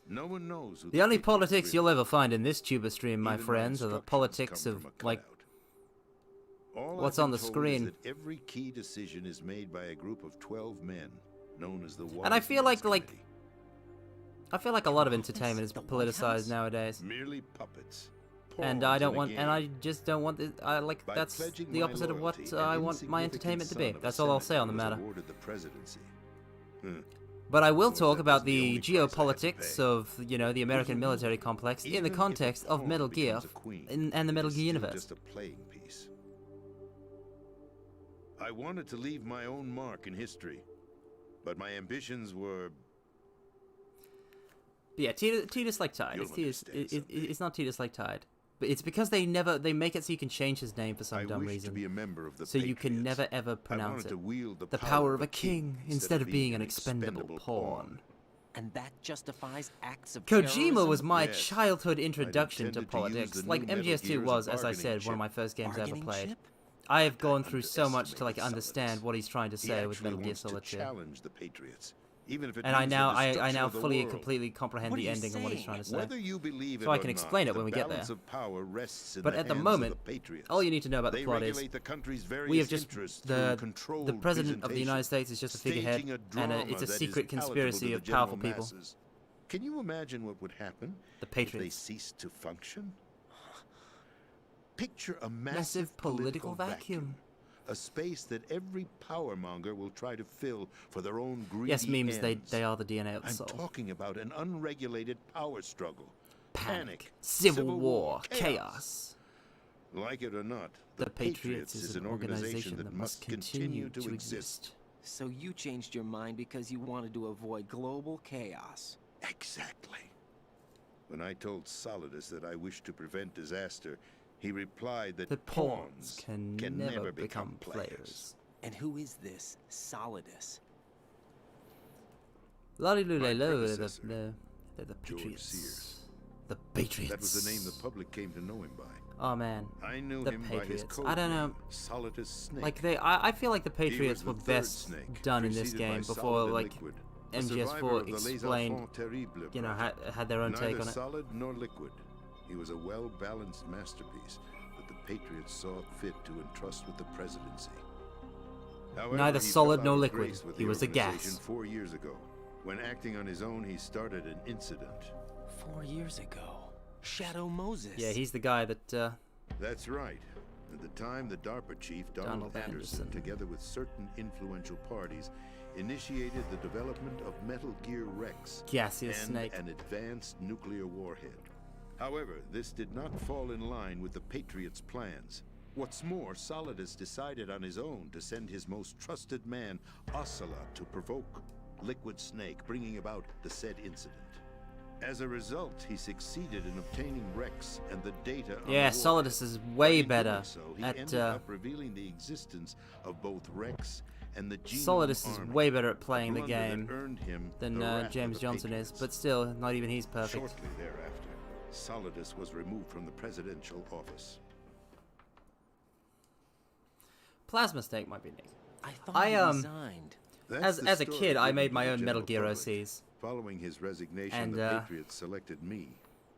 No one knows who The only Patriots politics really you'll ever find in this tuber stream, my Even friends, are the instructions politics come of from a like cutout. All what's I've on been the told screen. Is that every key decision is made by a group of 12 men, known as the And I feel like Committee. I feel like a lot of entertainment is politicized nowadays. Merely puppets. And I pawns don't in a want, and I game. just don't want. I like By that's pledging the my opposite of what loyalty, I an want my insignificant entertainment to son be. of a That's all I'll say on the senator was matter. awarded the presidency. But I will Well, talk that about wasn't the the only price I had to geopolitics pay. of, the American military complex in the Even if a context of pawn Metal Gear becomes a queen, and the Metal it is Gear still universe. just a playing piece. I wanted to leave my own mark in history, but my ambitions were But yeah, Tidus like Tide. You'll It's not Tidus like Tide. But it's because they make it so you can change his name for some I dumb wished reason. to be a member of the So you can Patriots. never ever I pronounce wanted it. to wield The power of a king instead of being an expendable pawn. And that justifies acts of Kojima terrorism? was my Yes. childhood introduction to intended to use politics. the Like new Metal MGS2 Gear as a was, as I bargaining said, one of my chip. first games I ever Bargaining played. chip? I have gone through so much to like underestimated understand Solidus. what he's trying to He say with actually Metal Gear wants to Solid 2. challenge the Patriots, even if it And I means the now destruction now of the fully and world. completely comprehend What are the you ending and what he's saying? trying to say. Whether you believe it So I or can not, explain it the when we get there. balance of power rests in But the at the hands moment, of the Patriots. all you need to know about the They plot is regulate the country's various we have just interests through the controlled president of the United presentation, States is just a figurehead, staging a and drama it's a that is secret palatable conspiracy to of the powerful general people. masses. Can you imagine what would happen The if they Patriots. ceased to function? Picture a Massive political vacuum. A space that every power monger will try to fill for their own greedy Yes, memes, ends. they are the DNA of the I'm soul. talking about an unregulated power struggle. Panic, civil war, chaos. Like it or not, The Patriots is an organization that must continue to exist. So you changed your mind because you wanted to avoid global chaos. Exactly. When I told Solidus that I wished to prevent disaster, he replied that The pawns can never become players. And who is this Solidus? Lolly-loo-lay-lo, they're predecessor, the George Patriots. Sears. The Patriots. That was the name the public came to know him by. Oh man, I knew the him by his Patriots. code I don't know. name, Solidus Snake. Like I feel like the Patriots He were was the third best Snake, done in this preceded by game before Solid and like Liquid, a survivor MGS4 of the Les explained, Enfants Terribles had their own Neither take on it. solid nor liquid. He was a well-balanced masterpiece that the Patriots saw fit to entrust with the presidency. However, Neither he solid fell nor out of liquid. grace with He the was a organization gas. 4 years ago. When acting on his own, he started an incident. 4 years ago. Shadow Moses. Yeah, he's the guy that. That's right. At the time, the DARPA chief, Donald Anderson, together with certain influential parties, initiated the development of Metal Gear Rex Gaseous and Snake. an advanced nuclear warhead. However, this did not fall in line with the Patriots' plans. What's more, Solidus decided on his own to send his most trusted man, Ocelot, to provoke Liquid Snake, bringing about the said incident. As a result, he succeeded in obtaining Rex and the data on Yeah, the Solidus is way better so he at ended up revealing the existence of both Rex and the genome Solidus is army, way better at a playing the blunder that game earned him than the wrath of James the Johnson is, Patriots. but still, not even he's perfect. Shortly thereafter, Solidus was removed from the presidential office. Plasma Snake might be Nick. I thought he resigned. That's the As a story kid, I given made to my the own Metal general Gear public. OCs. Following his resignation, And, the Patriots selected me,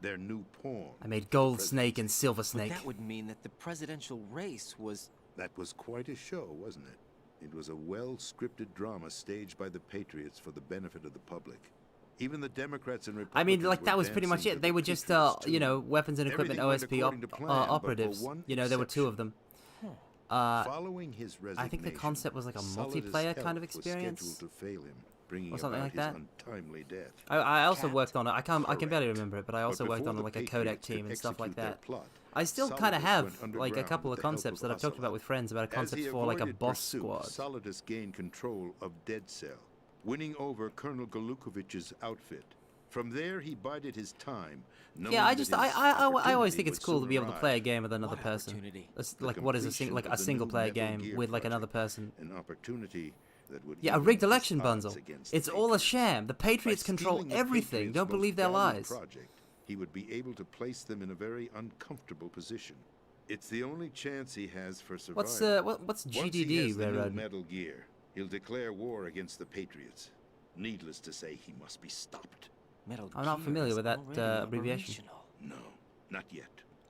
their new pawn. I made Gold Snake and Silver But Snake. that would mean that the presidential race was... That was quite a show, wasn't it? It was a well-scripted drama staged by the Patriots for the benefit of the public. Even the Democrats and Republicans I mean, like, were that was pretty much dancing to it. They the were just, Patriots, you too. know, weapons and equipment Everything went OSP according to plan, but for operatives. one You know, there were two of them. Following his I think the resignation, concept was like a Solidus' multiplayer kind of health was experience. scheduled to fail him, bringing Or something about like that. his untimely death. I also Cat. worked on it. I can barely remember it, but I But also worked before on the like a codec Patriots team could and stuff like execute their that. plot, I still kind of Solidus have went like a underground couple with of the help concepts of that I've talked about Ocelot. with friends about a As concept he for like a avoided boss pursuit, squad. Solidus gained control of Dead Cell, winning over Colonel Galukovich's outfit. From there, he bided his time. Yeah, I always think it's cool to be able to play a game with another person. Like what is a single player game with like another person. An opportunity that would Yeah, a even rigged his election odds bundle. against It's the all a Patriots. sham. The Patriots By control stealing the everything. Patriots' Don't most believe their valuable lies. Project, he would be able to place them in a very uncomfortable position. It's the only chance he has for survival. What's Once he GDD, has the new Railroad? Metal Gear, he'll declare war against the Patriots. Needless to say, he must be stopped. I'm not familiar with that abbreviation. No, not yet.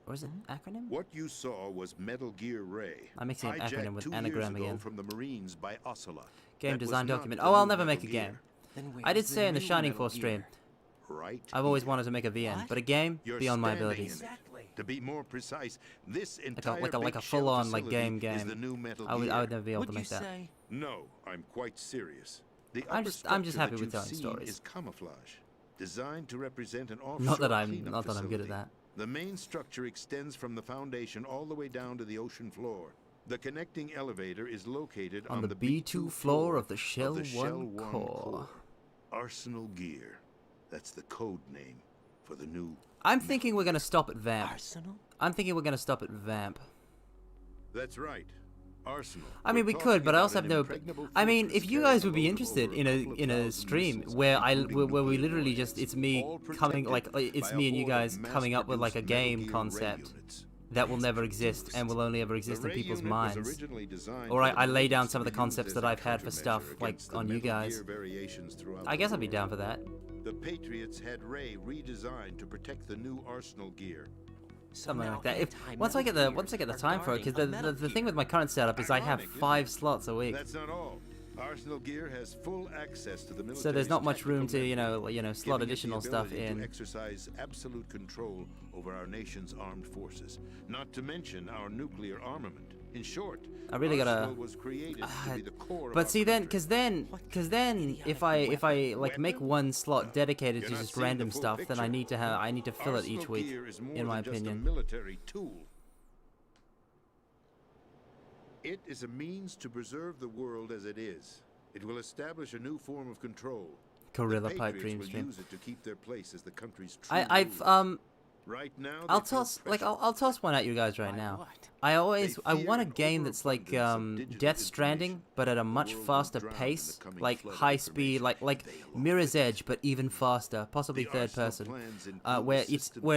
Or is it acronym? What you saw was Metal Gear Ray. I'm mixing up acronym hijacked with 2 anagram years ago again. from the Marines by Ocelot. Game That was design not document. the Oh, I'll new never Metal make a Gear. game. I did say in the Shining Force stream. Right. I've always wanted to make a VN, but a game You're beyond my standing abilities. in it. To be more precise, this entire Like a big full-on shell like game facility is the new Metal I would Gear. never be able to make that. No, I'm quite serious. The I'm upper just structure happy that with you've telling seen stories. is camouflage, designed to represent an offshore Not that I'm cleanup good at facility. that. The main structure extends from the foundation all the way down to the ocean floor. The connecting elevator is located On the B2 floor of the Shell 1 core. Arsenal Gear. That's the code name for the new. I'm thinking we're gonna stop at Vamp. Arsenal? I'm thinking we're gonna stop at Vamp. That's right. Arsenal. I mean, we could, but I also have no. I mean, if you guys would be interested in a stream where we literally just it's me coming like it's me and you guys coming up with like a game concept that will never exist and will only ever exist in people's minds, or I lay down some of the concepts that I've had for stuff like on you guys. I guess I'd be down for that. The Patriots had Ray redesigned to protect the new Arsenal Gear. Something like that. Once I get the time for it, because the thing with my current setup is I have 5 slots a week. That's not all. Arsenal Gear has full access to the military. So there's not much room to slot additional stuff To in. exercise absolute control over our nation's armed forces, not to mention our nuclear armament. In short, I really gotta. Arsenal was created to be the core of But our see, then, country. because then, if I like make one slot dedicated to You're not just seeing the random full stuff, then I picture. need to fill it each Arsenal week, Gear is more in my than just a opinion. military tool. It is a means to preserve the world as it is. It will establish a new form of control. Gorilla The Pipe Patriots Dream will Stream. use it to keep their place as the country's true I've rulers. Right now, I'll they feel toss pressure. I'll toss one at you guys right now. I want a game that's like Death Stranding, but at a much faster pace, like high speed, like Mirror's Edge, but even faster, possibly third person, where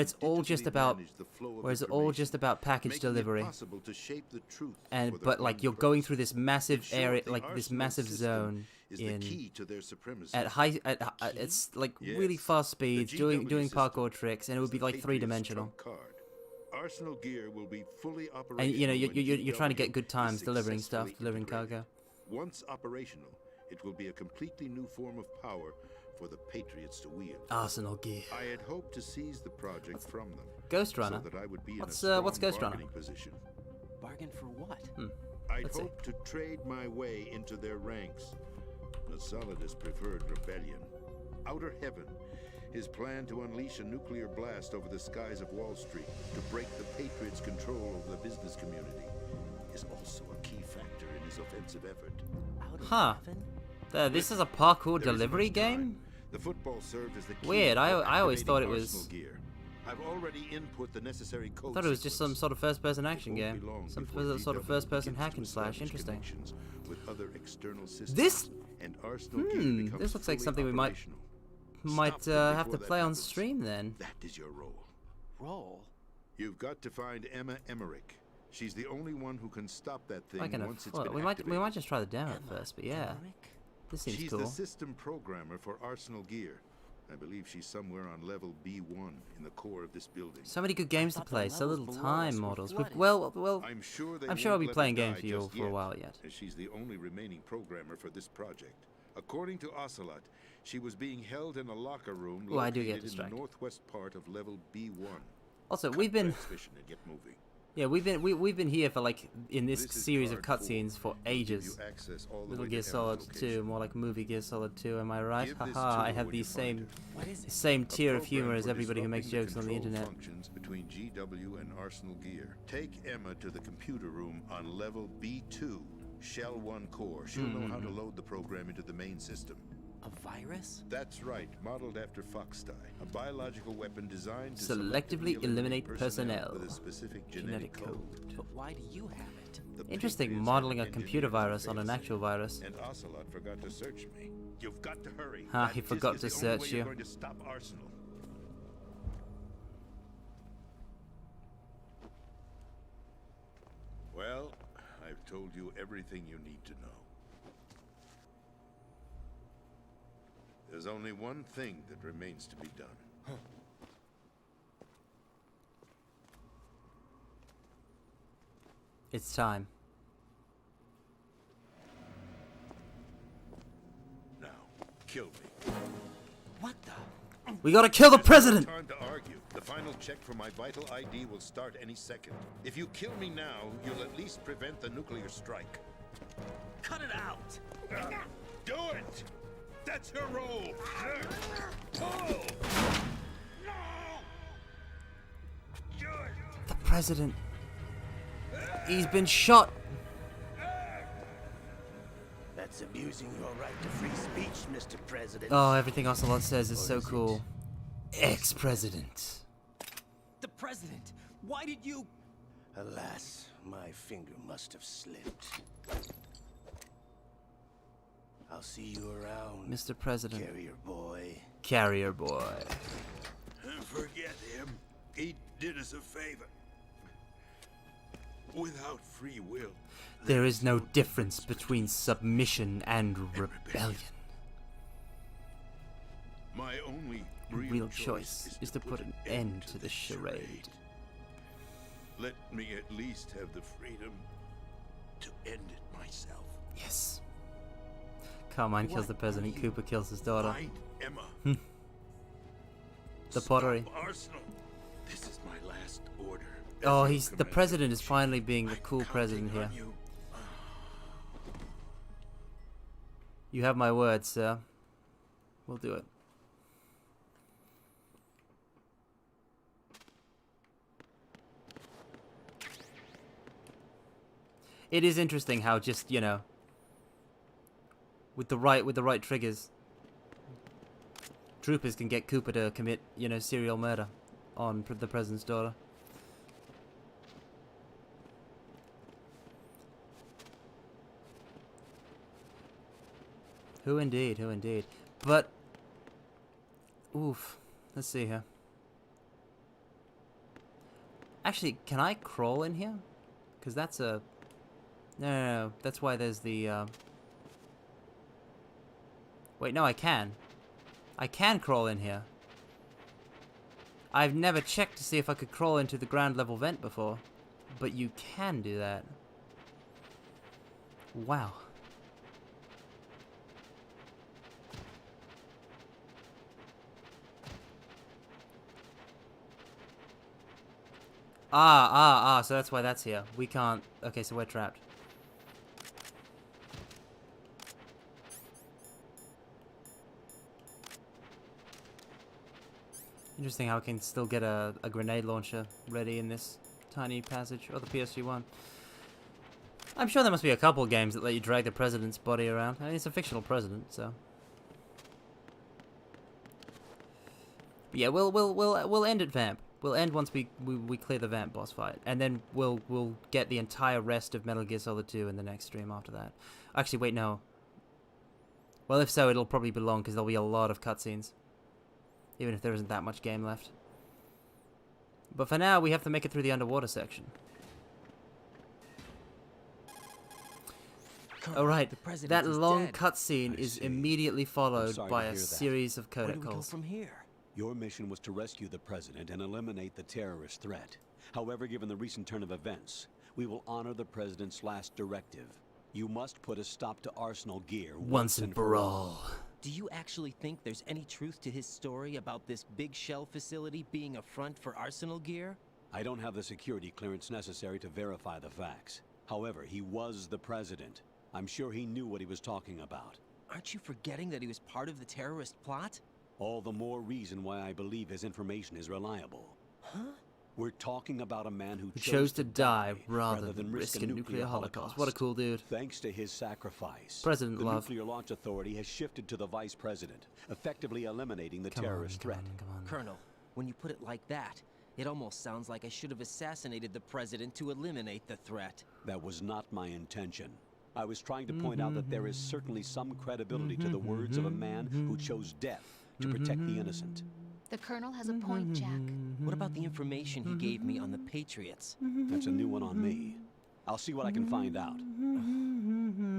it's all just about package delivery, Possible to shape the truth and for their but like own you're purpose. going through this massive In short, area, the like this Arsenal massive system zone is the in key to their supremacy. it's like really Yes, fast speeds, the doing GW parkour tricks, and it would be like Patriots' 3-dimensional. trump card. Arsenal Gear will be fully operational. And when you're trying to get GW good times is delivering stuff, successfully delivering integrated. cargo. Once operational, it will be a completely new form of power for the Patriots to wield. Arsenal Gear. I had hoped to seize the project from them. Ghost Runner? So that I would be What's, in a what's strong Ghost Runner? bargaining position. Bargain for what? I'd Let's see. hoped to trade my way into their ranks. The Solidus preferred rebellion. Outer Heaven, his plan to unleash a nuclear blast over the skies of Wall Street to break the Patriots' control over the business community, is also a key factor in his offensive effort. Huh. This is a parkour There isn't delivery much time. game? The football served as the key Weird. for I always thought it activating was. Arsenal gear. I've already input the necessary code. I thought it was just some sort of first-person action It won't game, be long some before sort of GW first-person begins hack to and slash. establish Interesting. connections with other external systems, This. and Arsenal gear becomes This looks like fully something we might operational. Stop them have to before that play on happens. stream then. That is your role. Roll? You've got to find Emma Emmerich. She's the only one who can stop that thing Like once it's been we activated. might just try the demo at first, but yeah, this seems She's cool. the system programmer for Arsenal gear. I believe she's somewhere on level B1 in the core of this building. So many good games to play, so little time, models. flooded. Well, I'm sure I'll be let playing her games die for you just for a while yet. as she's the only remaining programmer for this project. According to Ocelot, she was being held in a locker room Ooh, I do get located in the distracted. northwest part of level B1. Also, Cut we've been transmission and get moving. yeah, we've been here for like in this This is series of Guard 4. cutscenes for Give ages. you access all the Little way Gear to Emma's Solid location. 2, more like movie Gear Solid 2. Am I right? Give this Haha! to I her have when the you find same A tier of program humor as for everybody who makes disrupting jokes on the control internet. Functions between GW and Arsenal gear. Take Emma to the computer room on level B2, Shell 1 core. She'll know how to load the program into the main system. A virus? That's right, modeled after Foxdie, a biological weapon designed to Selectively eliminate personnel. with a specific genetic code. But why do you have it? The Interesting, Patriots modeling a had computer engineered virus on an failsafe, actual virus. And Ocelot forgot to search me. You've got to hurry. Ah, That he disk forgot is to the only way search you're you. going to stop Arsenal. Well, I've told you everything you need to know. There's only one thing that remains to be done. It's time. Now, kill me. What the? We gotta kill the There's no president! time to argue. The final check for my vital ID will start any second. If you kill me now, you'll at least prevent the nuclear strike. Cut it out! Do it! That's her role! Pull! The president. He's been shot. That's abusing your right to free speech, Mr. President. Oh, everything Ocelot says is so cool. Ex-president. The president! Why did you... Alas, my finger must have slipped. I'll see you around, Mr. President. Carrier boy. Carrier boy. Forget him. He did us a favor. Without free will. There is no difference between submission and rebellion. My only The real choice is to put an end to the charade. Let me at least have the freedom to end it myself. Yes. Carmine kills the president, Cooper kills his daughter. Find Emma. The pottery. Stop Arsenal. This is my last order. Oh, the president is finally being the cool president here. You have my word, sir. We'll do it. It is interesting how just, you know, with the right triggers, troopers can get Cooper to commit, you know, serial murder on the president's daughter. Who indeed, who indeed. But, oof, let's see here. Actually, can I crawl in here? Because that's a... No, that's why there's the, Wait, no, I can. I can crawl in here. I've never checked to see if I could crawl into the ground level vent before. But you can do that. Wow. So that's why that's here. We can't... Okay, so we're trapped. Interesting how I can still get a grenade launcher ready in this tiny passage, or the PSG-1. I'm sure there must be a couple of games that let you drag the president's body around. I mean, it's a fictional president, so... But yeah, we'll end at Vamp. We'll end once we clear the Vamp boss fight, and then we'll get the entire rest of Metal Gear Solid 2 in the next stream after that. Actually, wait, no. Well, if so, it'll probably be long because there'll be a lot of cutscenes, even if there isn't that much game left. But for now, we have to make it through the underwater section. Alright, that long cutscene is immediately followed by a series of codec calls. From here? Your mission was to rescue the president and eliminate the terrorist threat. However, given the recent turn of events, we will honor the president's last directive. You must put a stop to Arsenal Gear once and for all. Do you actually think there's any truth to his story about this big shell facility being a front for Arsenal Gear? I don't have the security clearance necessary to verify the facts. However, he was the president. I'm sure he knew what he was talking about. Aren't you forgetting that he was part of the terrorist plot? All the more reason why I believe his information is reliable. Huh? We're talking about a man who chose to die rather than risk a nuclear holocaust. What a cool dude. Thanks to his sacrifice, President the Love. Nuclear Launch Authority has shifted to the vice president, effectively eliminating the terrorist threat. Colonel, when you put it like that, it almost sounds like I should have assassinated the president to eliminate the threat. That was not my intention. I was trying to point out that there is certainly some credibility to the words of a man who chose death to protect the innocent. The Colonel has a point, Jack. What about the information he gave me on the Patriots? That's a new one on me. I'll see what I can find out.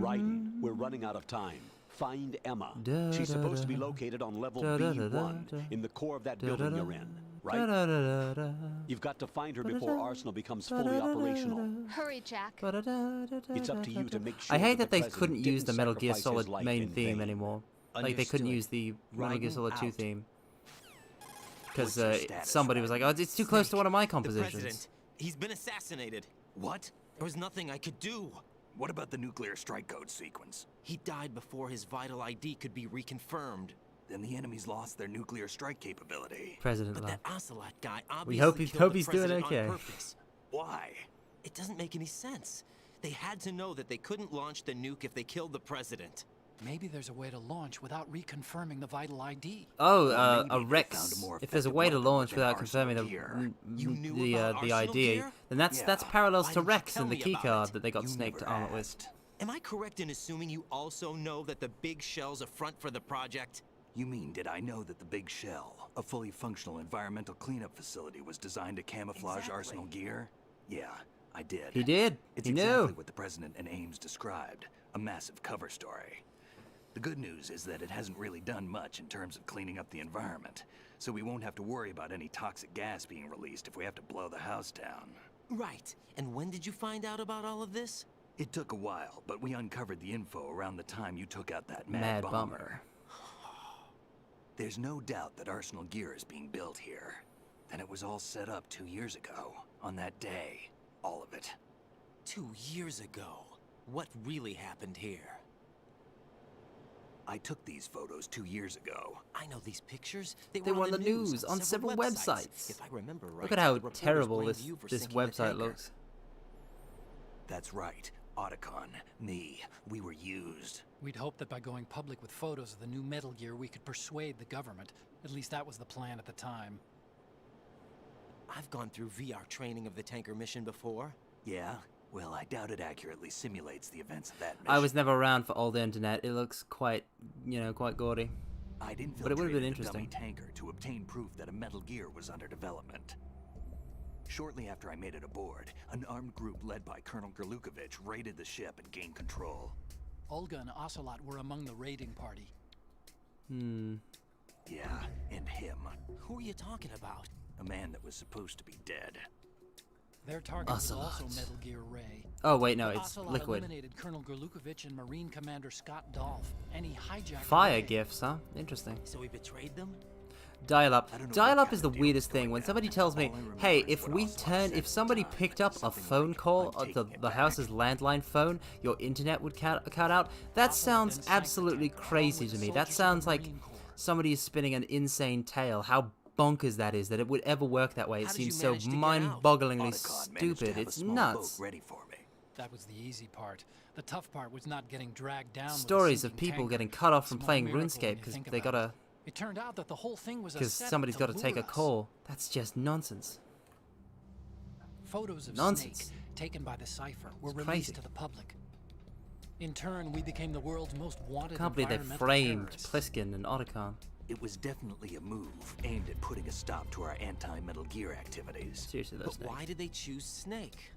Raiden, we're running out of time. Find Emma. She's supposed to be located on level B1 in the core of that building you're in, right? You've got to find her before Arsenal becomes fully operational. Hurry, Jack. It's up to you to make sure. I hate that they the couldn't use the Metal Gear sacrifice his Solid life main in theme vain. anymore. Like they couldn't use the Metal Gear Solid 2 theme. Because somebody was like, oh, it's too close to one of my compositions. The president, he's been assassinated. What? There was nothing I could do. What about the nuclear strike code sequence? He died before his vital ID could be reconfirmed. Then the enemy's lost their nuclear strike capability. President But Love. that Ocelot guy We obviously hope killed he's the doing president okay. on purpose. Why? It doesn't make any sense. They had to know that they couldn't launch the nuke if they killed the president. Maybe there's a way to launch without reconfirming the vital ID. Oh, Well, a maybe they Rex. found a more If there's a effective way to weapon launch within without confirming Arsenal Gear. You knew the about ID, Arsenal Gear? then that's Yeah. parallels Why to didn't you Rex tell and the me key about card it? that they got You snaked to never armor with. asked. Am I correct in assuming you also know that the big shell's a front for the project? You mean, did I know that the Big Shell, a fully functional environmental cleanup facility, was designed to camouflage Arsenal Gear? Yeah, I did. He did. It's He exactly knew. what the President and Ames described, a massive cover story. The good news is that it hasn't really done much in terms of cleaning up the environment, so we won't have to worry about any toxic gas being released if we have to blow the house down. Right. And when did you find out about all of this? It took a while, but we uncovered the info around the time you took out that Mad mad Bummer. bomber. There's no doubt that Arsenal Gear is being built here. And it was all set up 2 years ago, on that day. All of it. 2 years ago. What really happened here? I took these photos 2 years ago. I know these pictures. They They were on the news on several websites. If I remember right. Look at how the reporters terrible blamed this you for this sinking the website tanker. looks. That's right. Otacon, me, we were used. We'd hoped that by going public with photos of the new Metal Gear, we could persuade the government. At least that was the plan at the time. I've gone through VR training of the tanker mission before. Yeah? Well, I doubt it accurately simulates the events of that mission. I was never around for old internet. It looks quite, quite gaudy. I'd But it would have been infiltrated the interesting. dummy tanker to obtain proof that a Metal Gear was under development. Shortly after I made it aboard, an armed group led by Colonel Gerlukovich raided the ship and gained control. Olga and Ocelot were among the raiding party. Yeah, and him. Who are you talking about? A man that was supposed to be dead. Their target was Ocelot. also Metal Gear Ray. Oh wait, no, But it's Ocelot liquid. eliminated Colonel Gerlukovich and Marine Commander Scott Dolph, and he hijacked Fire Ray. gifts, huh? Interesting. So he betrayed them? Dial-up. I don't know Dial-up what is the kind of deal weirdest was going thing. When down. somebody tells me, All I remember hey, is if what we Ocelot turn, said if at somebody the time. picked up a Something phone like, call, "I'm the taking it back." house's landline phone, your internet would cut out. That sounds then sank the absolutely tanker, along crazy with to the me. That soldiers of sounds the like Marine Corps. somebody is spinning an insane tale. How bonkers that is, that it would ever work that way. It How did you seems so manage to get out? mind-bogglingly Otacon managed to stupid. have a It's small nuts. boat ready for me. That was the easy part. The tough part was not getting dragged down. with a Stories of sinking people tanker. getting cut off from Small playing miracle when RuneScape you because think they about got it. It turned out that the whole thing was a Because setup somebody's got to lure take a us. call. That's just nonsense. Photos of Nonsense. Snake, taken by the Cypher, were It's released crazy. to the public. In turn, we became the world's most wanted Can't believe they environmental framed terrorists. Pliskin and Otacon. It was definitely a move aimed at putting a stop to our anti-Metal Gear activities. Seriously, though, But Snake. why did they choose Snake?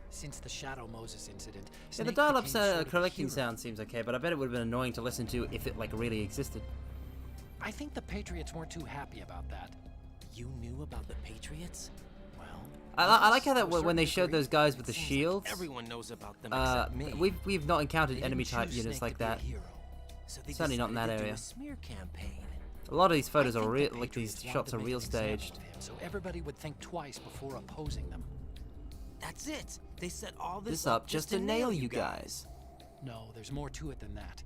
Since the Shadow Moses incident, Yeah, the Snake dial-up became sort of a collecting hero. sound seems okay, but I bet it would have been annoying to listen to if it like really existed. I think the Patriots weren't too happy about that. You knew about the Patriots? Well, I like how that to a when they certain showed degree. those guys with the Seems like shields. everyone knows about them except me. We've not encountered They enemy didn't type choose units Snake like to be a that. hero. So they Certainly not in that decided to do area. a smear campaign. A lot of these photos I are think real, the like these Patriots wanted shots to are make real an example staged. of him, so everybody would think twice before opposing them. That's it. They set all This up just to nail you guys. No, there's more to it than that.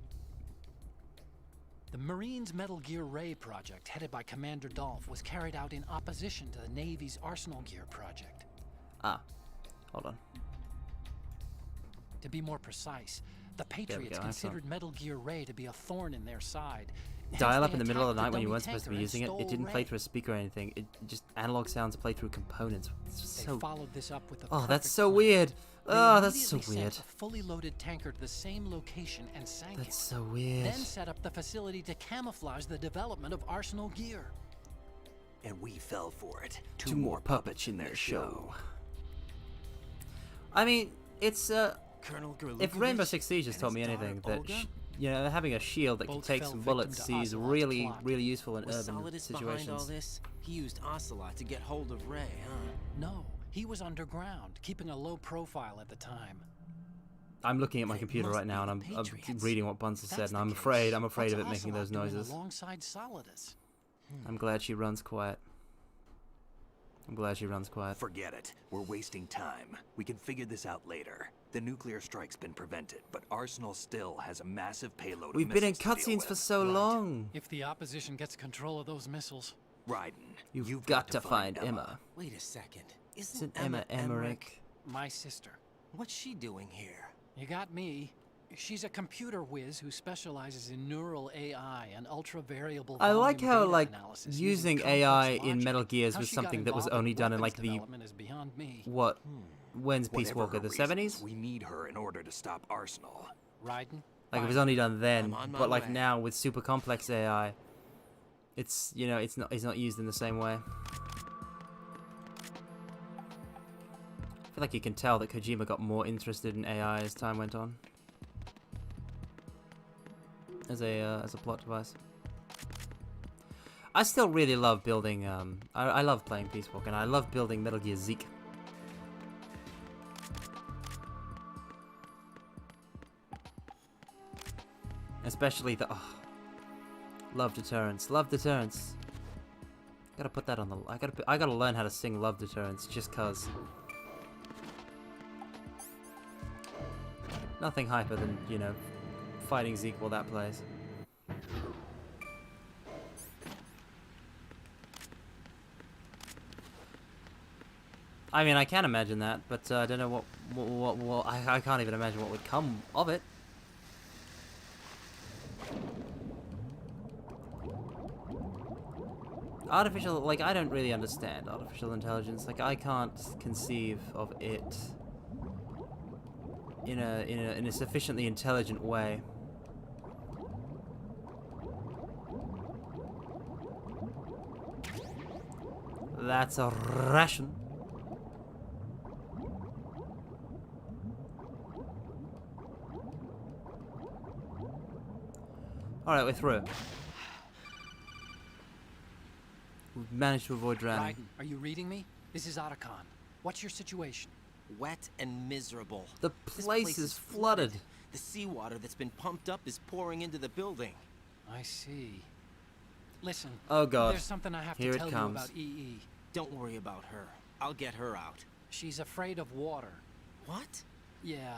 The Marines' Metal Gear Ray project, headed by Commander Dolph, was carried out in opposition to the Navy's Arsenal Gear project. Ah, hold on. To be more precise, the Patriots go, considered Metal Gear Ray to be a thorn in their side. Hence, Dial up they in the middle of the attacked night when you dummy weren't supposed to be tanker and using it. It stole didn't play Ray. through a speaker or anything. It just analog sounds play through components. It's They so. followed this up with a Oh, that's perfect so plan. weird. They Oh, that's so immediately weird. sent a fully loaded tanker to the same location and sank That's it. so weird. Then set up the facility to camouflage the development of Arsenal Gear. And we fell for it. Two more puppets in their show. I mean, it's Colonel if Rainbow Gerlukovich Six Siege has and taught his me anything, daughter that Olga? you know, having a shield that can Both take fell some victim bullets to is Ocelot's really, plot. really useful in Was urban Solidus behind all situations. this? He used Ocelot to get hold of Ray, huh? No, he was underground, keeping a low profile at the time. I'm looking at my They computer must right now, be and the I'm Patriots. reading what Bunsen said, That's and the I'm case. afraid of What's it making Ocelot those doing noises. alongside Solidus? I'm glad she runs quiet. I'm glad she runs quiet. Forget it. We're wasting time. We can figure this out later. The nuclear strike's been prevented, but Arsenal still has a massive payload of We've been in missiles to deal cutscenes with. for so Right. long. If the opposition gets control of those missiles, Raiden, You've got to find Emma. Wait a second. Isn't Emma Emmerich? my sister. What's she doing here? You got me. She's a computer whiz who specializes in neural AI and ultra-variable I like volume how, data like, analysis using complex AI in logic. Metal Gears How was she got something that was involved only done in, weapons like, the... development is beyond me. What? When's Peace Whatever Walker? her The reasons, 70s? We need her in order to stop Arsenal. Raiden? Like, it was only done then, I'm on my but, like, way. now with super complex AI, it's, you know, it's not used in the same way. I feel like you can tell that Kojima got more interested in AI as time went on. As a plot device. I still really love building, I love playing Peace Walker, and I love building Metal Gear Zeke. Especially the, love deterrence, love deterrence. Gotta put that on the, I gotta learn how to sing love deterrence, just cause. Nothing hyper than, you know, fighting Zeke while that plays. I mean, I can imagine that, but I don't know what I can't even imagine what would come of it. Artificial, like, I don't really understand artificial intelligence. Like, I can't conceive of it in a sufficiently intelligent way. That's a ration. Alright, we're through. We've managed to avoid drowning. Raiden, are you reading me? This is Otacon. What's your situation? Wet and miserable. The This place is flooded. The seawater that's been pumped up is pouring into the building. I see. Listen. Oh God. There's something I have Here to it tell comes. you about EE. Don't worry about her. I'll get her out. She's afraid of water. What? Yeah.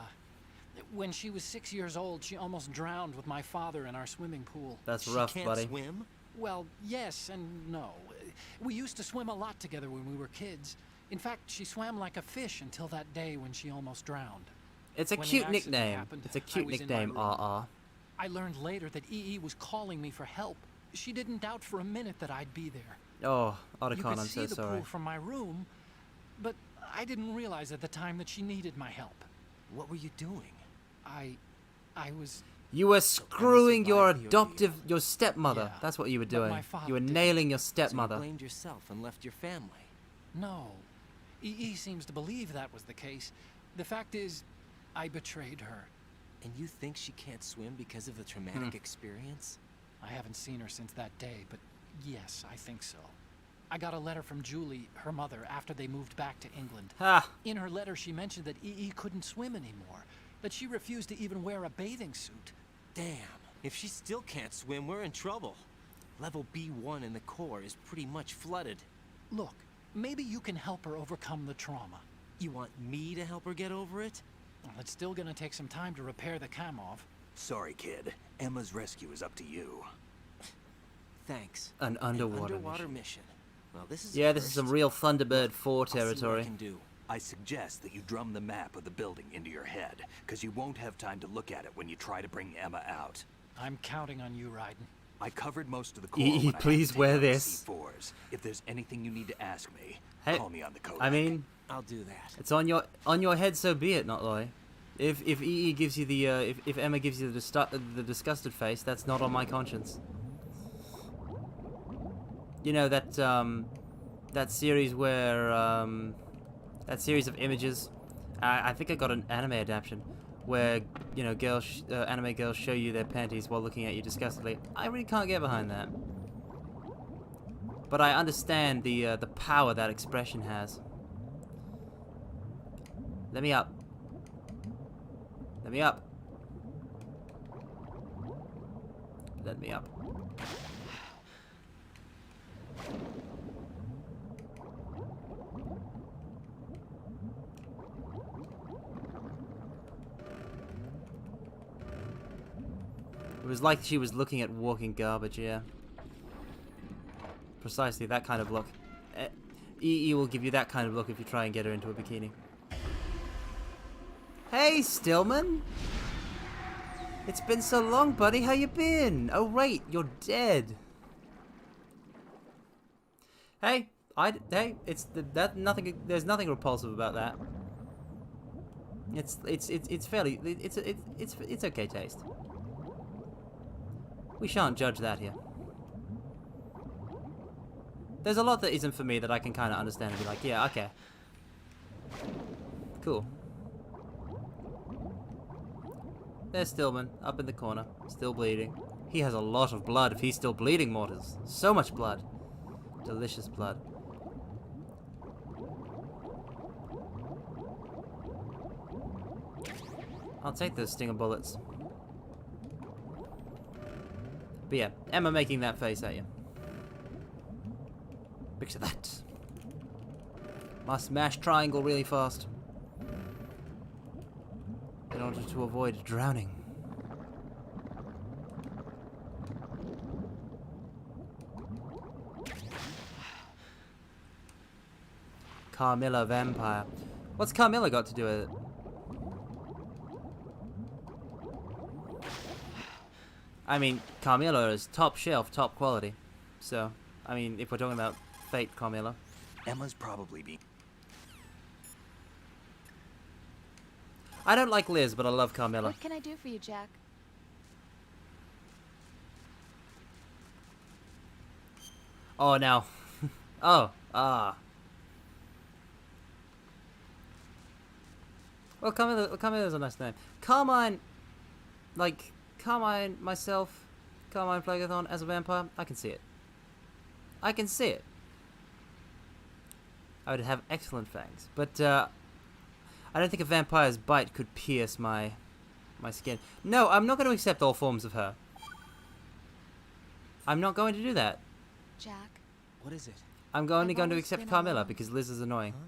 When she was 6 years old, she almost drowned with my father in our swimming pool. That's rough, She can't buddy. swim? Well, yes and no. We used to swim a lot together when we were kids. In fact, she swam like a fish until that day when she almost drowned. It's a When the cute accident nickname. happened, It's a I cute was in my nickname, room. RR. I learned later that EE was calling me for help. She didn't doubt for a minute that I'd be there. Oh, You Otacon, could I'm see so the sorry. pool from my room, but I didn't realize at the time that she needed my help. What were you doing? I was... You were screwing your adoptive, your stepmother. Yeah, That's what you were but doing. my father You were didn't. nailing your So you stepmother. blamed yourself and left your family. No. EE seems to believe that was the case. The fact is, I betrayed her. And you think she can't swim because of the traumatic experience? I haven't seen her since that day, but yes, I think so. I got a letter from Julie, her mother, after they moved back to England. Ha! In her letter, she mentioned that EE couldn't swim anymore, that she refused to even wear a bathing suit. Damn. If she still can't swim, we're in trouble. Level B1 in the core is pretty much flooded. Look, maybe you can help her overcome the trauma. You want me to help her get over it? Well, it's still gonna take some time to repair the Kamov. Sorry, kid. Emma's rescue is up to you. Thanks. An underwater mission. Well, this is Yeah, this is some real Thunderbird 4 I'll see what I territory. can do. I suggest that you drum the map of the building into your head, because you won't have time to look at it when you try to bring Emma out. I'm counting on you, Raiden. I covered most of the core. EE, when I had please to take wear out the this. C4s. If there's anything you need to ask me, Hey, call me on the code. I mean, I'll do that. it's on your head, so be it, not lie. If EE gives you the if Emma gives you the disgusted face, that's not on my conscience. You know that that series where that series of images. I think I got an anime adaptation where you know anime girls show you their panties while looking at you disgustedly. I really can't get behind that. But I understand the power that expression has. Let me up. Let me up. Let me up. It was like she was looking at walking garbage, yeah. Precisely that kind of look. EE will give you that kind of look if you try and get her into a bikini. Hey, Stillman! It's been so long, buddy. How you been? Oh, right, you're dead. Hey, it's nothing. There's nothing repulsive about that. It's fairly. It's okay taste. We shan't judge that here. There's a lot that isn't for me that I can kind of understand and be like, yeah, okay. Cool. There's Stillman, up in the corner, still bleeding. He has a lot of blood if he's still bleeding, mortals. So much blood. Delicious blood. I'll take those stinger bullets. But yeah, Emma making that face at you. Picture that. Must smash triangle really fast. In order to avoid drowning. Carmilla Vampire. What's Carmilla got to do with it? I mean, Carmilla is top shelf, top quality. So, I mean, if we're talking about Fate Carmilla. Emma's probably be. I don't like Liz, but I love Carmilla. What can I do for you, Jack? Oh, now. Oh, ah. Well, Carmilla's a nice name. Carmine, like, Carmine, myself, Carmine Phlegathon as a vampire, I can see it. I can see it. I would have excellent fangs, but I don't think a vampire's bite could pierce my skin. No, I'm not going to accept all forms of her. I'm not going to do that. Jack, What is it? I'm only I've going to always accept been Carmilla alone. because Liz is annoying. Huh?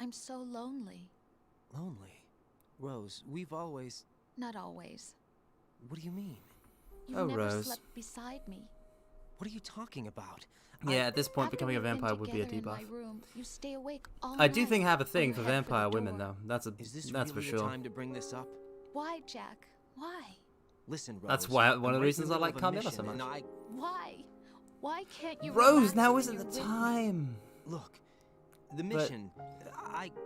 I'm so lonely. Lonely. Rose, we've always... Not always. What do you mean? You've Oh, never Rose. slept beside me. What are you talking about? Yeah, at this point, After becoming a we've been vampire would be a together in debuff. my room, you stay awake all I do night think I have a when thing you for head the vampire women, door. though. Is this That's really for the sure. time to bring this up? Why, Jack? Why? Listen, Rose. That's why one of I'm the right in reasons I middle like of a Carmilla so mission, much. and Why? Why can't you Rose, relax now when isn't the you're with me? time. Look, the mission,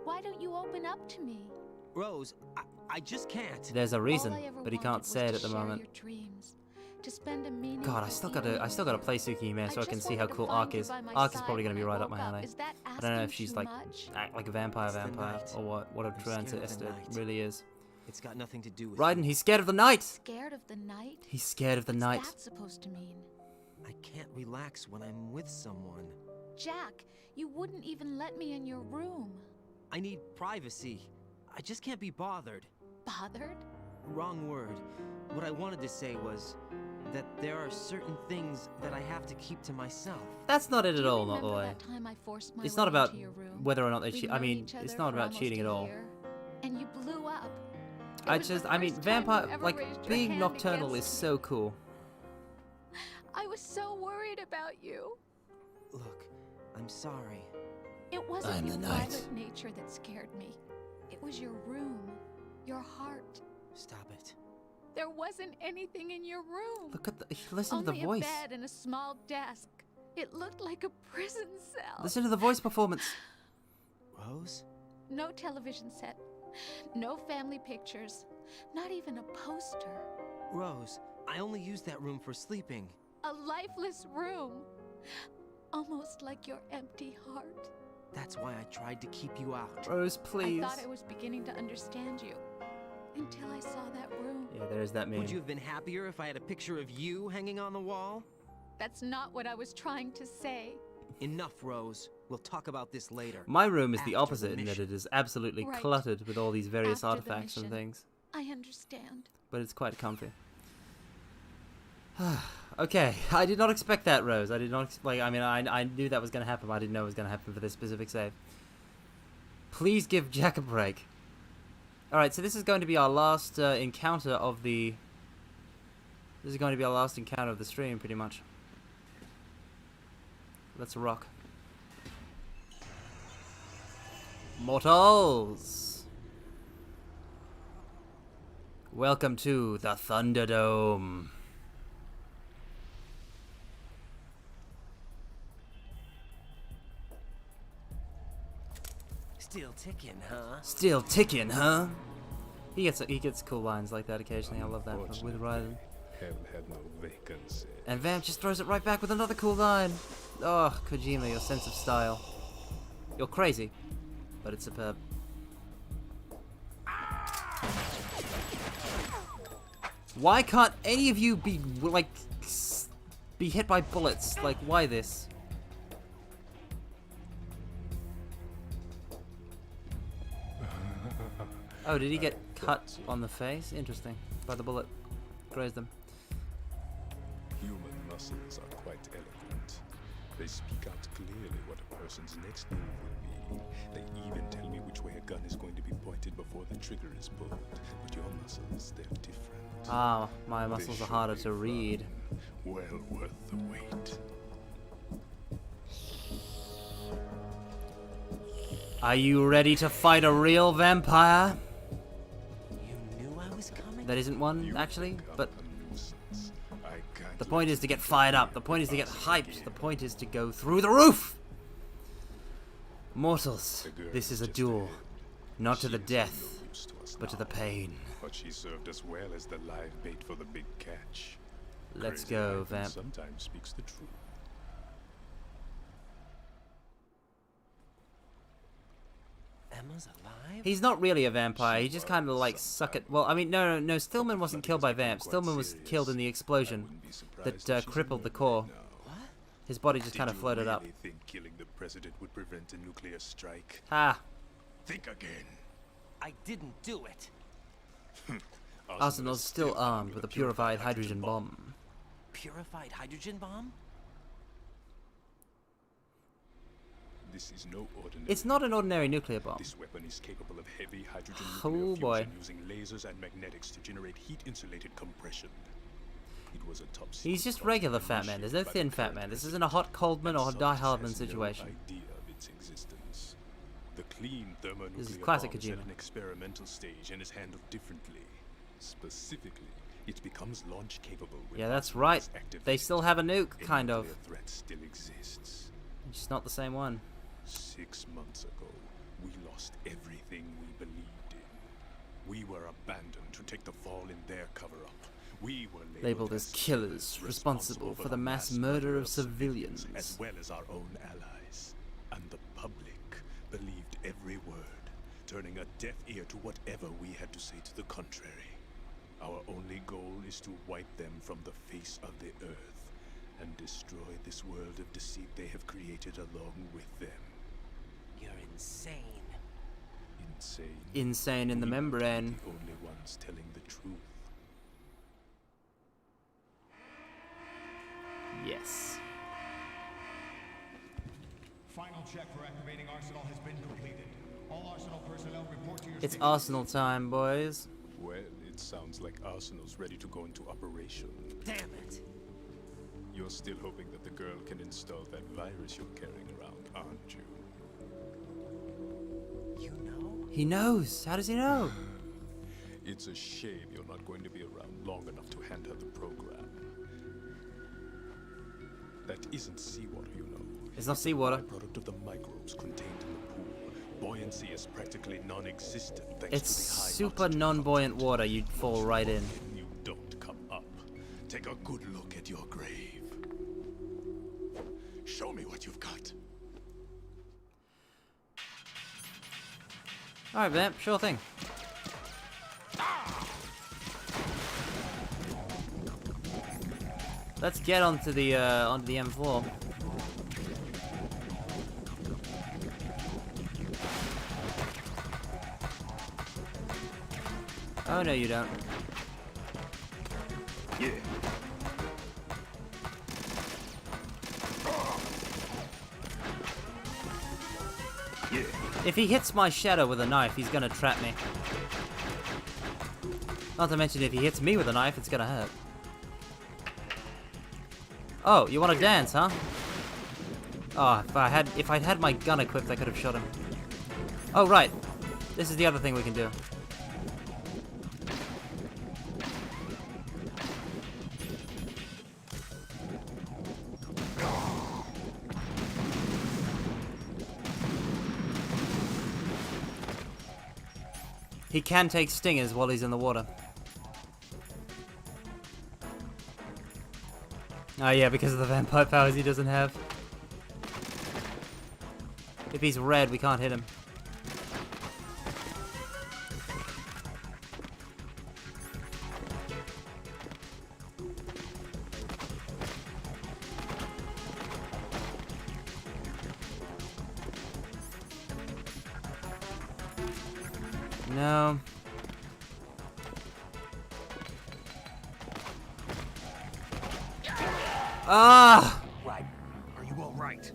Why don't you open up to me? Rose, I just can't. There's a reason, All I ever but he wanted can't was say it to at the share moment. your dreams, to spend a meaningful God, I still evening gotta with play Tsukihime so I can just see how wanted to cool find Ark you is. by my Ark is side probably gonna when be I right up my woke up. alley. Is that I don't know if asking she's too like much? act like a vampire, It's the night. or what a I'm trance scared of the it night. really is. It's got nothing to do with Raiden, you. he's scared of the night. Scared of the night? He's scared of the What's night. that supposed to mean? I can't relax when I'm with someone. Jack, you wouldn't even let me in your room. I need privacy. I just can't be bothered. Bothered? Wrong word. What I wanted to say was that there are certain things that I have to keep to myself. That's not it Do at you all, not the remember way. that time I forced my It's way not about into your room? whether or not they We'd cheat. I known mean, each it's other not for about almost cheating a at all. year, and you blew up. It I was the just, I mean, first time you vampire, ever like, raised your being hand nocturnal is against so cool. I was so worried about you. Look, I'm sorry. It wasn't I'm your the night. violent nature that scared me. It was your room, your heart. Stop it. There wasn't anything in your room. Look at the, listen to Only the voice. a bed and a small desk. It looked like a prison cell. Listen to the voice performance. Rose? No television set. No family pictures. Not even a poster. Rose, I only use that room for sleeping. A lifeless room. Almost like your empty heart. That's why I tried to keep you out. Rose, please. I thought I was beginning to understand you. Until I saw that room. Yeah, there's that meme. Would you have been happier if I had a picture of you hanging on the wall? That's not what I was trying to say. Enough, Rose. We'll talk about this later. My room is the After opposite in that mission. it is absolutely Right. cluttered with all these various After the artifacts and mission. things. I understand. But it's quite comfy. Okay, I did not expect that, Rose. I did not, I mean, I knew that was going to happen, but I didn't know it was going to happen for this specific save. Please give Jack a break. Alright, so this is going to be our last encounter of the... This is going to be our last encounter of the stream, pretty much. Let's rock. Mortals! Welcome to the Thunderdome. Still ticking, huh? Still ticking, huh? He gets cool lines like that occasionally. I love that with Raiden. Hell had no vacancy. And Vamp just throws it right back with another cool line. Oh, Kojima, your sense of style. You're crazy, but it's superb. Why can't any of you be, like, be hit by bullets? Like, why this? Oh, did he get cut on the face? Interesting. By the bullet. Grazed him. Human muscles are quite eloquent. They speak out clearly what a person's next move will be. They even tell me which way a gun is going to be pointed before the trigger is pulled. But your muscles, they're different. Ah, my muscles are harder to read. Well worth the wait. Are you ready to fight a real vampire? You knew I was coming? That isn't one, actually, but I can't the point is to get fired up. The point is to get hyped. The point is to go through the roof! Mortals, this is a duel. Not to the death, but to the pain. But she served us well as the live bait for the big catch. Let's Crazy go, Ivan Vamp. sometimes speaks the truth. Emma's alive? He's not really a vampire. He just kind of like suck it. Well, I mean, no. Stillman wasn't killed by Vamp. Stillman was killed in the explosion that crippled the core. His body just kind of floated up. Really think killing the president would prevent a nuclear strike? Ha! Think again. I didn't do it. Arsenal's still armed with a purified hydrogen bomb. Purified hydrogen bomb? This is no ordinary. It's not an ordinary nuclear bomb. This weapon is capable of heavy hydrogen Oh, nuclear boy. fusion using lasers and magnetics to generate heat-insulated compression. It was a top He's just regular Fat Man. There's no thin Fat Man. This isn't a hot Coldman or a Die Hardman situation. Idea of its existence. The clean thermonuclear This is classic bomb is at Kojima. an experimental stage and is handled differently. Specifically, it becomes launch capable. Yeah, that's right. They still have a nuke, kind of. Nuclear threat still exists. Just not the same one. 6 months ago, we lost everything we believed in. We were abandoned to take the fall in their cover-up. We were labeled as killers, responsible for the mass murder of civilians. As well as our own allies. And the public believed every word, turning a deaf ear to whatever we had to say to the contrary. Our only goal is to wipe them from the face of the earth and destroy this world of deceit they have created along with them. You're insane. Insane. Insane in the membrane. The only ones telling the truth. Yes. Final check for activating Arsenal has been completed. All Arsenal personnel report to your It's station. Arsenal time, boys. Well, it sounds like Arsenal's ready to go into operation. Damn it. You're still hoping that the girl can install that virus you're carrying around, aren't you? You know? He knows. How does he know? It's a shame you're not going to be around long enough to hand her the program. That isn't seawater, you know. It's not seawater. It's a product of the microbes contained in the pool. Buoyancy is practically non-existent thanks It's to the high super non-buoyant water. You'd fall right in. You don't come up. Take a good look at your grave. Show me what you've got. Alright, Vamp. Sure thing. Let's get onto the M4. Oh no, you don't. Yeah. Yeah. If he hits my shadow with a knife, he's gonna trap me. Not to mention, if he hits me with a knife, it's gonna hurt. Oh, you want to dance, huh? Oh, if I'd had my gun equipped, I could have shot him. Oh, right. This is the other thing we can do. He can take stingers while he's in the water. Oh yeah, because of the vampire powers he doesn't have. If he's red, we can't hit him. No. Ah! Right. Are you all right?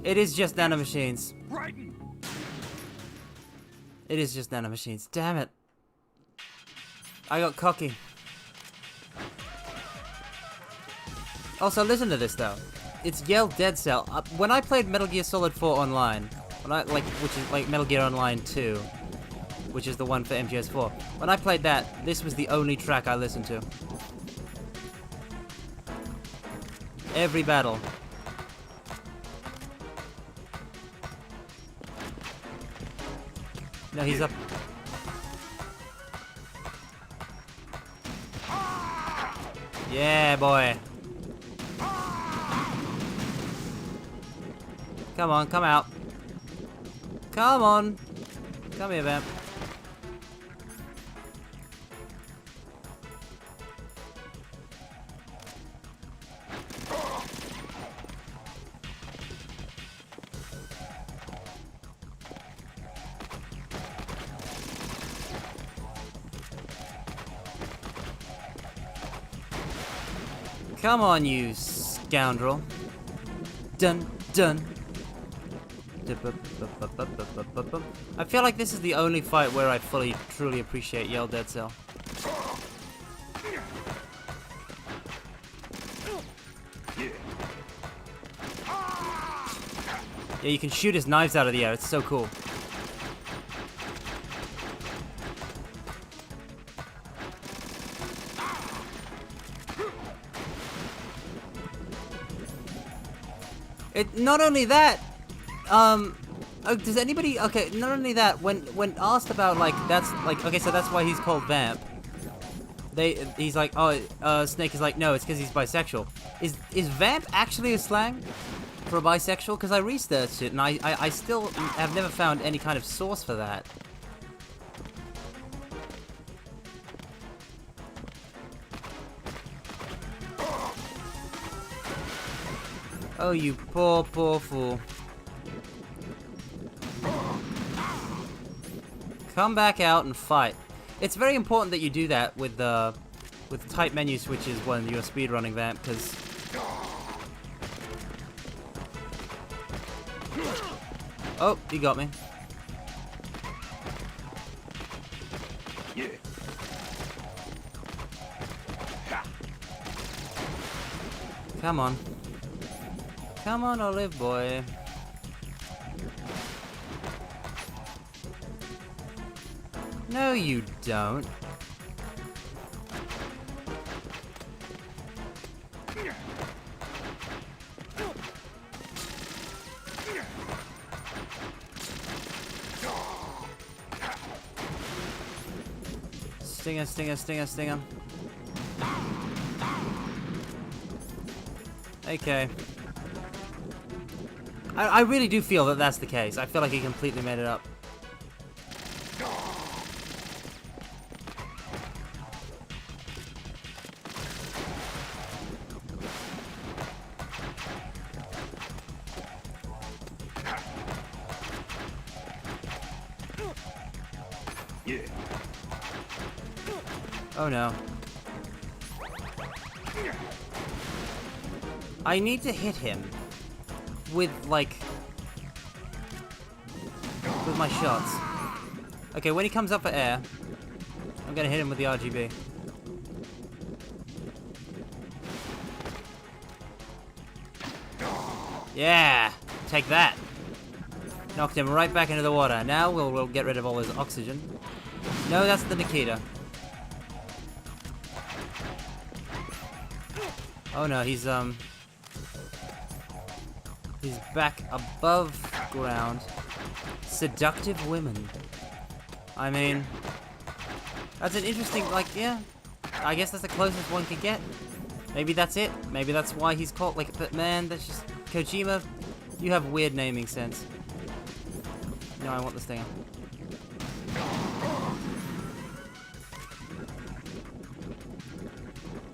It is just nanomachines. Raiden! It is just nanomachines. Damn it. I got cocky. Also, listen to this though. It's Yell Dead Cell. When I played Metal Gear Solid 4 Online, which is like Metal Gear Online 2, which is the one for MGS4. When I played that, this was the only track I listened to. Every battle. No, he's up. Yeah, boy. Come on, come out. Come on. Come here, Vamp. Come on, you scoundrel. Dun, dun. I feel like this is the only fight where I fully, truly appreciate Yell Dead Cell. Yeah, you can shoot his knives out of the air. It's so cool. Not only that, does anybody? Okay, not only that. When asked about like that's like okay, so that's why he's called Vamp. He's like, oh, Snake is like, no, it's because he's bisexual. Is Vamp actually a slang for a bisexual? Because I researched it and I still have never found any kind of source for that. Oh, you poor, poor fool. Come back out and fight. It's very important that you do that with type menu switches when you're speedrunning Vamp, because... Oh, he got me. Yeah. Come on. Come on, Olive boy. No, you don't. Stinger, stinger, stinger, stinger. Okay. I really do feel that that's the case. I feel like he completely made it up. Yeah. Oh no. I need to hit him with, like, with my shots. Okay, when he comes up for air, I'm gonna hit him with the RGB. Yeah! Take that! Knocked him right back into the water. Now we'll get rid of all his oxygen. No, that's the Nikita. Oh no, he's back above ground. Seductive women. I mean, that's an interesting, like, yeah. I guess that's the closest one could get. Maybe that's it. Maybe that's why he's called, like, but man, that's just, Kojima, you have weird naming sense. No, I want this thing.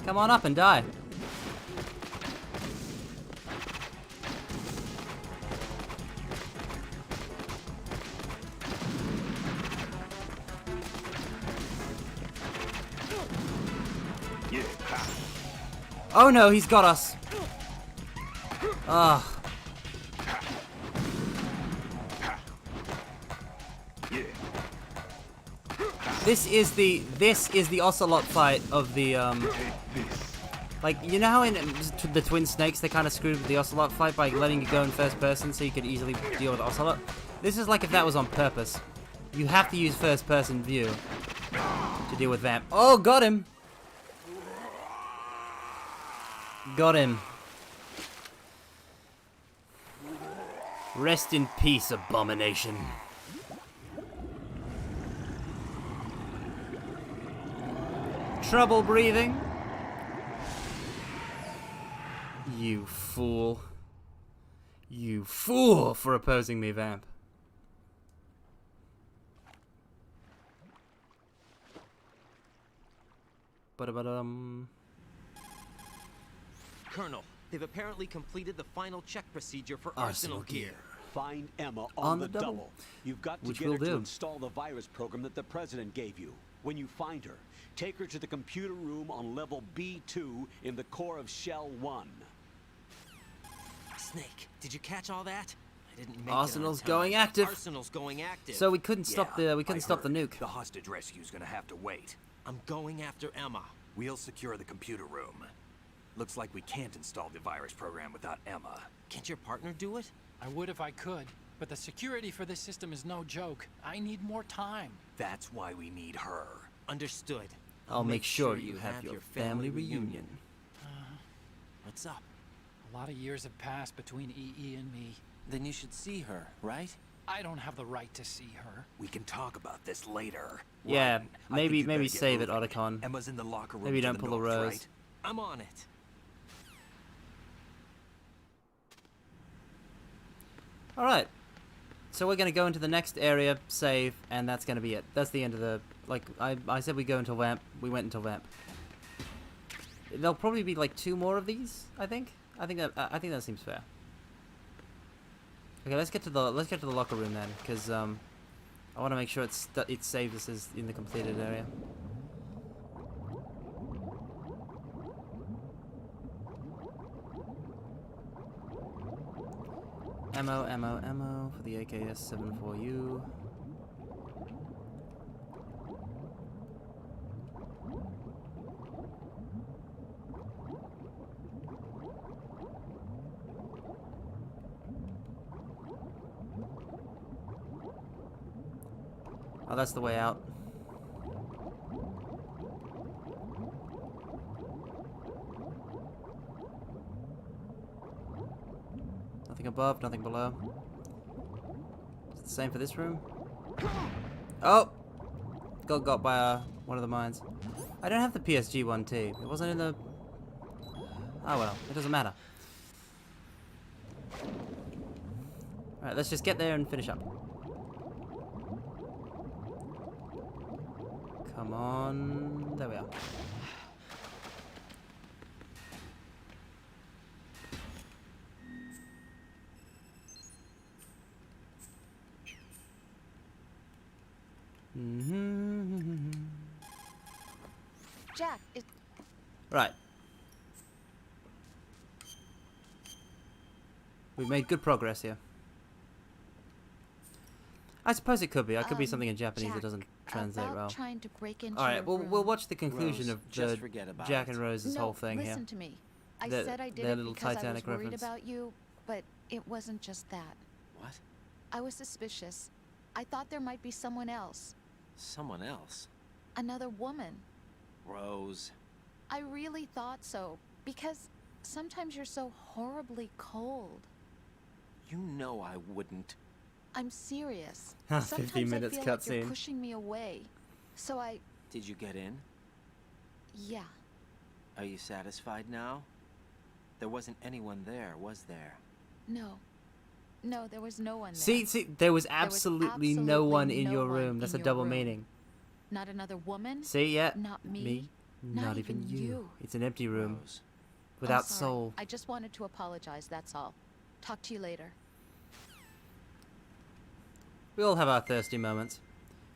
Come on up and die. Oh no, he's got us. Ugh. This is the Ocelot fight of the like, you know how in the Twin Snakes they kind of screwed with the Ocelot fight by letting you go in first person so you could easily deal with Ocelot? This is like if that was on purpose. You have to use first person view to deal with Vamp. Oh, got him. Got him. Rest in peace, abomination. Trouble breathing? You fool. You fool for opposing me, Vamp. Ba-da-ba-dum. Colonel, they've apparently completed the final check procedure for arsenal gear. Find Emma on the double. You've got to get her to install the virus program that the president gave you. When you find her, take her to the computer room on level B2 in the core of Shell 1. Snake, did you catch all that? I didn't make Arsenal's it on time. going active. Arsenal's going active. So we couldn't stop the stop the nuke. The hostage rescue's gonna have to wait. I'm going after Emma. We'll secure the computer room. Looks like we can't install the virus program without Emma. Can't your partner do it? I would if I could, but the security for this system is no joke. I need more time. That's why we need her. A lot of years have passed between EE and me. Then you should see her, right? I don't have the right to see her. We can talk about this later. Yeah, Ryan, I think you'd maybe better get save it, moving. Otacon. Emma's in the locker room Maybe to don't pull the north, rose. right? I'm on it. Alright. So we're going to go into the next area, save, and that's going to be it. That's the end of the... Like, I said we go until Vamp. We went until Vamp. There'll probably be like 2 more of these, I think. I think that seems fair. Okay, let's get to the locker room then, because I want to make sure it saves us as in the completed area. Ammo for the AKS-74U. Oh, that's the way out. Nothing above, nothing below. Is it the same for this room? Oh! Got by one of the mines. I don't have the PSG-1T. It wasn't in the... Oh well, it doesn't matter. Alright, let's just get there and finish up. Come on. There we are. Jack, Right. We've made good progress here. I suppose it could be. It could be something in Japanese that doesn't translate well. Trying to break into All right, your we'll room. watch the conclusion Rose, of just the forget about Jack it. and Rose's whole thing here. Listen to me. I Their- said I did their it little because I was Titanic worried reference. about you, but it wasn't just that. What? I was suspicious. I thought there might be someone else. Someone else? Another woman. Rose. I really thought so, because sometimes you're so horribly cold. You know I wouldn't. I'm serious. 15 Sometimes minutes I feel like you're cutscene. pushing me away. So I... Did you get in? Yeah. Are you satisfied now? There wasn't anyone there, was there? No. No, there was no one there. See, there was absolutely no one in your room. That's a double meaning. Not another woman? See, yeah. Not me. Not even you. It's an empty room. Without I'm sorry. soul. I just wanted to apologize, that's all. Talk to you later. We all have our thirsty moments.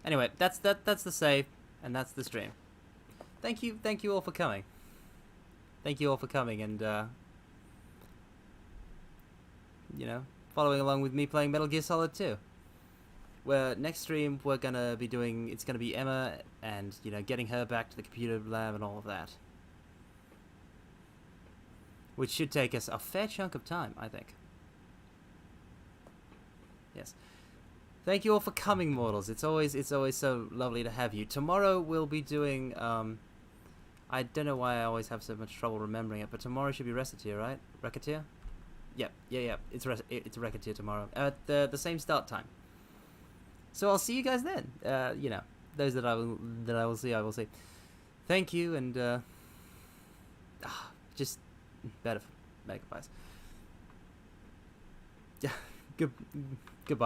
Anyway, that's the save, and that's the stream. Thank you all for coming. Thank you all for coming and you know, following along with me playing Metal Gear Solid 2. Where next stream we're gonna be doing, it's gonna be Emma and, you know, getting her back to the computer lab and all of that. Which should take us a fair chunk of time, I think. Yes. Thank you all for coming, mortals. It's always so lovely to have you. Tomorrow we'll be doing I don't know why I always have so much trouble remembering it, but tomorrow should be Reciteer, right? Racketeer? Yep. It's Racketeer tomorrow at the same start time. So I'll see you guys then. You know, those that I will see. Thank you, and just better for Megabytes. Yeah. Goodbye.